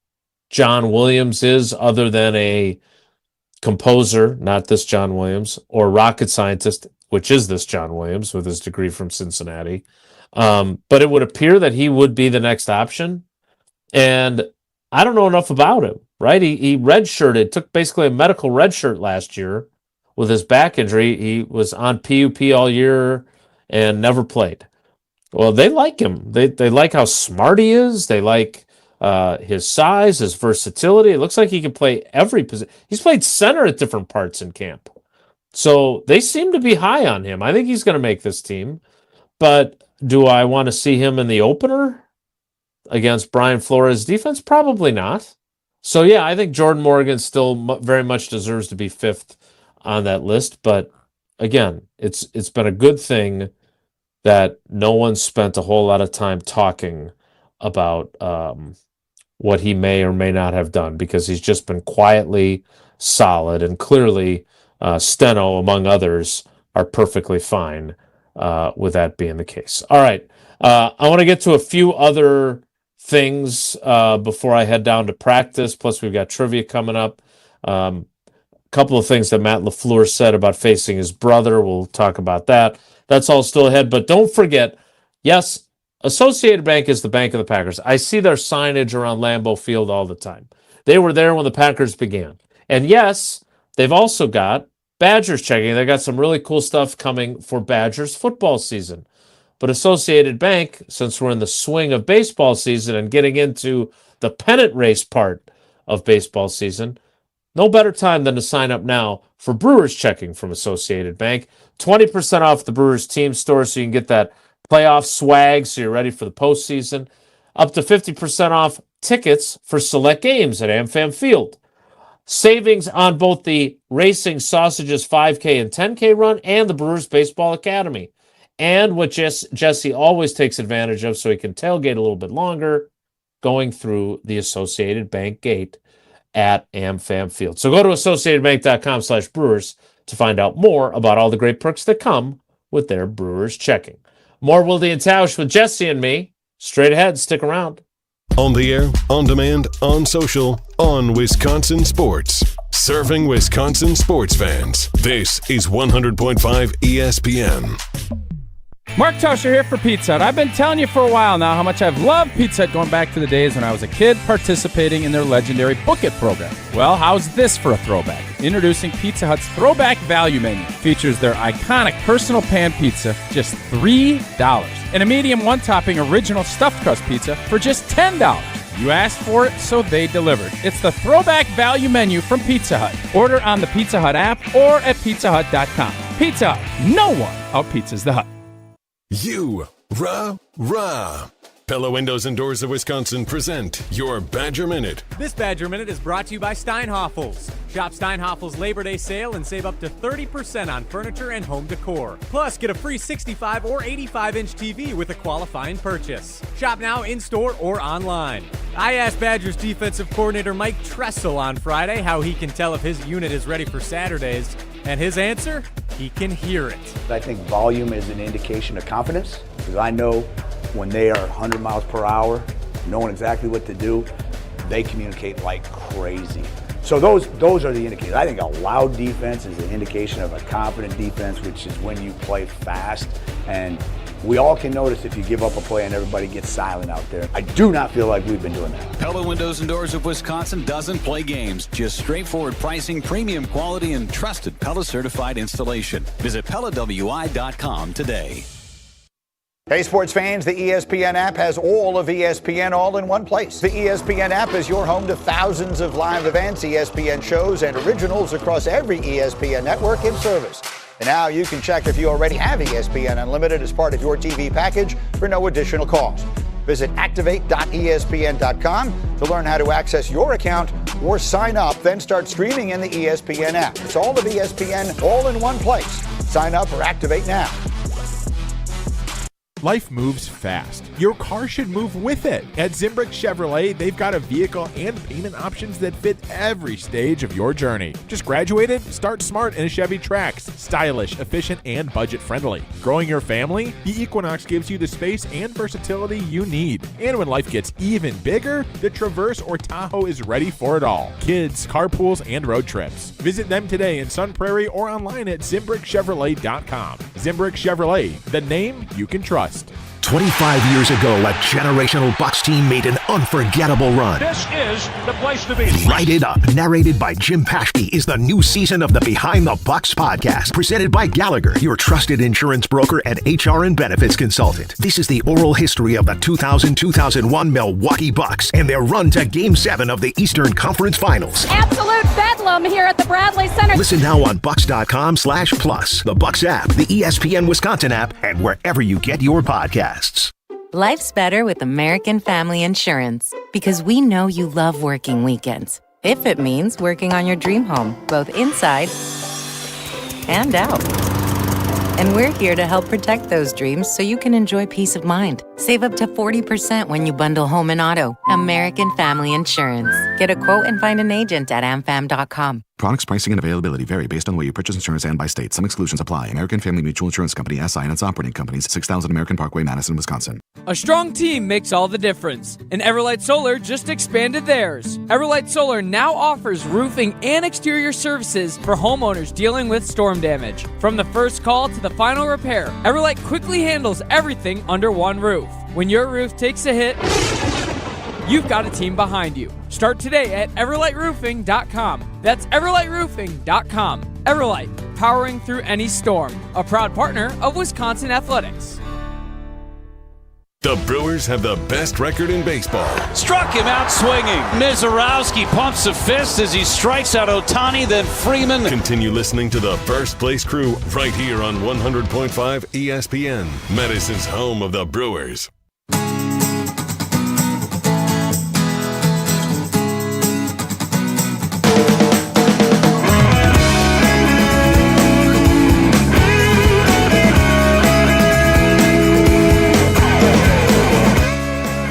John Williams is other than a composer, not this John Williams, or rocket scientist, which is this John Williams with his degree from Cincinnati. But it would appear that he would be the next option. And I don't know enough about him, right? He redshirted, took basically a medical redshirt last year with his back injury. He was on PUP all year and never played. Well, they like him. They like how smart he is. They like his size, his versatility. It looks like he can play every position. He's played center at different parts in camp. So they seem to be high on him. I think he's going to make this team. But do I want to see him in the opener against Brian Flores' defense? Probably not. So, yeah, I think Jordan Morgan still very much deserves to be 5th on that list. But, again, it's been a good thing that no one spent a whole lot of time talking about what he may or may not have done, because he's just been quietly solid, and clearly Steno, among others, are perfectly fine with that being the case. All right. I want to get to a few other things before I head down to practice. Plus, we've got trivia coming up. A couple of things that Matt LaFleur said about facing his brother. We'll talk about that. That's all still ahead. But don't forget, yes, Associated Bank is the bank of the Packers. I see their signage around Lambeau Field all the time. They were there when the Packers began. And yes, they've also got Badgers checking. They got some really cool stuff coming for Badgers football season. But Associated Bank, since we're in the swing of baseball season and getting into the pennant race part of baseball season, no better time than to sign up now for Brewers checking from Associated Bank. 20% off the Brewers team store so you can get that playoff swag so you're ready for the postseason. Up to 50% off tickets for select games at AmFam Field. Savings on both the Racing Sausages 5K and 10K run and the Brewers Baseball Academy. And what Jesse always takes advantage of so he can tailgate a little bit longer, going through the Associated Bank gate at AmFam Field. So go to AssociatedBank.com/Brewers to find out more about all the great perks that come with their Brewers checking. More Wilde and Tausch with Jesse and me. Straight ahead. Stick around. On the air, on demand, on social, on Wisconsin Sports. Serving Wisconsin sports fans. This is 100.5 ESPN. Mark Tauscher here for Pizza Hut. I've been telling you for a while now how much I've loved Pizza Hut going back to the days when I was a kid participating in their legendary Book It program. Well, how's this for a throwback? Introducing Pizza Hut's Throwback Value Menu. Features their iconic personal pan pizza, just $3. And a medium one-topping original stuffed crust pizza for just $10. You asked for it, so they delivered. It's the Throwback Value Menu from Pizza Hut. Order on the Pizza Hut app or at pizzahut.com. Pizza Hut, no one out-pizzas the Hut. Rah. Pella Windows and Doors of Wisconsin present your Badger Minute. This Badger Minute is brought to you by Steinhoffels. Shop Steinhoffels' Labor Day sale and save up to 30% on furniture and home decor. Plus, get a free 65 or 85-inch TV with a qualifying purchase. Shop now in-store or online. I asked Badgers defensive coordinator Mike Tressel on Friday how he can tell if his unit is ready for Saturdays, and his answer? He can hear it. I think volume is an indication of confidence, because I know when they are 100 miles per hour, knowing exactly what to do, they communicate like crazy. So those are the indicators. I think a loud defense is an indication of a confident defense, which is when you play fast. And we all can notice if you give up a play and everybody gets silent out there. I do not feel like we've been doing that. Pella Windows and Doors of Wisconsin doesn't play games. Just straightforward pricing, premium quality, and trusted Pella certified installation. Visit PellaWI.com today. Hey, sports fans, the ESPN app has all of ESPN all in one place. The ESPN app is your home to thousands of live events, ESPN shows, and originals across every ESPN network in service. And now you can check if you already have ESPN Unlimited as part of your TV package for no additional cost. Visit activate.espn.com to learn how to access your account or sign up, then start streaming in the ESPN app. It's all of ESPN all in one place. Sign up or activate now. Life moves fast. Your car should move with it. At Zimbrick Chevrolet, they've got a vehicle and payment options that fit every stage of your journey. Just graduated? Start smart in a Chevy Trax. Stylish, efficient, and budget-friendly. Growing your family? The Equinox gives you the space and versatility you need. And when life gets even bigger, the Traverse or Tahoe is ready for it all. Kids, carpools, and road trips. Visit them today in Sun Prairie or online at ZimbrickChevrolet.com. Zimbrick Chevrolet, the name you can trust. 25 years ago, a generational Bucs team made an unforgettable run. This is the place to be. Light It Up, narrated by Jim Paschke, is the new season of the Behind the Bucs podcast, presented by Gallagher, your trusted insurance broker and HR and benefits consultant. This is the oral history of the 2000-2001 Milwaukee Bucs and their run to Game 7 of the Eastern Conference Finals. Absolute bedlam here at the Bradley Center. Listen now on Bucs.com/plus, the Bucs app, the ESPN Wisconsin app, and wherever you get your podcasts. Life's better with American Family Insurance because we know you love working weekends. If it means working on your dream home, both inside and out. And we're here to help protect those dreams so you can enjoy peace of mind. Save up to 40% when you bundle home and auto. American Family Insurance. Get a quote and find an agent at amfam.com. Products, pricing, and availability vary based on the way you purchase insurance and by state. Some exclusions apply. American Family Mutual Insurance Company, SI, and its operating companies, 6000 American Parkway, Madison, Wisconsin. A strong team makes all the difference, and Everlight Solar just expanded theirs. Everlight Solar now offers roofing and exterior services for homeowners dealing with storm damage. From the first call to the final repair, Everlight quickly handles everything under one roof. When your roof takes a hit, you've got a team behind you. Start today at everlightroofing.com. That's everlightroofing.com. Everlight, powering through any storm. A proud partner of Wisconsin Athletics. The Brewers have the best record in baseball. Struck him out swinging. Mizorowski pumps a fist as he strikes out Ohtani, then Freeman. Continue listening to the First Place Crew right here on 100.5 ESPN, Madison's home of the Brewers.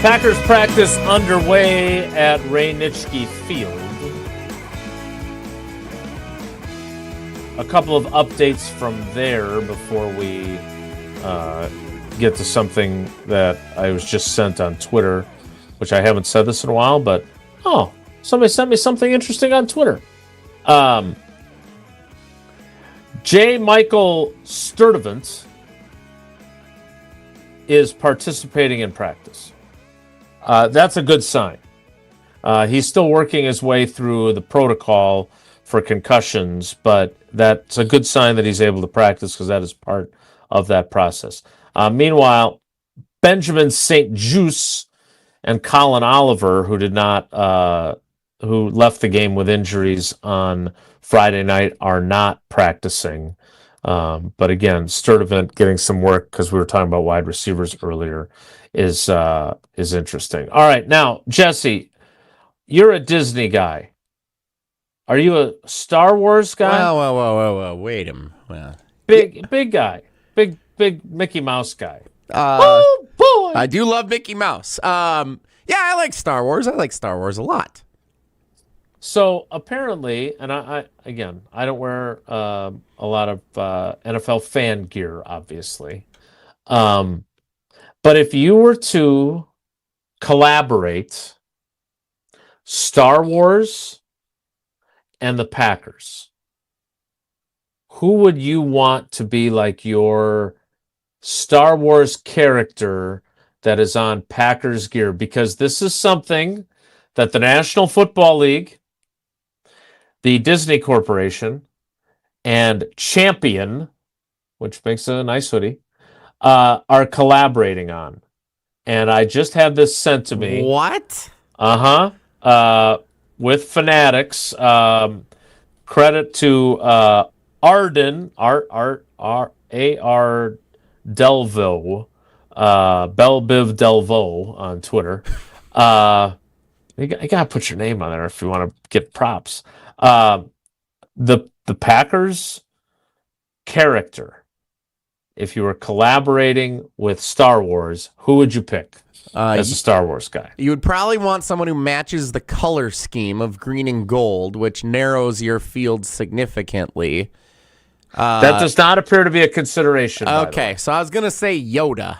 Packers practice underway at Ray Nitschke Field. A couple of updates from there before we get to something that I was just sent on Twitter, which I haven't said this in a while, but somebody sent me something interesting on Twitter. J. Michael Sturdivant is participating in practice. That's a good sign. He's still working his way through the protocol for concussions, but that's a good sign that he's able to practice because that is part of that process. Meanwhile, Benjamin St. Juste and Colin Oliver, who left the game with injuries on Friday night, are not practicing. But again, Sturdivant getting some work because we were talking about wide receivers earlier is interesting. All right, now Jesse, you're a Disney guy. Are you a Star Wars guy? Whoa. Wait a minute. Well, big guy. Big Mickey Mouse guy. Oh, boy. I do love Mickey Mouse. Yeah, I like Star Wars. I like Star Wars a lot. So apparently, and I don't wear a lot of NFL fan gear, obviously. But if you were to collaborate Star Wars and the Packers, who would you want to be like your Star Wars character that is on Packers gear? Because this is something that the National Football League, the Disney Corporation, and Champion, which makes a nice hoodie, are collaborating on. And I just had this sent to me. What? With Fanatics. Credit to Arden, A-R Delvaux, Belbiv Delvaux on Twitter. You got to put your name on there if you want to get props. The Packers character, if you were collaborating with Star Wars, who would you pick as a Star Wars guy? You would probably want someone who matches the color scheme of green and gold, which narrows your field significantly. That does not appear to be a consideration. Okay, so I was going to say Yoda.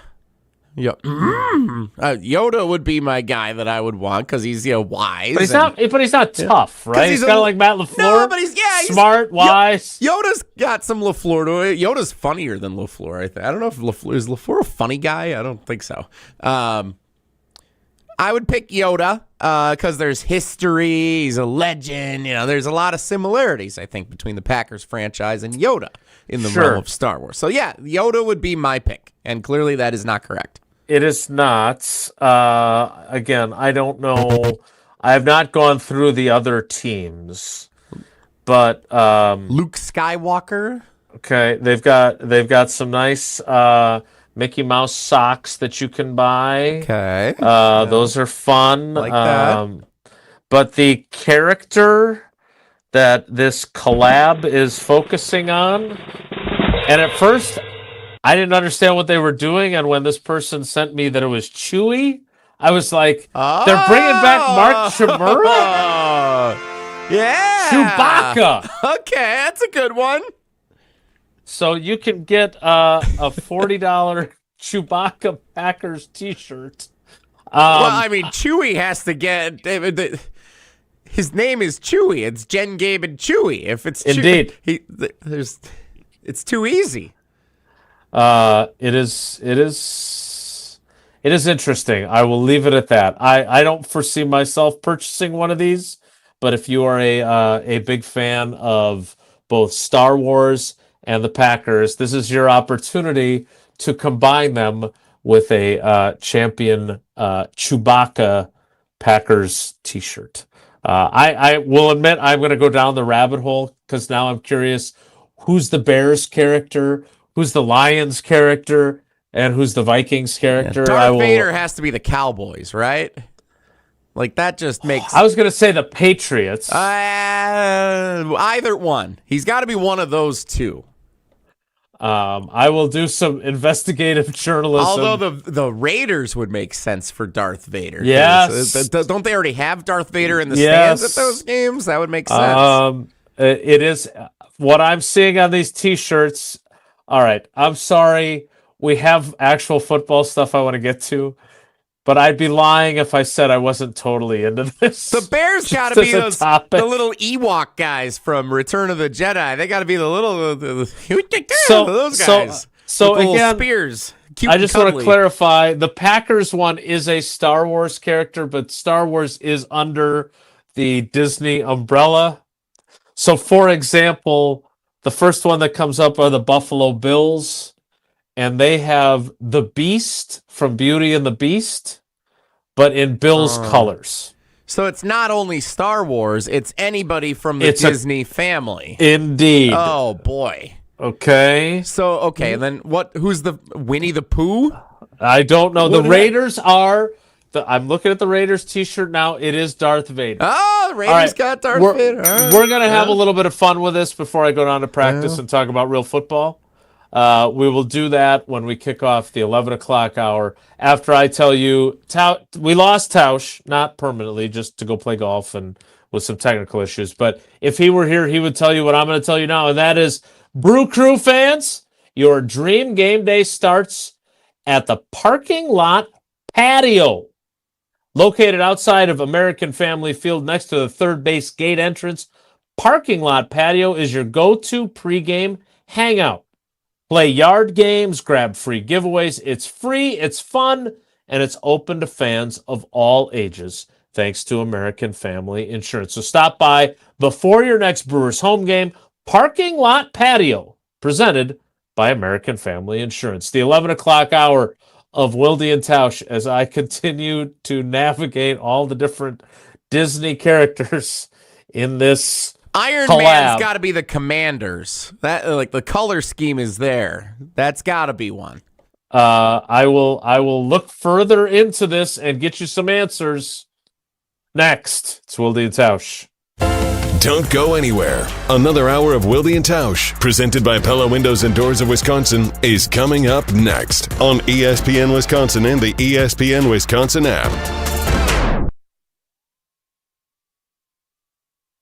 Yoda would be my guy that I would want because he's wise. But he's not tough, right? He's kind of like Matt LaFleur. No, but he's smart, wise. Yoda's got some LaFleur to it. Yoda's funnier than LaFleur, I think. I don't know if is LaFleur a funny guy? I don't think so. I would pick Yoda because there's history. He's a legend. There's a lot of similarities, I think, between the Packers franchise and Yoda in the realm of Star Wars. So, yeah, Yoda would be my pick, and clearly that is not correct. It is not. Again, I don't know. I have not gone through the other teams, but Luke Skywalker. Okay, they've got some nice Mickey Mouse socks that you can buy. Okay, those are fun. Like that. But the character that this collab is focusing on, and at first I didn't understand what they were doing, and when this person sent me that it was Chewie, I was like, they're bringing back Mark Chimura? Yeah. Chewbacca. Okay, that's a good one. So you can get a $40 Chewbacca Packers t-shirt. Well, I mean, Chewie has to get... His name is Chewie. It's Jen, Gabe, and Chewie. If it's Indeed. Chewie, it's too easy. It is interesting. I will leave it at that. I don't foresee myself purchasing one of these, but if you are a big fan of both Star Wars and the Packers, this is your opportunity to combine them with a Champion Chewbacca Packers t-shirt. I will admit I'm going to go down the rabbit hole because now I'm curious who's the Bears character, who's the Lions character, and who's the Vikings character. Darth Vader has to be the Cowboys, right? Like, that just makes... I was going to say the Patriots. Either one. He's got to be one of those two. I will do some investigative journalism. Although the Raiders would make sense for Darth Vader. Yes. Don't they already have Darth Vader in the stands at those games? That would make sense. It is... What I'm seeing on these T-shirts... All right, I'm sorry. We have actual football stuff I want to get to, but I'd be lying if I said I wasn't totally into this. The Bears got to be the little Ewok guys from Return of the Jedi. They got to be the little those guys. So with again, spears. I just want to clarify: the Packers one is a Star Wars character, but Star Wars is under the Disney umbrella. So, for example, the first one that comes up are the Buffalo Bills, and they have the Beast from Beauty and the Beast, but in Bills colors. So it's not only Star Wars, it's anybody from the Disney family. Indeed. Oh, boy. Okay. So, and then what? Who's the Winnie the Pooh? I don't know. The Raiders are... I'm looking at the Raiders t-shirt now. It is Darth Vader. Oh, the Raiders got Darth Vader. We're going to have a little bit of fun with this before I go down to practice and talk about real football. We will do that when we kick off the 11 o'clock hour. After I tell you, we lost Tausch, not permanently, just to go play golf and with some technical issues. But if he were here, he would tell you what I'm going to tell you now, and that is, Brew Crew fans, your dream game day starts at the parking lot patio. Located outside of American Family Field next to the third base gate entrance, Parking Lot Patio is your go-to pregame hangout. Play yard games, grab free giveaways. It's free, it's fun, and it's open to fans of all ages, thanks to American Family Insurance. So stop by before your next Brewers home game. Parking Lot Patio, presented by American Family Insurance. The 11 o'clock hour of Wilde and Tausch as I continue to navigate all the different Disney characters in this Iron collab. Man's got to be the Commanders. That the color scheme is there. That's got to be one. I will look further into this and get you some answers next. It's Wilde and Tausch. Don't go anywhere. Another hour of Wilde and Tausch, presented by Pella Windows and Doors of Wisconsin, is coming up next on ESPN Wisconsin and the ESPN Wisconsin app.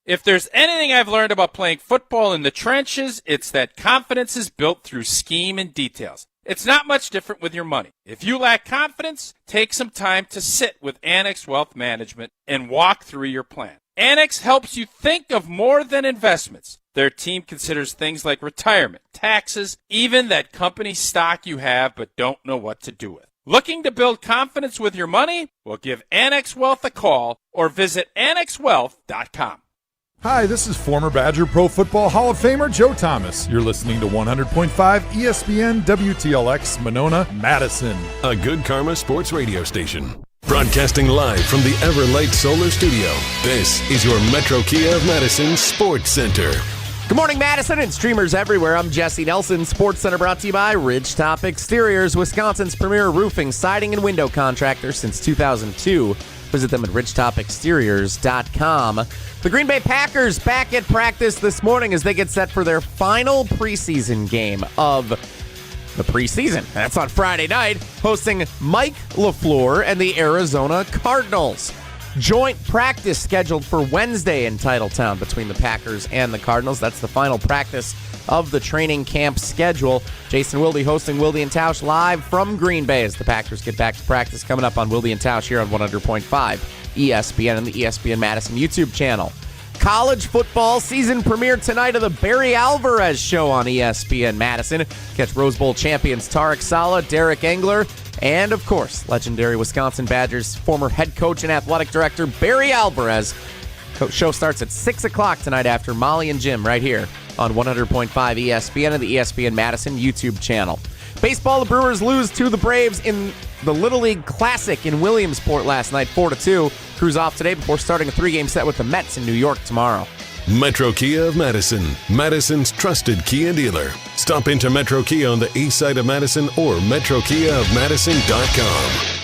If there's anything I've learned about playing football in the trenches, it's that confidence is built through scheme and details. It's not much different with your money. If you lack confidence, take some time to sit with Annex Wealth Management and walk through your plan. Annex helps you think of more than investments. Their team considers things like retirement, taxes, even that company stock you have but don't know what to do with. Looking to build confidence with your money? Well, give Annex Wealth a call or visit annexwealth.com. Hi, this is former Badger Pro Football Hall of Famer Joe Thomas. You're listening to 100.5 ESPN WTLX Monona, Madison. A Good Karma Sports radio station. Broadcasting live from the Everlight Solar Studio. This is your Metro Kia of Madison Sports Center. Good morning, Madison, and streamers everywhere. I'm Jesse Nelson. Sports Center brought to you by Ridgetop Exteriors, Wisconsin's premier roofing, siding, and window contractor since 2002. Visit them at ridgetopexteriors.com. The Green Bay Packers back at practice this morning as they get set for their final preseason game of the preseason. That's on Friday night, hosting Mike LaFleur and the Arizona Cardinals. Joint practice scheduled for Wednesday in Titletown between the Packers and the Cardinals. That's the final practice of the training camp schedule. Jason Wilde hosting Wilde and Tausch live from Green Bay as the Packers get back to practice. Coming up on Wilde and Tausch here on 100.5 ESPN and the ESPN Madison YouTube channel. College football season premiere tonight of the Barry Alvarez Show on ESPN Madison. Catch Rose Bowl champions Tarek Saleh, Derek Engler, and, of course, legendary Wisconsin Badgers former head coach and athletic director Barry Alvarez. Show starts at 6 o'clock tonight after Molly and Jim right here on 100.5 ESPN and the ESPN Madison YouTube channel. Baseball, the Brewers lose to the Braves in the Little League Classic in Williamsport last night, 4-2. Crews off today before starting a 3-game set with the Mets in New York tomorrow. Metro Kia of Madison, Madison's trusted Kia dealer. Stop into Metro Kia on the east side of Madison or metrokiaofmadison.com.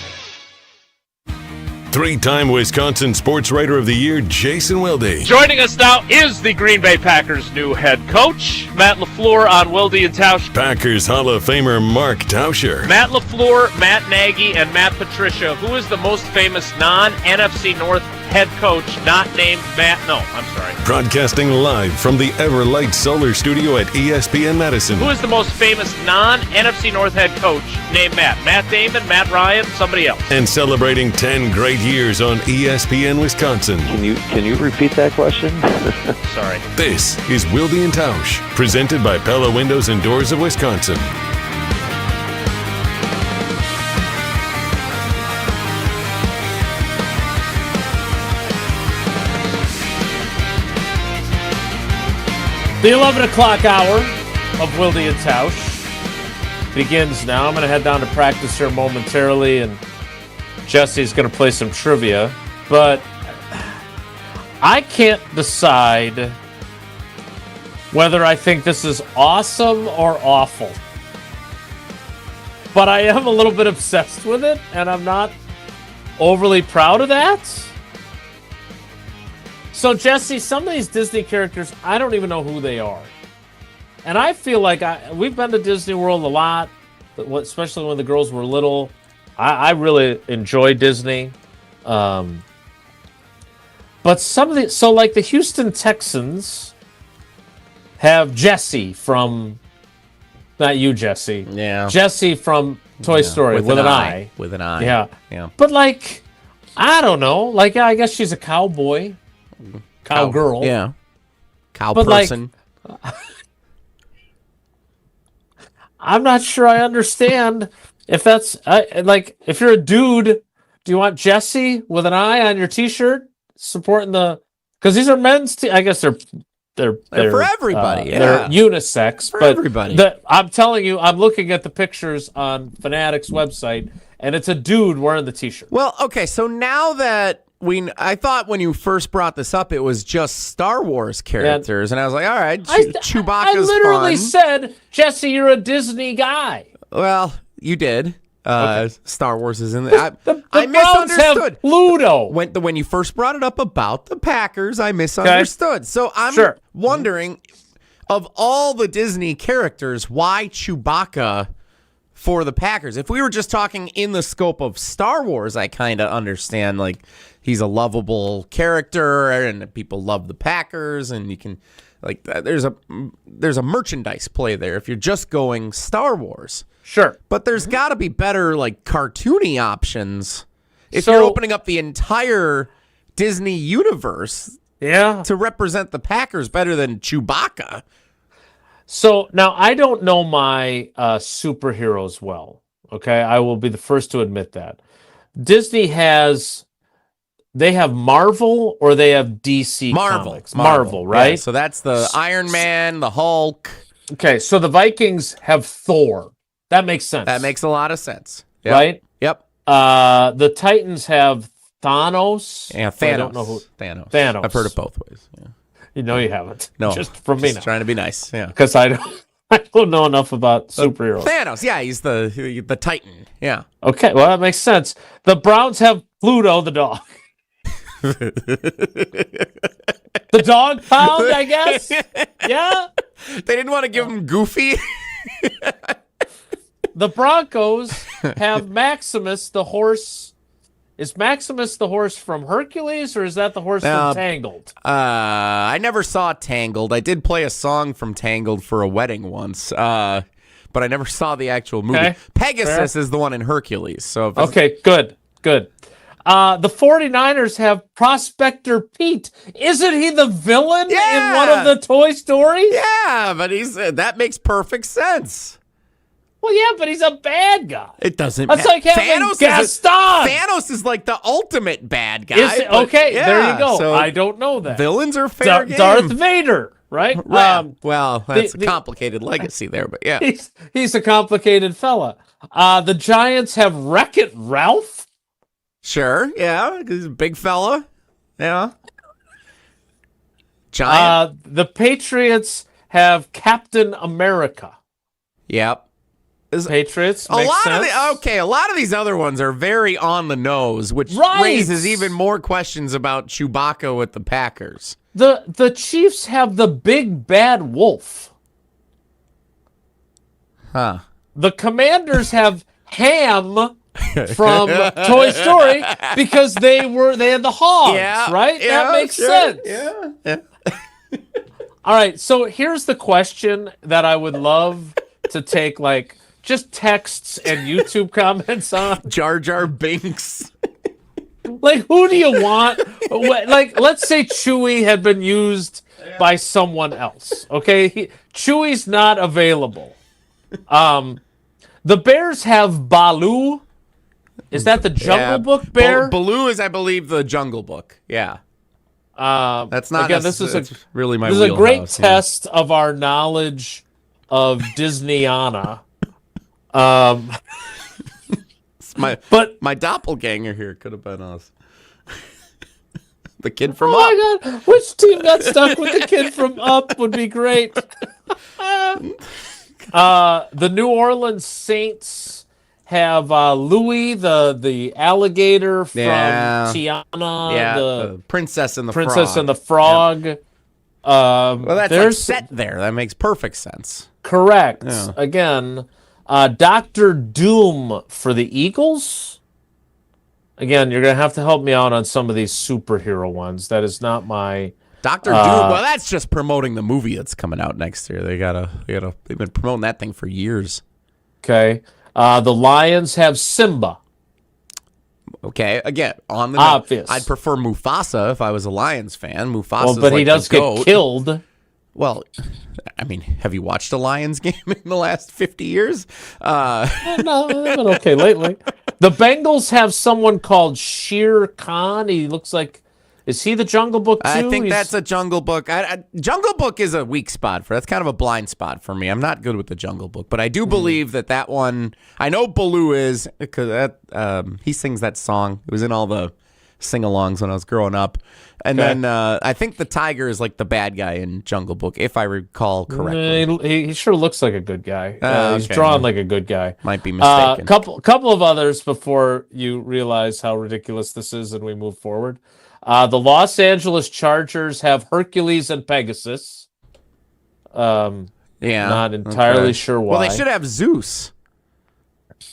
Three-time Wisconsin Sports Writer of the Year, Jason Wilde. Joining us now is the Green Bay Packers' new head coach, Matt LaFleur on Wilde and Tausch. Packers Hall of Famer Mark Tauscher. Matt LaFleur, Matt Nagy, and Matt Patricia. Who is the most famous non-NFC North head coach not named Matt? No, I'm sorry. Broadcasting live from the Everlight Solar Studio at ESPN Madison. Who is the most famous non-NFC North head coach named Matt? Matt Damon, Matt Ryan, somebody else. And celebrating 10 great years on ESPN Wisconsin. Can you repeat that question? Sorry. This is Wilde and Tausch, presented by Pella Windows and Doors of Wisconsin. The 11 o'clock hour of Wilde and Tausch begins now. I'm going to head down to practice here momentarily, and Jesse's going to play some trivia. But I can't decide whether I think this is awesome or awful. But I am a little bit obsessed with it, and I'm not overly proud of that. So, Jesse, some of these Disney characters, I don't even know who they are. And I feel like we've been to Disney World a lot, especially when the girls were little. I really enjoy Disney. But some of the Houston Texans have Jesse from... Not you, Jesse. Yeah. Jesse from Toy Story with an eye. With an eye. Yeah. But, I don't know. I guess she's a cowboy. Cowgirl. Yeah. Cow but person. I'm not sure I understand if that's... if you're a dude, do you want Jesse with an eye on your T-shirt supporting the... Because these are men's... I guess they're for everybody. They're unisex, for but everybody. I'm telling you, I'm looking at the pictures on Fanatics website, and it's a dude wearing the T-shirt. Well, okay, so now that I thought when you first brought this up, it was just Star Wars characters, and I was like, all right, Chewbacca's I literally fun. said, Jesse, you're a Disney guy. Well, you did. Okay. Star Wars is in there. Browns I misunderstood. have Pluto. When you first brought it up about the Packers, I misunderstood. Okay. So I'm wondering, of all the Disney characters, why Chewbacca for the Packers? If we were just talking in the scope of Star Wars, I kind of understand, he's a lovable character and people love the Packers, and you can, there's a merchandise play there if you're just going Star Wars. Sure. But there's got to be better, cartoony options if you're opening up the entire Disney universe to represent the Packers better than Chewbacca. So, now, I don't know my superheroes well, okay? I will be the first to admit that. Disney they have Marvel or they have DC Comics? Marvel, right? Yeah, so that's the Iron Man, the Hulk. Okay, so the Vikings have Thor. That makes sense. That makes a lot of sense. Yep. Right? Yep. The Titans have Thanos. Yeah, Thanos. I don't know who. Thanos. I've heard it both ways. Yeah. You know you haven't. No. Just from me now. Trying to be nice. Yeah. Because I don't know enough about superheroes. Thanos. Yeah, he's the Titan. Yeah. Okay, well, that makes sense. The Browns have Pluto the dog. The dog pound, I guess? Yeah? They didn't want to give him Goofy. The Broncos have Maximus the horse. Is Maximus the horse from Hercules, or is that the horse from Tangled? I never saw Tangled. I did play a song from Tangled for a wedding once, but I never saw the actual movie. Okay. Pegasus is the one in Hercules. So okay, good. The 49ers have Prospector Pete. Isn't he the villain in one of the Toy Stories? Yeah, but that makes perfect sense. Well, yeah, but he's a bad guy. It doesn't matter. That's like having Gaston. Thanos is like the ultimate bad guy. Okay, there you go. So I don't know that. Villains are fair game. Darth Vader, right? Well, that's a complicated legacy there, but yeah. He's a complicated fella. The Giants have Wreck-It Ralph. Sure, yeah, he's a big fella. Yeah. Giant. The Patriots have Captain America. Yep. Patriots. A lot of these other ones are very on the nose, which raises even more questions about Chewbacca with the Packers. The Chiefs have the Big Bad Wolf. Huh. The Commanders have Ham from Toy Story because they had the hogs, right? That makes sense. Yeah. All right, so here's the question that I would love to take, just texts and YouTube comments on. Jar Jar Binks. Who do you want? Let's say Chewie had been used by someone else, okay? Chewie's not available. The Bears have Baloo. Is that the Jungle Book bear? Baloo is, I believe, the Jungle Book. Yeah. That's not again. This is really my. This is a great test of our knowledge of Disneyana. My doppelganger here could have been us. The kid from Up. Oh my God! Which team got stuck with the kid from Up would be great. The New Orleans Saints have Louis, the alligator from Tiana, the Princess and the Princess Frog. and the Frog. Yep. Well, that's like set there. That makes perfect sense. Correct. Yeah. Again, Dr. Doom for the Eagles. Again, you're going to have to help me out on some of these superhero ones. That is not my... Dr. Doom, well, that's just promoting the movie that's coming out next year. They've been promoting that thing for years. Okay. The Lions have Simba. Okay, again, on the obvious. I'd prefer Mufasa if I was a Lions fan. Mufasa's but like he does the goat. get killed. Well, I mean, have you watched a Lions game in the last 50 years? No, they've been okay lately. The Bengals have someone called Shere Khan. He looks like, is he the Jungle Book too? I think that's a Jungle Book. Jungle Book is a weak spot that's kind of a blind spot for me. I'm not good with the Jungle Book, but I do believe that one. I know Baloo is because he sings that song. It was in all the sing-alongs when I was growing up, and then I think the tiger is like the bad guy in Jungle Book, if I recall correctly. He sure looks like a good guy. He's okay. drawn like a good guy. Might be mistaken. Couple of others before you realize how ridiculous this is and we move forward. The Los Angeles Chargers have Hercules and Pegasus. Not entirely sure why. Well, they should have Zeus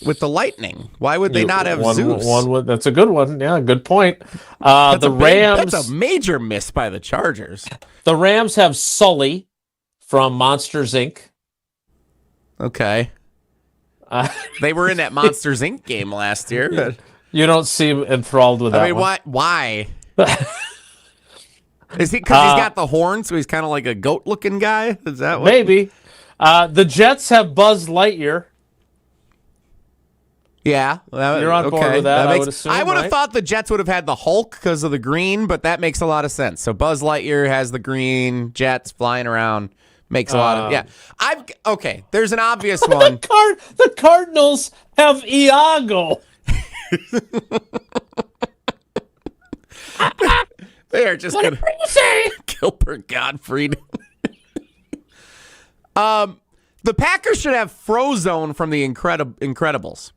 with the lightning. Why would they not have Zeus? That's a good one. Yeah, good point. Rams. That's a major miss by the Chargers. The Rams have Sully from Monsters, Inc. Okay. They were in that Monsters, Inc. game last year. You don't seem enthralled with that. I mean, why? Is he because he's got the horn, so he's kind of like a goat-looking guy? Is that what? Maybe. The Jets have Buzz Lightyear. Yeah, you're on board with that. I would assume. I would have thought the Jets would have had the Hulk because of the green, but that makes a lot of sense. So Buzz Lightyear has the green, Jets flying around makes a lot of okay. There's an obvious one. The Cardinals have Iago. They are just going to Gilbert Gottfried. The Packers should have Frozone from the Incredibles,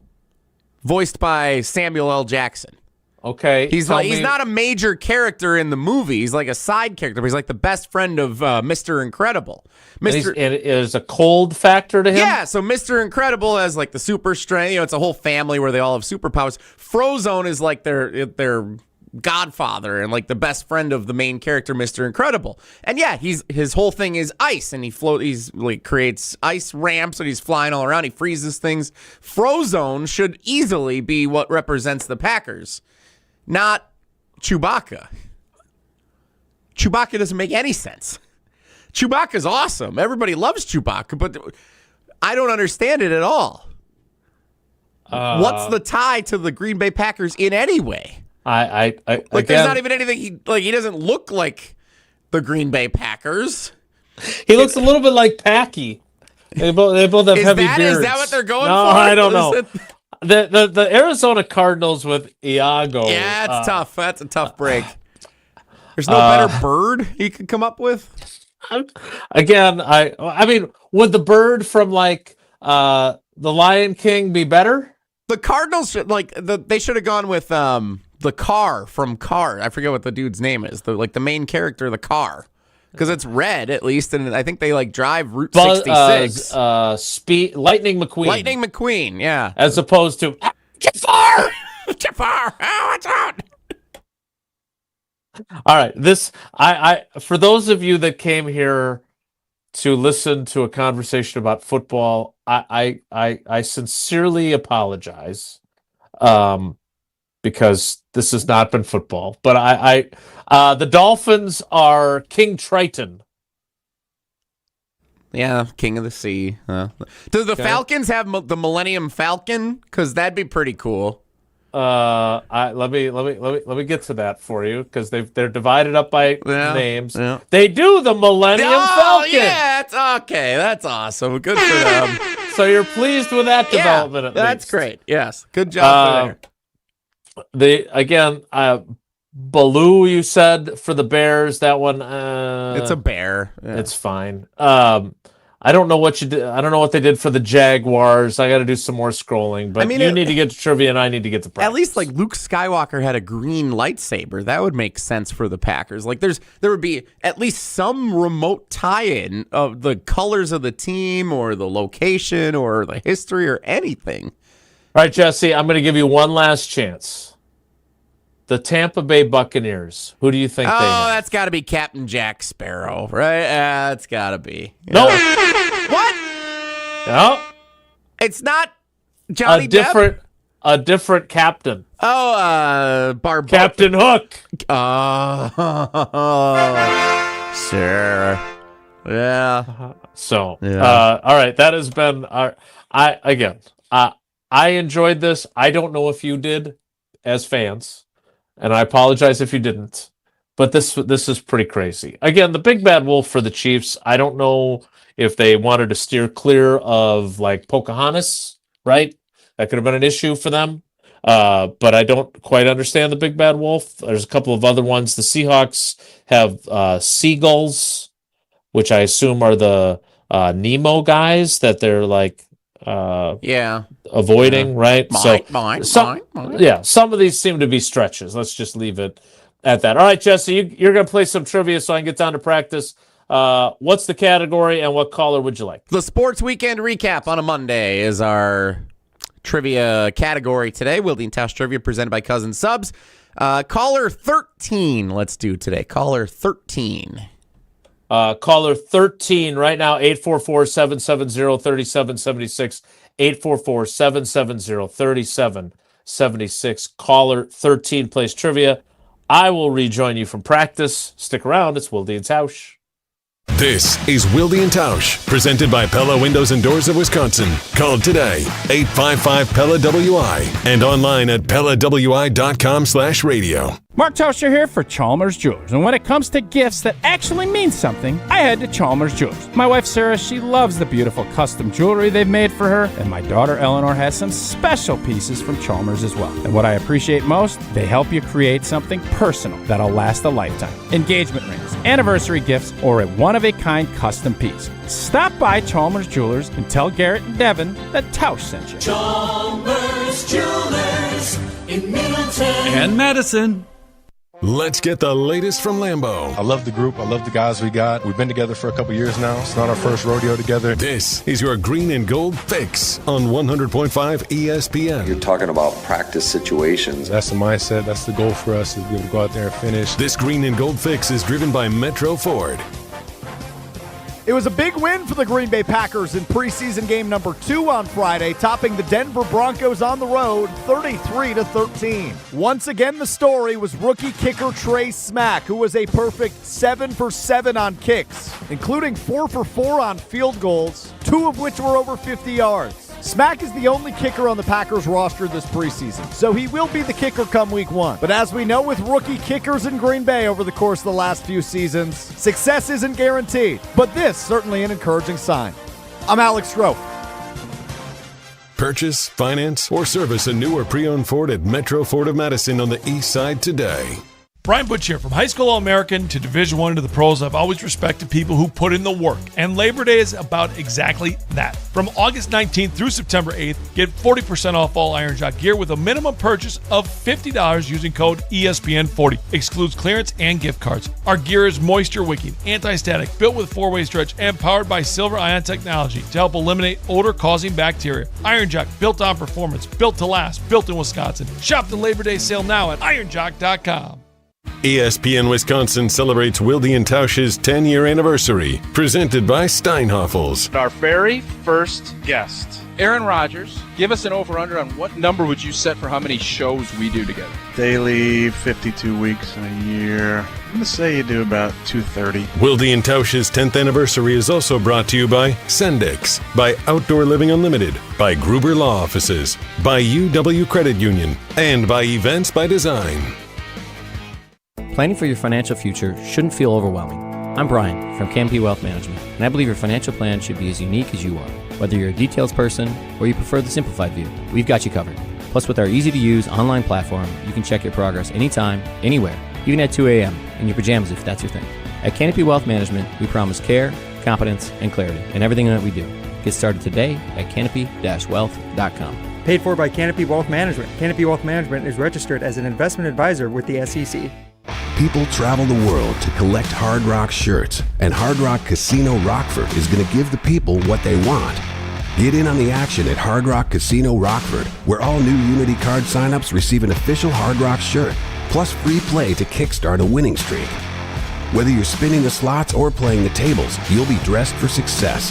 voiced by Samuel L. Jackson. Okay, he's not a major character in the movie. He's like a side character, but he's like the best friend of Mr. Incredible. And is a cold factor to him? Yeah, so Mr. Incredible has like the super strength. It's a whole family where they all have superpowers. Frozone is like their godfather and like the best friend of the main character, Mr. Incredible. And yeah, his whole thing is ice, and he's like creates ice ramps and he's flying all around. He freezes things. Frozone should easily be what represents the Packers, not Chewbacca. Chewbacca doesn't make any sense. Chewbacca's awesome. Everybody loves Chewbacca, but I don't understand it at all. What's the tie to the Green Bay Packers in any way? There's not even anything. He doesn't look like the Green Bay Packers. He looks a little bit like Packy. They both have heavy beards. Is that what they're going for? I don't know. The Arizona Cardinals with Iago. Yeah, it's tough. That's a tough break. There's no better bird he could come up with. Again, I mean, would the bird from like the Lion King be better? The Cardinals should they should have gone with the car from Car. I forget what the dude's name is. The main character, the car, because it's red at least, and I think they like drive Route 66. Lightning McQueen. Lightning McQueen, yeah, as opposed to Jafar. Jafar, watch out! All right, I for those of you that came here to listen to a conversation about football, I sincerely apologize, because this has not been football. But the Dolphins are King Triton. Yeah, King of the Sea. Do the Falcons have the Millennium Falcon? Because that'd be pretty cool. Let me get to that for you, because they're divided up by names. Yeah. They do the Millennium Falcon. Yeah, it's okay. That's awesome. Good for them. So you're pleased with that development? At that's least. Great. Yes, good job there. Baloo, you said, for the Bears. That one, it's a bear. Yeah. It's fine. I don't know what you did. I don't know what they did for the Jaguars. I got to do some more scrolling. But you need to get to trivia, and I need to get to practice. At least, like, Luke Skywalker had a green lightsaber. That would make sense for the Packers. Like, there would be at least some remote tie-in of the colors of the team or the location or the history or anything. All right, Jesse, I'm going to give you one last chance. The Tampa Bay Buccaneers. Who do you think they have? That's got to be Captain Jack Sparrow, right? That's got to be. No. What? No. It's not Johnny Depp? A different captain. Captain Hook. Sure. Yeah. So, all right, that has been I enjoyed this. I don't know if you did as fans, and I apologize if you didn't. But this is pretty crazy. Again, the big bad wolf for the Chiefs. I don't know if they wanted to steer clear of like Pocahontas, right? That could have been an issue for them. But I don't quite understand the big bad wolf. There's a couple of other ones. The Seahawks have seagulls, which I assume are the Nemo guys that they're like avoiding, right? Some of these seem to be stretches. Let's just leave it at that. All right, Jesse, you're going to play some trivia so I can get down to practice. What's the category and what caller would you like? The Sports Weekend Recap on a Monday is our trivia category today. Wilde and Tausch trivia presented by Cousin Subs. Caller 13, let's do today. Caller 13. Caller 13 right now, 844-770-3776. 844-770-3776. Caller 13 plays trivia. I will rejoin you from practice. Stick around. It's Wilde and Tausch. This is Wilde and Tausch, presented by Pella Windows and Doors of Wisconsin. Call today, 855-PELLA-WI, and online at PellaWI.com/radio. Mark Tauscher here for Chalmers Jewelers. And when it comes to gifts that actually mean something, I head to Chalmers Jewelers. My wife Sarah, she loves the beautiful custom jewelry they've made for her. And my daughter Eleanor has some special pieces from Chalmers as well. And what I appreciate most, they help you create something personal that'll last a lifetime. Engagement rings, anniversary gifts, or a one-of-a-kind custom piece. Stop by Chalmers Jewelers and tell Garrett and Devin that Tausch sent you. Chalmers Jewelers in Middleton and Madison. Let's get the latest from Lambeau. I love the group. I love the guys we got. We've been together for a couple years now. It's not our first rodeo together. This is your green and gold fix on 100.5 ESPN. You're talking about practice situations. That's the mindset. That's the goal for us, is to be able to go out there and finish. This green and gold fix is driven by Metro Ford. It was a big win for the Green Bay Packers in preseason game number 2 on Friday, topping the Denver Broncos on the road 33-13. Once again, the story was rookie kicker Trey Smack, who was a perfect 7 for 7 on kicks, including 4 for 4 on field goals, 2 of which were over 50 yards. Smack is the only kicker on the Packers roster this preseason, so he will be the kicker come week 1. But as we know with rookie kickers in Green Bay over the course of the last few seasons, success isn't guaranteed, but this certainly an encouraging sign. I'm Alex Stroh. Purchase, finance, or service a new or pre-owned Ford at Metro Ford of Madison on the east side today. Brian Butch here. From high school All-American to Division I to the pros, I've always respected people who put in the work. And Labor Day is about exactly that. From August 19th through September 8th, get 40% off all Iron Jock gear with a minimum purchase of $50 using code ESPN40. Excludes clearance and gift cards. Our gear is moisture wicking, anti-static, built with 4-way stretch, and powered by silver ion technology to help eliminate odor-causing bacteria. Iron Jock, built on performance, built to last, built in Wisconsin. Shop the Labor Day sale now at ironjock.com. ESPN Wisconsin celebrates Wilde and Tausch's 10-year anniversary, presented by Steinhoffels. Our very first guest, Aaron Rodgers. Give us an over-under on what number would you set for how many shows we do together? Daily, 52 weeks in a year. I'm going to say you do about 230. Wilde and Tausch's 10th anniversary is also brought to you by Sendix, by Outdoor Living Unlimited, by Gruber Law Offices, by UW Credit Union, and by Events by Design. Planning for your financial future shouldn't feel overwhelming. I'm Brian from Campy Wealth Management, and I believe your financial plan should be as unique as you are. Whether you're a details person or you prefer the simplified view, we've got you covered. Plus, with our easy-to-use online platform, you can check your progress anytime, anywhere, even at 2 a.m. in your pajamas if that's your thing. At Canopy Wealth Management, we promise care, competence, and clarity in everything that we do. Get started today at canopy-wealth.com. Paid for by Canopy Wealth Management. Canopy Wealth Management is registered as an investment advisor with the SEC. People travel the world to collect Hard Rock shirts, and Hard Rock Casino Rockford is going to give the people what they want. Get in on the action at Hard Rock Casino Rockford, where all new Unity card signups receive an official Hard Rock shirt, plus free play to kickstart a winning streak. Whether you're spinning the slots or playing the tables, you'll be dressed for success.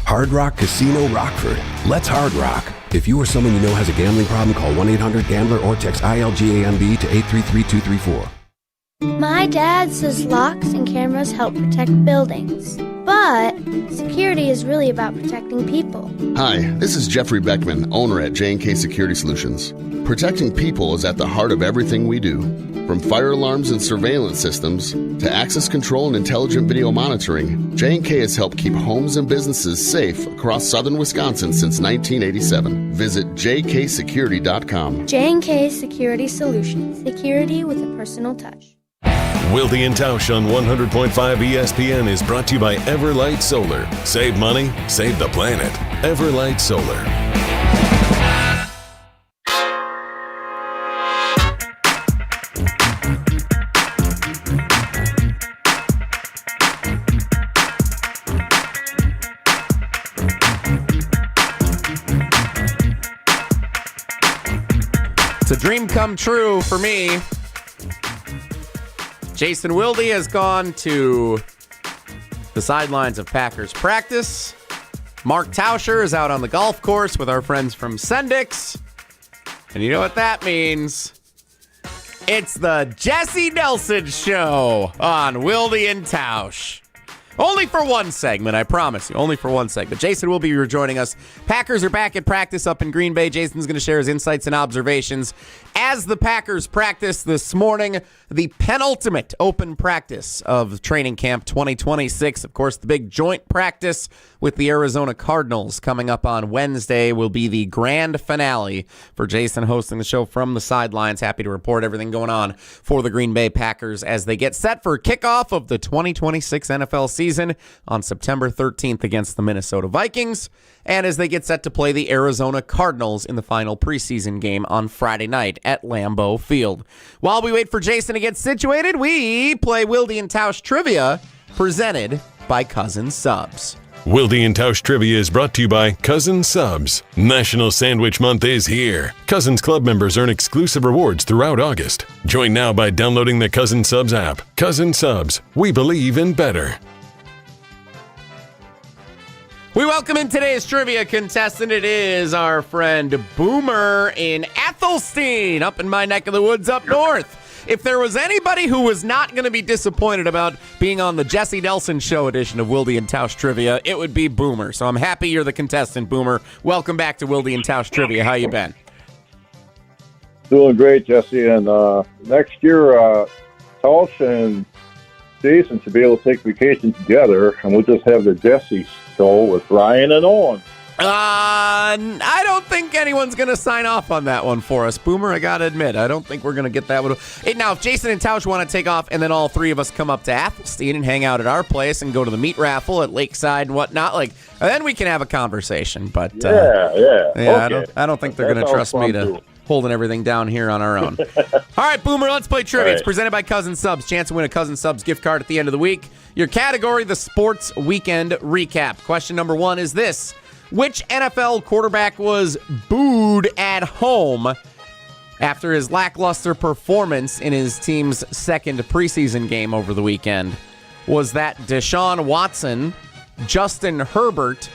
Hard Rock Casino Rockford. Let's Hard Rock. If you or someone you know has a gambling problem, call 1-800-GAMBLER or text ILGAMB to 833-234. My dad says locks and cameras help protect buildings, but security is really about protecting people. Hi, this is Jeffrey Beckman, owner at J&K Security Solutions. Protecting people is at the heart of everything we do. From fire alarms and surveillance systems to access control and intelligent video monitoring, J&K has helped keep homes and businesses safe across southern Wisconsin since 1987. Visit jksecurity.com. J&K Security Solutions. Security with a personal touch. Wilde and Tausch on 100.5 ESPN is brought to you by Everlight Solar. Save money, save the planet. Everlight Solar. It's a dream come true for me. Jason Wilde has gone to the sidelines of Packers practice. Mark Tauscher is out on the golf course with our friends from Sendix. And you know what that means? It's the Jesse Nelson Show on Wilde and Tausch. Only for one segment, I promise you. Only for one segment. Jason will be rejoining us. Packers are back at practice up in Green Bay. Jason's going to share his insights and observations as the Packers practice this morning. The penultimate open practice of training camp 2026. Of course, the big joint practice with the Arizona Cardinals coming up on Wednesday will be the grand finale for Jason hosting the show from the sidelines. Happy to report everything going on for the Green Bay Packers as they get set for kickoff of the 2026 NFL season on September 13th against the Minnesota Vikings, and as they get set to play the Arizona Cardinals in the final preseason game on Friday night at Lambeau Field. While we wait for Jason to get situated, we play Wilde and Tausch Trivia, presented by Cousin Subs. Wilde and Tausch Trivia is brought to you by Cousin Subs. National Sandwich Month is here. Cousins Club members earn exclusive rewards throughout August. Join now by downloading the Cousin Subs app. Cousin Subs, we believe in better. We welcome in today's trivia contestant. It is our friend Boomer in Athelstein, up in my neck of the woods up north. If there was anybody who was not going to be disappointed about being on the Jesse Nelson Show edition of Wilde and Tausch Trivia, it would be Boomer. So I'm happy you're the contestant, Boomer. Welcome back to Wilde and Tausch Trivia. How you been? Doing great, Jesse. And next year, Tausch and Jason should be able to take vacation together, and we'll just have the Jesse Show with Ryan and Owen. I don't think anyone's going to sign off on that one for us, Boomer. I got to admit, I don't think we're going to get that one. Now, if Jason and Tausch want to take off and then all three of us come up to Athelstein and hang out at our place and go to the meat raffle at Lakeside and whatnot, then we can have a conversation. But yeah. Okay. I don't think they're going to trust me to holding everything down here on our own. All right, Boomer, let's play trivia. Right. It's presented by Cousin Subs. Chance to win a Cousin Subs gift card at the end of the week. Your category, the Sports Weekend Recap. Question number 1 is this. Which NFL quarterback was booed at home after his lackluster performance in his team's second preseason game over the weekend? Was that Deshaun Watson, Justin Herbert,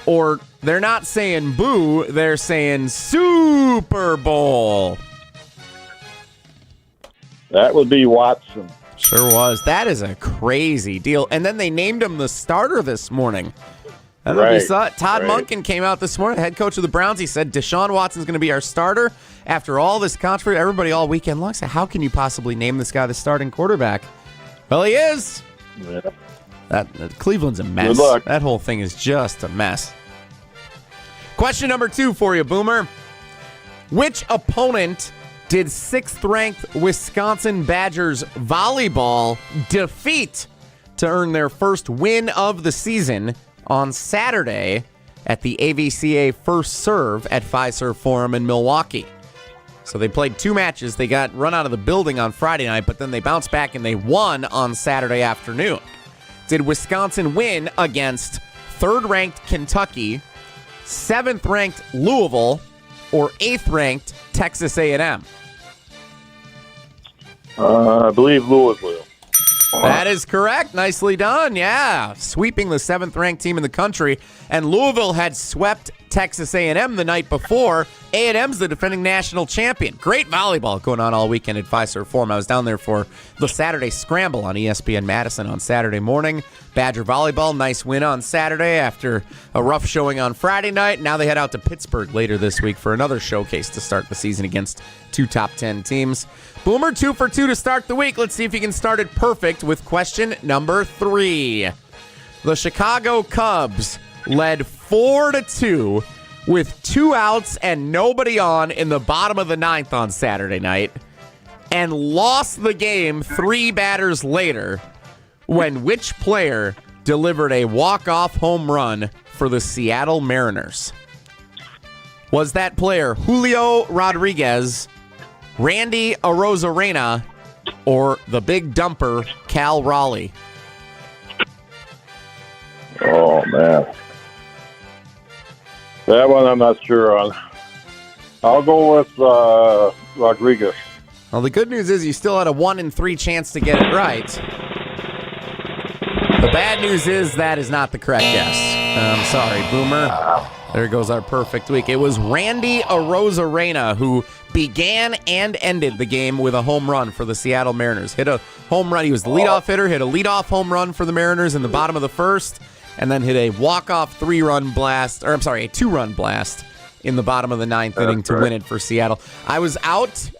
or they're not saying boo, they're saying Super Bowl? That would be Watson. Sure was. That is a crazy deal. And then they named him the starter this morning. I don't know if you saw it. Todd Monken came out this morning, the head coach of the Browns. He said Deshaun Watson's going to be our starter. After all this controversy, everybody all weekend long said, how can you possibly name this guy the starting quarterback? Well, he is. Yeah. Cleveland's a mess. Good luck. That whole thing is just a mess. Question number 2 for you, Boomer. Which opponent did 6th-ranked Wisconsin Badgers volleyball defeat to earn their first win of the season on Saturday at the AVCA First Serve at Fiserv Forum in Milwaukee? So they played 2 matches. They got run out of the building on Friday night, but then they bounced back and they won on Saturday afternoon. Did Wisconsin win against 3rd-ranked Kentucky, 7th-ranked Louisville, or 8th-ranked Texas A&M? I believe Louisville. That is correct. Nicely done. Yeah. Sweeping the 7th-ranked team in the country. And Louisville had swept Texas A&M the night before. A&M's the defending national champion. Great volleyball going on all weekend at Fiserv Forum. I was down there for the Saturday Scramble on ESPN Madison on Saturday morning. Badger volleyball, nice win on Saturday after a rough showing on Friday night. Now they head out to Pittsburgh later this week for another showcase to start the season against 2 top 10 teams. Boomer, 2 for 2 to start the week. Let's see if you can start it perfect with question number 3. The Chicago Cubs led 4-2 with 2 outs and nobody on in the bottom of the 9th on Saturday night and lost the game 3 batters later when which player delivered a walk-off home run for the Seattle Mariners? Was that player Julio Rodriguez, Randy Arozarena, or the big dumper Cal Raleigh? Oh, man. That one I'm not sure on. I'll go with Rodriguez. Well, the good news is you still had a 1 in 3 chance to get it right. The bad news is that is not the correct guess. I'm sorry, Boomer. There goes our perfect week. It was Randy Arozarena who began and ended the game with a home run for the Seattle Mariners. Hit a home run. He was the leadoff hitter, hit a leadoff home run for the Mariners in the bottom of the 1st, and then hit a walk-off 2-run blast in the bottom of the 9th inning to win it for Seattle. I was out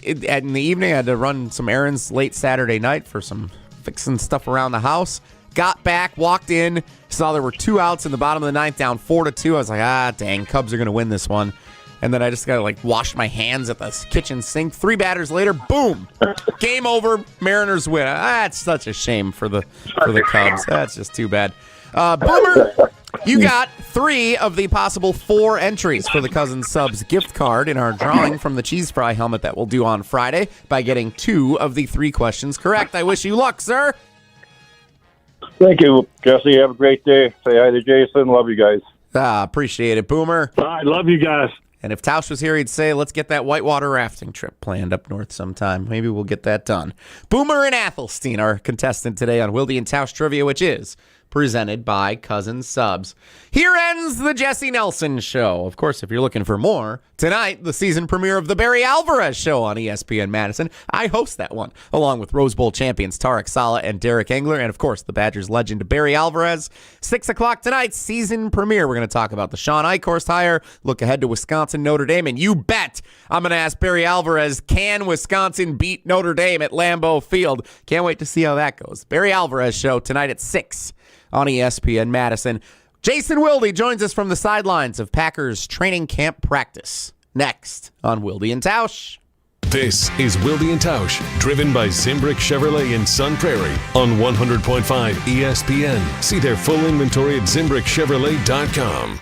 in the evening. I had to run some errands late Saturday night for some fixing stuff around the house. Got back, walked in, saw there were 2 outs in the bottom of the 9th, down 4-2. I was like, dang, Cubs are going to win this one. And then I just got to wash my hands at the kitchen sink. 3 batters later, boom, game over. Mariners win. That's such a shame for the Cubs. That's just too bad. Boomer, you got 3 of the possible 4 entries for the Cousins Subs gift card in our drawing from the cheese fry helmet that we'll do on Friday by getting 2 of the 3 questions correct. I wish you luck, sir. Thank you, Jesse. Have a great day. Say hi to Jason. Love you guys. Appreciate it, Boomer. I love you guys. And if Tausch was here, he'd say, let's get that whitewater rafting trip planned up north sometime. Maybe we'll get that done. Boomer and Athelstein, our contestant today on Wilde and Tausch Trivia, which is presented by Cousins Subs. Here ends the Jesse Nelson Show. Of course, if you're looking for more, tonight, the season premiere of the Barry Alvarez Show on ESPN Madison. I host that one, along with Rose Bowl champions Tarek Saleh and Derek Engler, and of course, the Badgers legend Barry Alvarez. 6 o'clock tonight, season premiere. We're going to talk about the Sean Eichhorst hire, look ahead to Wisconsin, Notre Dame, and you bet I'm going to ask Barry Alvarez, can Wisconsin beat Notre Dame at Lambeau Field? Can't wait to see how that goes. Barry Alvarez Show tonight at 6 on ESPN Madison. Jason Wilde joins us from the sidelines of Packers training camp practice. Next on Wilde and Tausch. This is Wilde and Tausch, driven by Zimbrick Chevrolet in Sun Prairie on 100.5 ESPN. See their full inventory at ZimbrickChevrolet.com.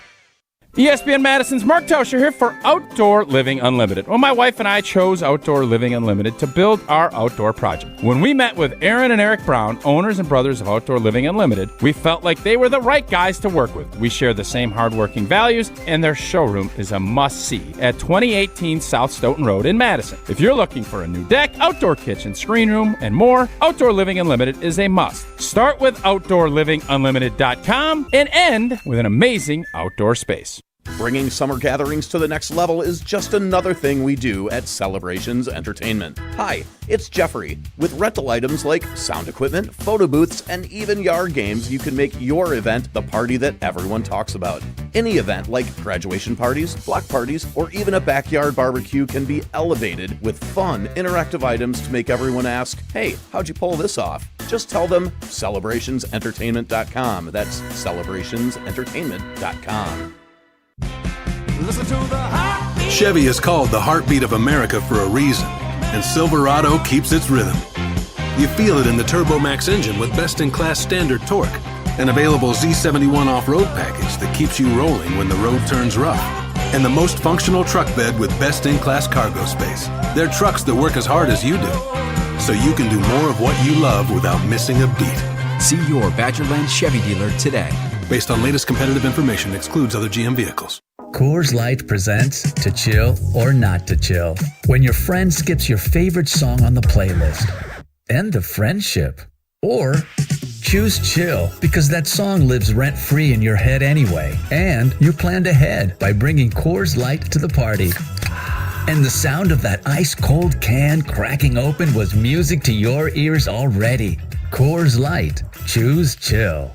ESPN Madison's Mark Tauscher here for Outdoor Living Unlimited. Well, my wife and I chose Outdoor Living Unlimited to build our outdoor project. When we met with Aaron and Eric Brown, owners and brothers of Outdoor Living Unlimited, we felt like they were the right guys to work with. We share the same hardworking values, and their showroom is a must-see at 2018 South Stoughton Road in Madison. If you're looking for a new deck, outdoor kitchen, screen room, and more, Outdoor Living Unlimited is a must. Start with OutdoorLivingUnlimited.com and end with an amazing outdoor space. Bringing summer gatherings to the next level is just another thing we do at Celebrations Entertainment. Hi, it's Jeffrey. With rental items like sound equipment, photo booths, and even yard games, you can make your event the party that everyone talks about. Any event like graduation parties, block parties, or even a backyard barbecue can be elevated with fun, interactive items to make everyone ask, hey, how'd you pull this off? Just tell them celebrationsentertainment.com. That's celebrationsentertainment.com. Listen to the heartbeat. Chevy is called the heartbeat of America for a reason, and Silverado keeps its rhythm. You feel it in the Turbo Max engine with best-in-class standard torque, an available Z71 off-road package that keeps you rolling when the road turns rough, and the most functional truck bed with best-in-class cargo space. They're trucks that work as hard as you do, so you can do more of what you love without missing a beat. See your Badgerland Chevy dealer today. Based on latest competitive information, excludes other GM vehicles. Coors Light presents To Chill or Not to Chill. When your friend skips your favorite song on the playlist. End of friendship. Or choose chill because that song lives rent-free in your head anyway. And you planned ahead by bringing Coors Light to the party. And the sound of that ice-cold can cracking open was music to your ears already. Coors Light. Choose chill.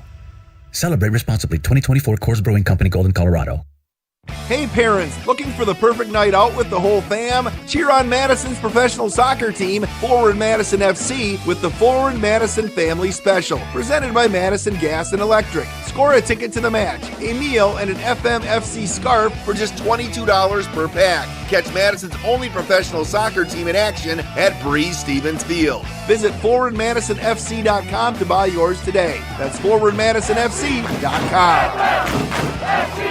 Celebrate responsibly. 2024 Coors Brewing Company, Golden, Colorado. Hey parents, looking for the perfect night out with the whole fam? Cheer on Madison's professional soccer team, Forward Madison FC, with the Forward Madison Family Special, presented by Madison Gas and Electric. Score a ticket to the match, a meal, and an FMFC scarf for just $22 per pack. Catch Madison's only professional soccer team in action at Breeze Stevens Field. Visit ForwardMadisonFC.com to buy yours today. That's ForwardMadisonFC.com.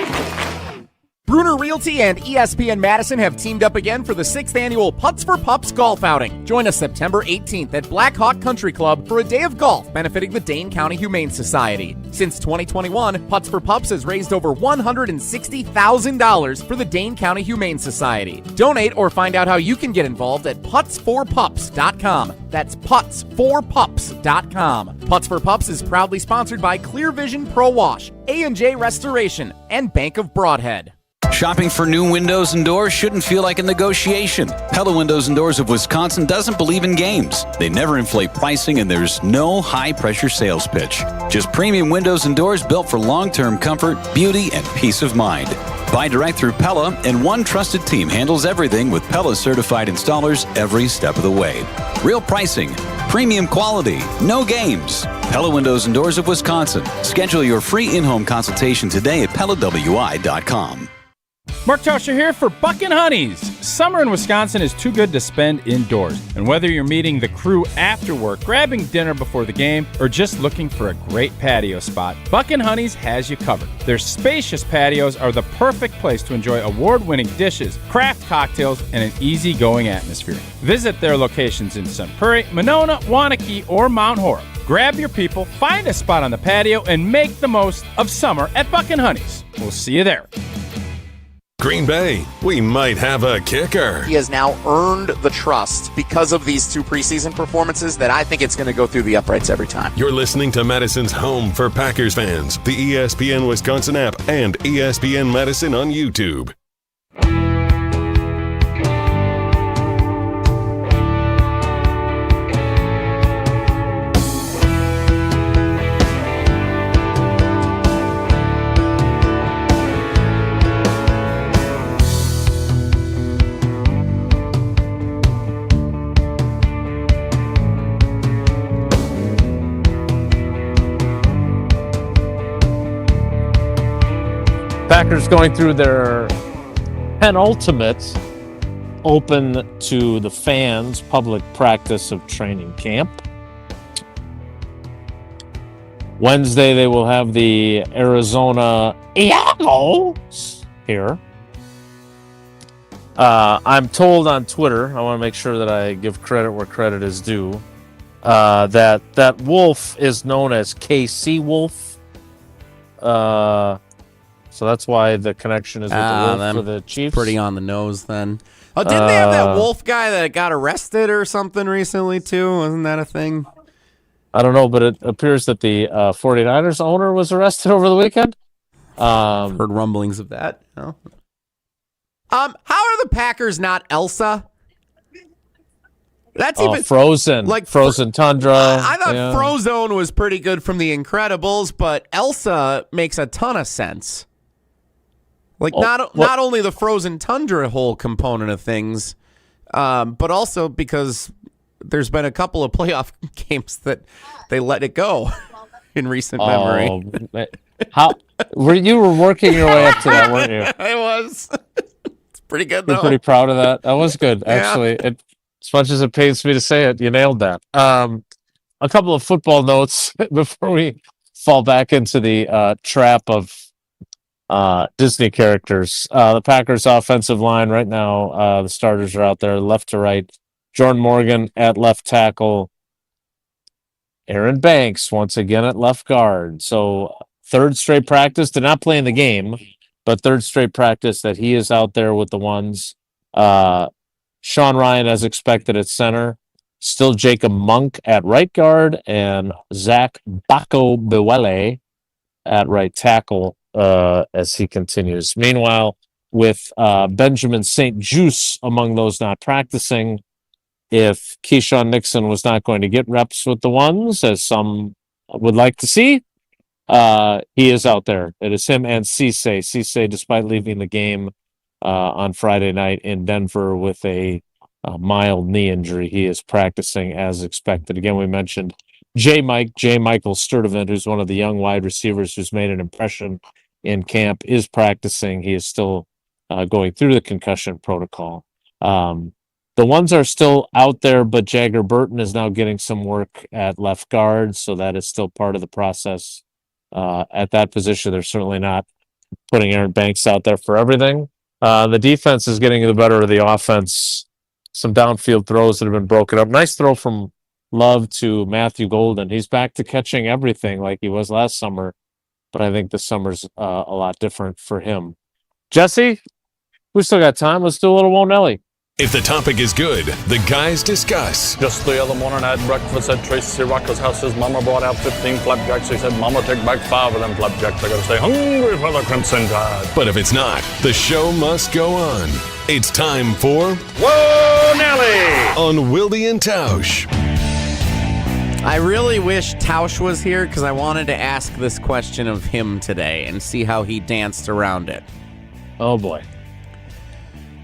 Bruner Realty and ESPN Madison have teamed up again for the 6th annual Putts for Pups golf outing. Join us September 18th at Black Hawk Country Club for a day of golf benefiting the Dane County Humane Society. Since 2021, Putts for Pups has raised over $160,000 for the Dane County Humane Society. Donate or find out how you can get involved at putsforpups.com. That's putsforpups.com. Putts for Pups is proudly sponsored by Clear Vision Pro Wash, A&J Restoration, and Bank of Broadhead. Shopping for new windows and doors shouldn't feel like a negotiation. Pella Windows and Doors of Wisconsin doesn't believe in games. They never inflate pricing, and there's no high-pressure sales pitch. Just premium windows and doors built for long-term comfort, beauty, and peace of mind. Buy direct through Pella, and one trusted team handles everything with Pella-certified installers every step of the way. Real pricing, premium quality, no games. Pella Windows and Doors of Wisconsin. Schedule your free in-home consultation today at PellaWI.com. Mark Tauscher here for Buckin' Honeys. Summer in Wisconsin is too good to spend indoors. And whether you're meeting the crew after work, grabbing dinner before the game, or just looking for a great patio spot, Buckin' Honeys has you covered. Their spacious patios are the perfect place to enjoy award-winning dishes, craft cocktails, and an easygoing atmosphere. Visit their locations in Sun Prairie, Monona, Waunakee, or Mount Horeb. Grab your people, find a spot on the patio, and make the most of summer at Buckin' Honeys. We'll see you there. Green Bay, we might have a kicker. He has now earned the trust because of these 2 preseason performances that I think it's going to go through the uprights every time. You're listening to Madison's home for Packers fans, the ESPN Wisconsin app, and ESPN Madison on YouTube. Packers going through their penultimate open to the fans public practice of training camp. Wednesday, they will have the Arizona Eagles here. I'm told on Twitter, I want to make sure that I give credit where credit is due, that wolf is known as KC Wolf. So that's why the connection is with the wolf for the Chiefs. Pretty on the nose then. Oh, didn't they have that wolf guy that got arrested or something recently too? Wasn't that a thing? I don't know, but it appears that the 49ers owner was arrested over the weekend. Heard rumblings of that. No. How are the Packers not Elsa? That's even Frozen, like Frozen Tundra. I thought Frozone was pretty good from The Incredibles, but Elsa makes a ton of sense. Like not only the Frozen Tundra whole component of things, but also because there's been a couple of playoff games that they let it go in recent memory. How you were working your way up to that, weren't you? I was. Pretty good, I'm though. pretty proud of that. That was good, Yeah. actually. As much as it pains me to say it, you nailed that. A couple of football notes before we fall back into the trap of Disney characters. The Packers offensive line right now, the starters are out there left to right. Jordan Morgan at left tackle. Aaron Banks once again at left guard. So third straight practice, did not play in the game, but third straight practice that he is out there with the ones. Sean Ryan, as expected, at center. Still Jacob Monk at right guard and Zach Bako-Bewele at right tackle as he continues. Meanwhile, with Benjamin St. Juste among those not practicing, if Keyshawn Nixon was not going to get reps with the ones, as some would like to see, he is out there. It is him and Cisse. Cisse, despite leaving the game on Friday night in Denver with a mild knee injury, he is practicing as expected. Again, we mentioned J. Michael Sturdivant, who's one of the young wide receivers who's made an impression in camp, is practicing. He is still going through the concussion protocol. The ones are still out there, but Jagger Burton is now getting some work at left guard, so that is still part of the process at that position. They're certainly not putting Aaron Banks out there for everything. The defense is getting the better of the offense. Some downfield throws that have been broken up. Nice throw from Love to Matthew Golden. He's back to catching everything like he was last summer, but I think this summer's a lot different for him. Jesse, we still got time. Let's do a little Won't Nelly. If the topic is good, the guys discuss. Just the other morning I had breakfast at Tracy Rocker's house. His mama brought out 15 flapjacks. He said, Mama, take back 5 of them flapjacks. I gotta stay hungry for the Crimson Tide. But if it's not, the show must go on. It's time for Whoa, Nelly! On Wilde and Tausch. I really wish Tausch was here because I wanted to ask this question of him today and see how he danced around it. Oh, boy.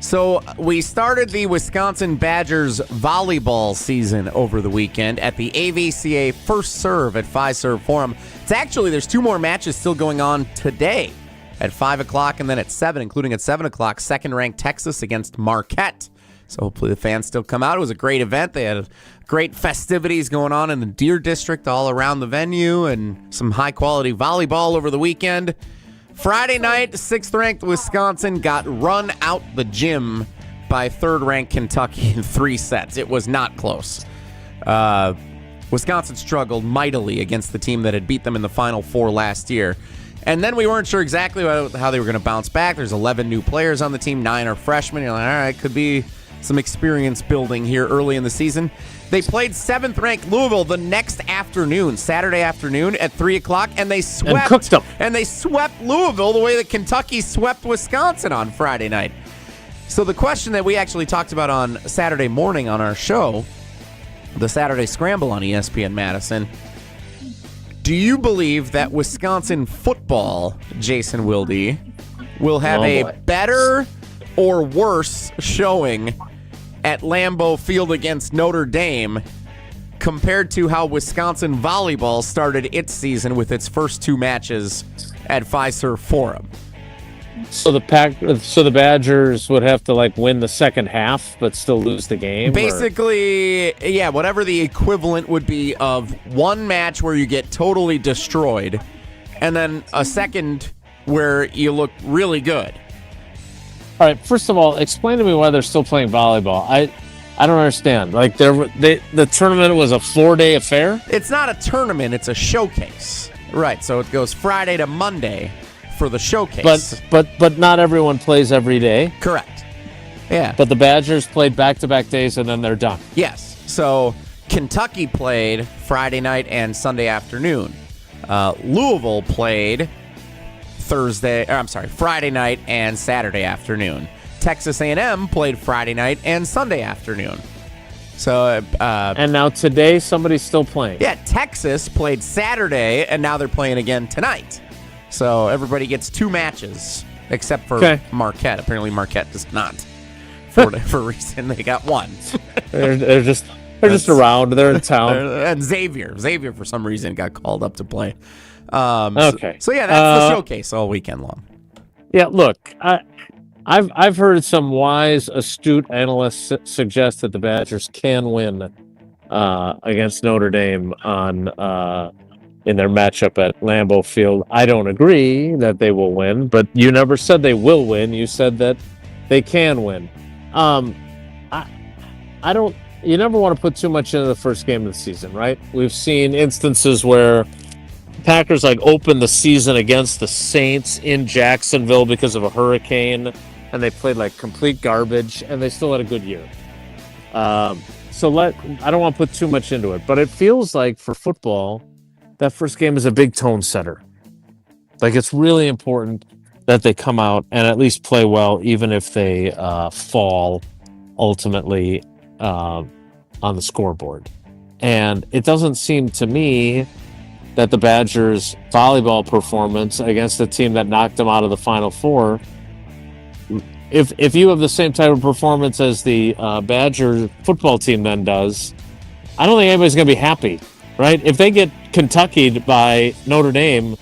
So we started the Wisconsin Badgers volleyball season over the weekend at the AVCA First Serve at Fiserv Forum. There's 2 more matches still going on today at 5 o'clock and then at 7, including at 7 o'clock, second-ranked Texas against Marquette. So hopefully the fans still come out. It was a great event. They had great festivities going on in the Deer District all around the venue and some high-quality volleyball over the weekend. Friday night, 6th-ranked Wisconsin got run out the gym by 3rd-ranked Kentucky in 3 sets. It was not close. Wisconsin struggled mightily against the team that had beat them in the Final Four last year. And then we weren't sure exactly how they were going to bounce back. There's 11 new players on the team, 9 are freshmen. You're like, all right, could be some experience building here early in the season. They played 7th-ranked Louisville the next afternoon, Saturday afternoon at 3 o'clock, and they swept. And cooked them. And they swept Louisville the way that Kentucky swept Wisconsin on Friday night. So the question that we actually talked about on Saturday morning on our show, the Saturday Scramble on ESPN Madison, do you believe that Wisconsin football, Jason Wilde, will have a better or worse showing at Lambeau Field against Notre Dame compared to how Wisconsin volleyball started its season with its first 2 matches at Fiserv Forum? So the Badgers would have to win the second half, but still lose the game. Basically, yeah, whatever the equivalent would be of one match where you get totally destroyed, and then a second where you look really good. All right. First of all, explain to me why they're still playing volleyball. I don't understand. The tournament was a 4-day affair. It's not a tournament; it's a showcase. Right. So it goes Friday to Monday for the showcase. But not everyone plays every day. Correct. Yeah. But the Badgers played back-to-back days and then they're done. Yes. So Kentucky played Friday night and Sunday afternoon. Louisville played Friday night and Saturday afternoon. Texas A&M played Friday night and Sunday afternoon. So and now today somebody's still playing. Yeah, Texas played Saturday and now they're playing again tonight. So everybody gets 2 matches except for Marquette. Apparently Marquette does not. For a reason they got 1. they're just around. They're in town. And Xavier for some reason got called up to play. Okay. So yeah, that's the showcase all weekend long. Yeah, look, I've heard some wise, astute analysts suggest that the Badgers can win against Notre Dame in their matchup at Lambeau Field. I don't agree that they will win, but you never said they will win. You said that they can win. I don't. You never want to put too much into the first game of the season, right? We've seen instances where Packers opened the season against the Saints in Jacksonville because of a hurricane, and they played complete garbage, and they still had a good year. I don't want to put too much into it, but it feels like for football, that first game is a big tone setter. It's really important that they come out and at least play well, even if they fall ultimately on the scoreboard. And it doesn't seem to me that the Badgers' volleyball performance against a team that knocked them out of the Final Four, if you have the same type of performance as the Badger football team then does, I don't think anybody's going to be happy, right? If they get Kentucky'd by Notre Dame,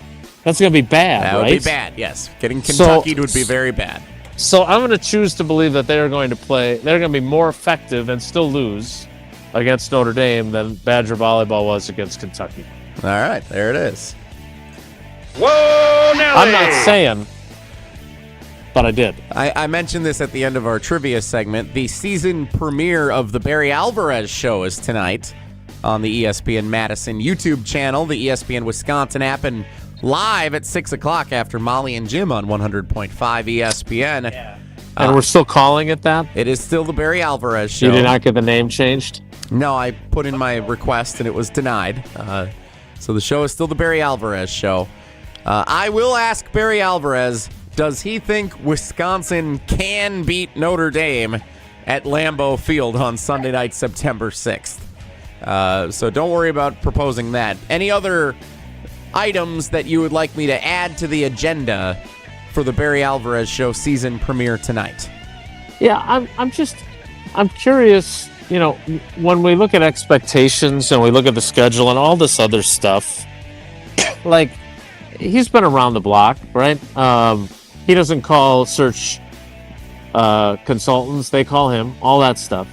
that's going to be bad, That right? would be bad, yes. Getting Kentucky would be very bad. So I'm going to choose to believe that they're going to be more effective and still lose against Notre Dame than Badger volleyball was against Kentucky. All right, there it is. Whoa, Nelly! I'm not saying, but I did. I mentioned this at the end of our trivia segment. The season premiere of the Barry Alvarez show is tonight on the ESPN Madison YouTube channel, the ESPN Wisconsin app, and live at 6 o'clock after Molly and Jim on 100.5 ESPN. Yeah. And we're still calling it that? It is still the Barry Alvarez show. You did not get the name changed? No, I put in my request and it was denied. So the show is still the Barry Alvarez show. I will ask Barry Alvarez, does he think Wisconsin can beat Notre Dame at Lambeau Field on Sunday night, September 6th? So don't worry about proposing that. Any other items that you would like me to add to the agenda for the Barry Alvarez show season premiere tonight? Yeah, I'm curious, when we look at expectations and we look at the schedule and all this other stuff, he's been around the block, right? He doesn't call search consultants, they call him, all that stuff.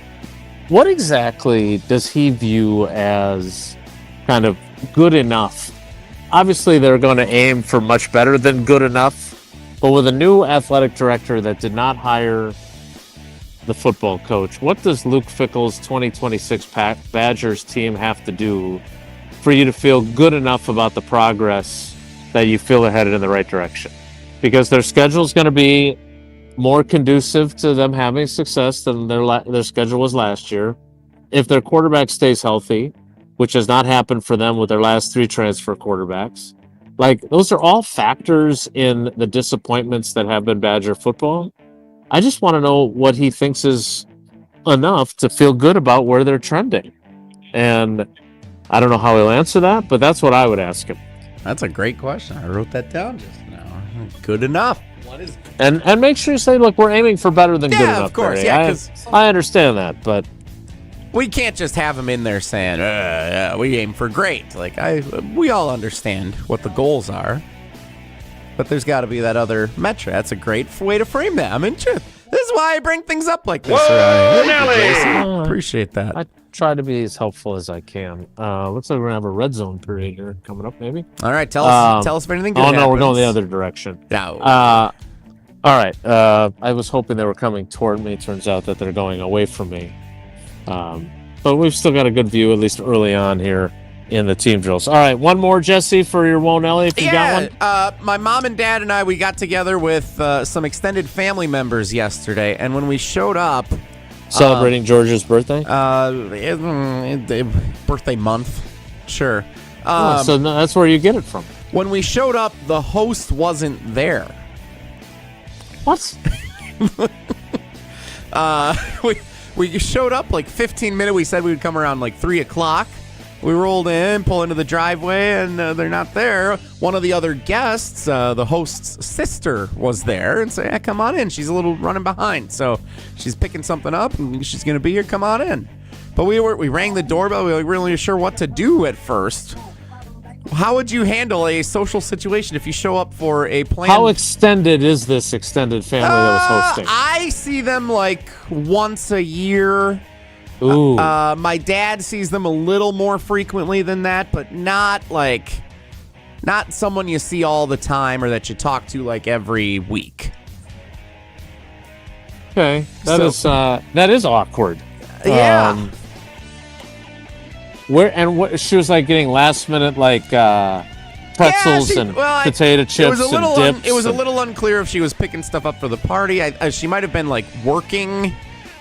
What exactly does he view as kind of good enough? Obviously, they're going to aim for much better than good enough, but with a new athletic director that did not hire the football coach, what does Luke Fickell's 2026 Badgers team have to do for you to feel good enough about the progress that you feel they're headed in the right direction? Because their schedule is going to be more conducive to them having success than their schedule was last year. If their quarterback stays healthy, which has not happened for them with their last 3 transfer quarterbacks. Those are all factors in the disappointments that have been Badger football. I just want to know what he thinks is enough to feel good about where they're trending. And I don't know how he'll answer that, but that's what I would ask him. That's a great question. I wrote that down just now. Good enough. What is? And make sure you say, look, we're aiming for better than good enough. Yeah, of course. Barry. Yeah, I understand that, but we can't just have him in there saying, we aim for great. We all understand what the goals are. But there's got to be that other metric. That's a great way to frame that. This is why I bring things up like this. Appreciate that. I try to be as helpful as I can. Looks like we're going to have a red zone period here coming up, maybe. All right, tell us if anything good happens. No, we're going the other direction. No. All right. I was hoping they were coming toward me. Turns out that they're going away from me. But we've still got a good view, at least early on here in the team drills. All right, one more, Jesse, for your Won't Ellie, if you got one. My mom and dad and I, we got together with some extended family members yesterday, and when we showed up... Celebrating George's birthday? Birthday month, sure. So that's where you get it from. When we showed up, the host wasn't there. What? We showed up 15 minutes. We said we would come around 3 o'clock. We rolled in, pull into the driveway, and they're not there. One of the other guests, the host's sister, was there and said, come on in. She's a little running behind. So she's picking something up, and she's going to be here. Come on in. But we rang the doorbell. We weren't really sure what to do at first. How would you handle a social situation if you show up for a planned... How extended is this extended family that was hosting? I see them like once a year. Ooh. My dad sees them a little more frequently than that, but not someone you see all the time or that you talk to like every week. Okay, that is awkward. Yeah. What she was like getting last minute like pretzels and potato chips and dips. It was a little unclear if she was picking stuff up for the party. She might have been like working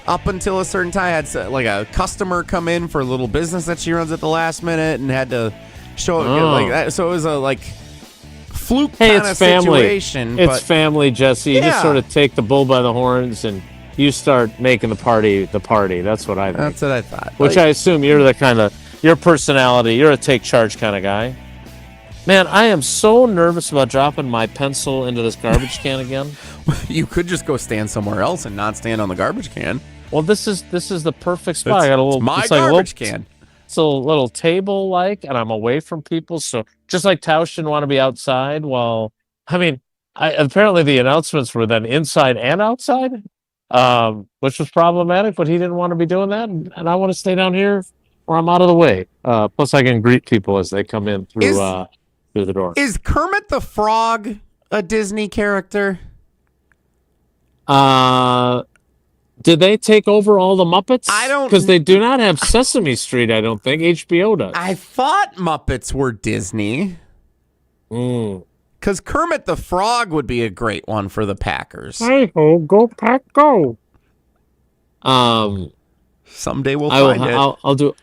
up until a certain time. Had like a customer come in for a little business that she runs at the last minute and had to show it like that. So it was a like fluke kind of situation. It's family, Jesse. You just sort of take the bull by the horns and you start making the party. That's what I think. That's what I thought. Which I assume you're the kind of, your personality, you're a take charge kind of guy. Man, I am so nervous about dropping my pencil into this garbage can again. You could just go stand somewhere else and not stand on the garbage can. Well, this is the perfect spot. I got a little, it's my it's garbage like can. It's a little table and I'm away from people. So just like Tausch didn't want to be outside apparently the announcements were then inside and outside, which was problematic, but he didn't want to be doing that. And I want to stay down here where I'm out of the way. Plus I can greet people as they come in through the door. Is Kermit the Frog a Disney character? Did they take over all the Muppets? I don't... Because they do not have Sesame Street, I don't think. HBO does. I thought Muppets were Disney. Because Kermit the Frog would be a great one for the Packers. Hey-ho, go Pack, go. Someday we'll find it. I'll do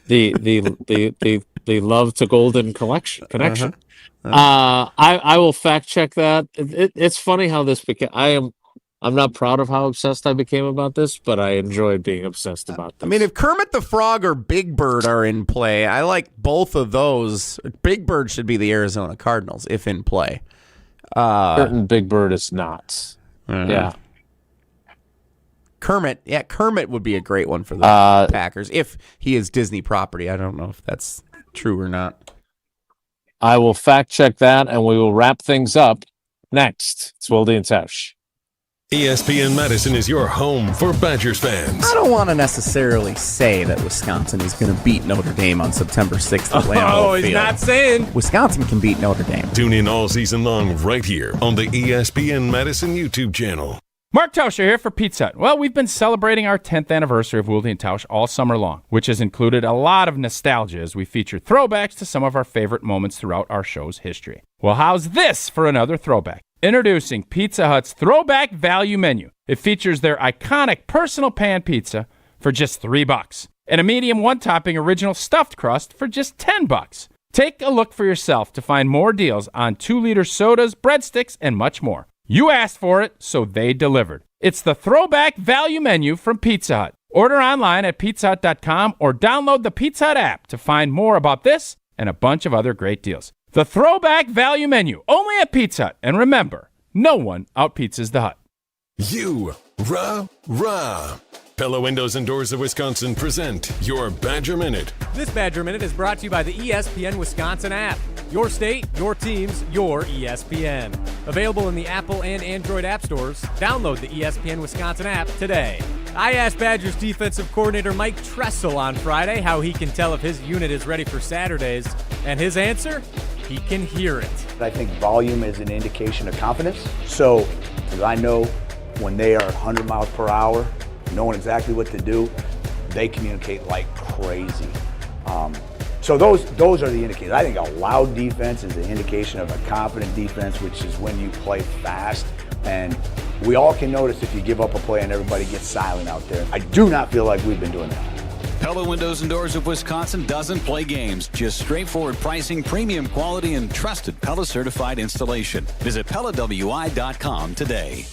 the Love to Golden connection. I will fact check that. It's funny how this became. I'm not proud of how obsessed I became about this, but I enjoyed being obsessed about this. I mean, if Kermit the Frog or Big Bird are in play, I like both of those. Big Bird should be the Arizona Cardinals if in play. Certain Big Bird is not. Yeah. Kermit would be a great one for the Packers if he is Disney property. I don't know if that's true or not. I will fact check that, and we will wrap things up next. It's Wilde and Tausch. ESPN Madison is your home for Badgers fans. I don't want to necessarily say that Wisconsin is going to beat Notre Dame on September 6th at Lambeau Field. He's not saying. Wisconsin can beat Notre Dame. Tune in all season long right here on the ESPN Madison YouTube channel. Mark Tauscher here for Pizza Hut. Well, we've been celebrating our 10th anniversary of Wilde and Tausch all summer long, which has included a lot of nostalgia as we feature throwbacks to some of our favorite moments throughout our show's history. Well, how's this for another throwback? Introducing Pizza Hut's Throwback Value Menu. It features their iconic personal pan pizza for just $3 and a medium one-topping original stuffed crust for just $10. Take a look for yourself to find more deals on 2-liter sodas, breadsticks, and much more. You asked for it, so they delivered. It's the Throwback Value Menu from Pizza Hut. Order online at pizzahut.com or download the Pizza Hut app to find more about this and a bunch of other great deals. The Throwback Value Menu, only at Pizza Hut. And remember, no one out-pizzas the Hut. Pella Windows and Doors of Wisconsin present your Badger Minute. This Badger Minute is brought to you by the ESPN Wisconsin app. Your state, your teams, your ESPN. Available in the Apple and Android app stores. Download the ESPN Wisconsin app today. I asked Badgers defensive coordinator Mike Tressel on Friday how he can tell if his unit is ready for Saturdays, and his answer? He can hear it. I think volume is an indication of confidence. So, as I know when they are 100 miles per hour, knowing exactly what to do, they communicate like crazy. So those are the indicators. I think a loud defense is an indication of a confident defense, which is when you play fast. And we all can notice if you give up a play and everybody gets silent out there. I do not feel like we've been doing that. Pella Windows and Doors of Wisconsin doesn't play games, just straightforward pricing, premium quality, and trusted Pella certified installation. Visit PellaWI.com today.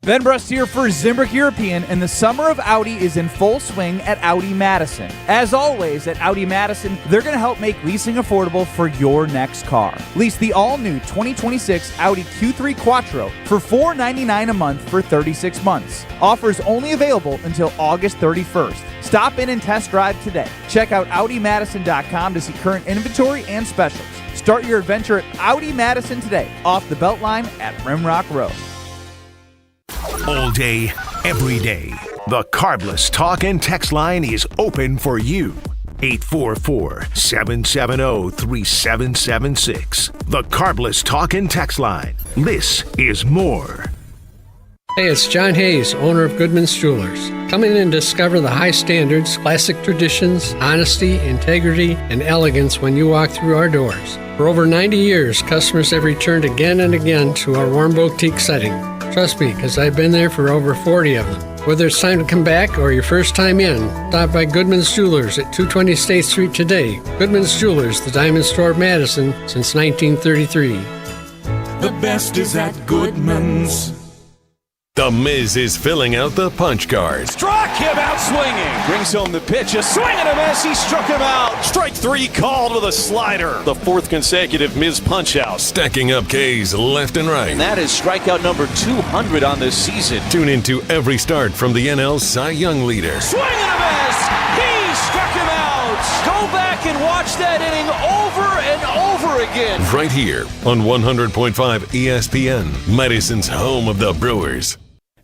Ben Brust here for Zimbrick European, and the summer of Audi is in full swing at Audi Madison. As always, at Audi Madison, they're going to help make leasing affordable for your next car. Lease the all-new 2026 Audi Q3 Quattro for $499 a month for 36 months. Offers only available until August 31st. Stop in and test drive today. Check out AudiMadison.com to see current inventory and specials. Start your adventure at Audi Madison today, off the Beltline at Rimrock Road. All day, every day, the Carbless Talk and Text line is open for you. 844-770-3776. The Carbless Talk and Text line. This is more. Hey, it's John Hayes, owner of Goodman's Jewelers. Come in and discover the high standards, classic traditions, honesty, integrity, and elegance when you walk through our doors. For over 90 years, customers have returned again and again to our warm boutique setting. Trust me, because I've been there for over 40 of them. Whether it's time to come back or your first time in, stop by Goodman's Jewelers at 220 State Street today. Goodman's Jewelers, the diamond store of Madison since 1933. The best is at Goodman's. The Miz is filling out the punch card. Struck him out swinging. Brings home the pitch. A swing and a miss. He struck him out. Strike three called with a slider. The fourth consecutive Miz punch out. Stacking up K's left and right. And that is strikeout number 200 on this season. Tune into every start from the NL Cy Young leader. Swing and a miss. He struck him out. Go back and watch that inning over and over again. Right here on 100.5 ESPN, Madison's home of the Brewers.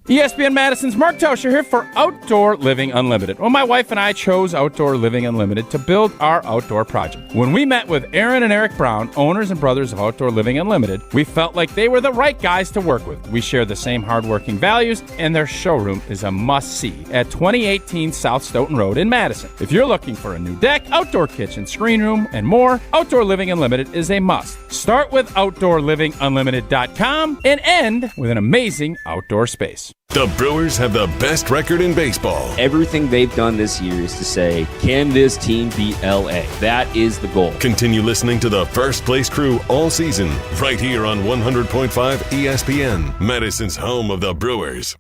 ESPN Madison's Mark Tauscher here for Outdoor Living Unlimited. Well, my wife and I chose Outdoor Living Unlimited to build our outdoor project. When we met with Aaron and Eric Brown, owners and brothers of Outdoor Living Unlimited, we felt like they were the right guys to work with. We share the same hardworking values, and their showroom is a must-see at 2018 South Stoughton Road in Madison. If you're looking for a new deck, outdoor kitchen, screen room, and more, Outdoor Living Unlimited is a must. Start with OutdoorLivingUnlimited.com and end with an amazing outdoor space. The Brewers have the best record in baseball. Everything they've done this year is to say, can this team beat LA? That is the goal. Continue listening to the First Place Crew all season, right here on 100.5 ESPN, Madison's home of the Brewers.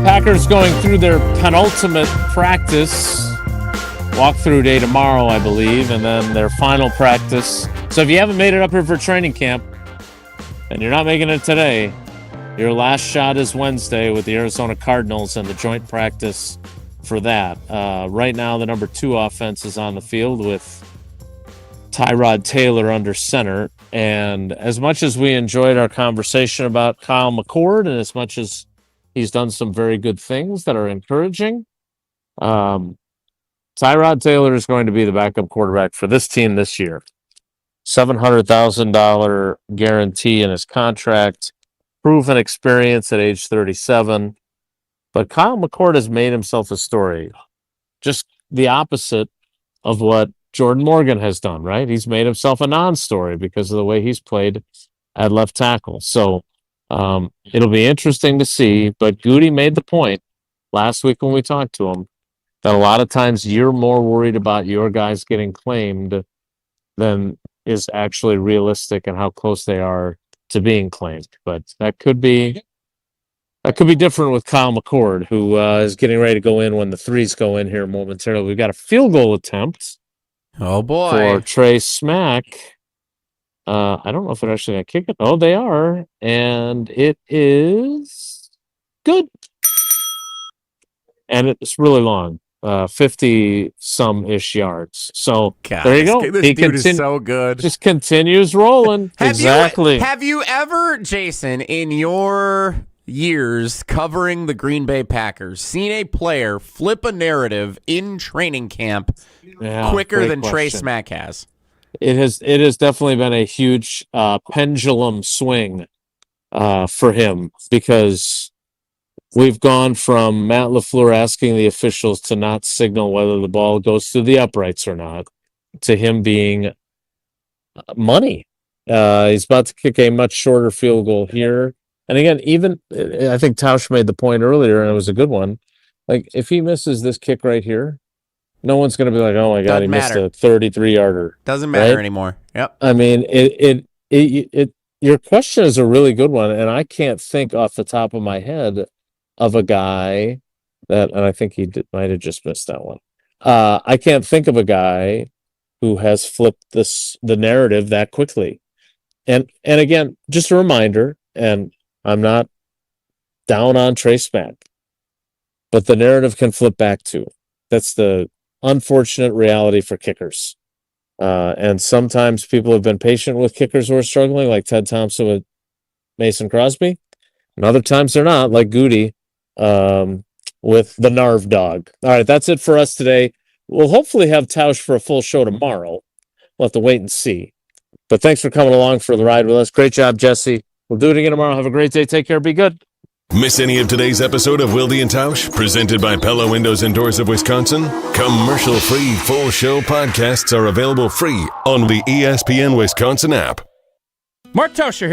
Packers going through their penultimate practice, walkthrough day tomorrow, I believe, and then their final practice. So if you haven't made it up here for training camp, and you're not making it today, your last shot is Wednesday with the Arizona Cardinals and the joint practice for that. Right now, the number 2 offense is on the field with Tyrod Taylor under center. And as much as we enjoyed our conversation about Kyle McCord, and as much as he's done some very good things that are encouraging, Tyrod Taylor is going to be the backup quarterback for this team this year. $700,000 guarantee in his contract, proven experience at age 37. But Kyle McCord has made himself a story. Just the opposite of what Jordan Morgan has done, right? He's made himself a non-story because of the way he's played at left tackle. So it'll be interesting to see. But Goody made the point last week when we talked to him that a lot of times you're more worried about your guys getting claimed than is actually realistic and how close they are to being claimed. But that could be different with Kyle McCord, who is getting ready to go in when the threes go in here momentarily. We've got a field goal attempt. Oh, boy. For Trey Smack. I don't know if they're actually going to kick it. Oh, they are. And it is good. And it's really long. 50-some-ish yards. So there you go. This dude is so good. Just continues rolling. Exactly. Have you ever, Jason, in your years covering the Green Bay Packers, seen a player flip a narrative in training camp quicker than Trey Smack has? It has definitely been a huge pendulum swing for him, because we've gone from Matt LaFleur asking the officials to not signal whether the ball goes through the uprights or not, to him being money. He's about to kick a much shorter field goal here. And again, even I think Tausch made the point earlier, and it was a good one. Like, if he misses this kick right here, no one's going to be like, "Oh my God, he missed a 33-yarder." Doesn't matter anymore. Yep. I mean, Your question is a really good one, and I can't think off the top of my head of a guy and I think he might have just missed that one. I can't think of a guy who has flipped the narrative that quickly. And again, just a reminder, and I'm not down on Trey Smack, but the narrative can flip back too. That's the unfortunate reality for kickers. And sometimes people have been patient with kickers who are struggling, like Ted Thompson with Mason Crosby. And other times they're not, like Goody with the Narv dog. All right, that's it for us today. We'll hopefully have Tausch for a full show tomorrow. We'll have to wait and see. But thanks for coming along for the ride with us. Great job, Jesse. We'll do it again tomorrow. Have a great day. Take care. Be good. Miss any of today's episode of Wilde and Tausch, presented by Pella Windows and Doors of Wisconsin? Commercial-free full show podcasts are available free on the ESPN Wisconsin app. Mark Tauscher here.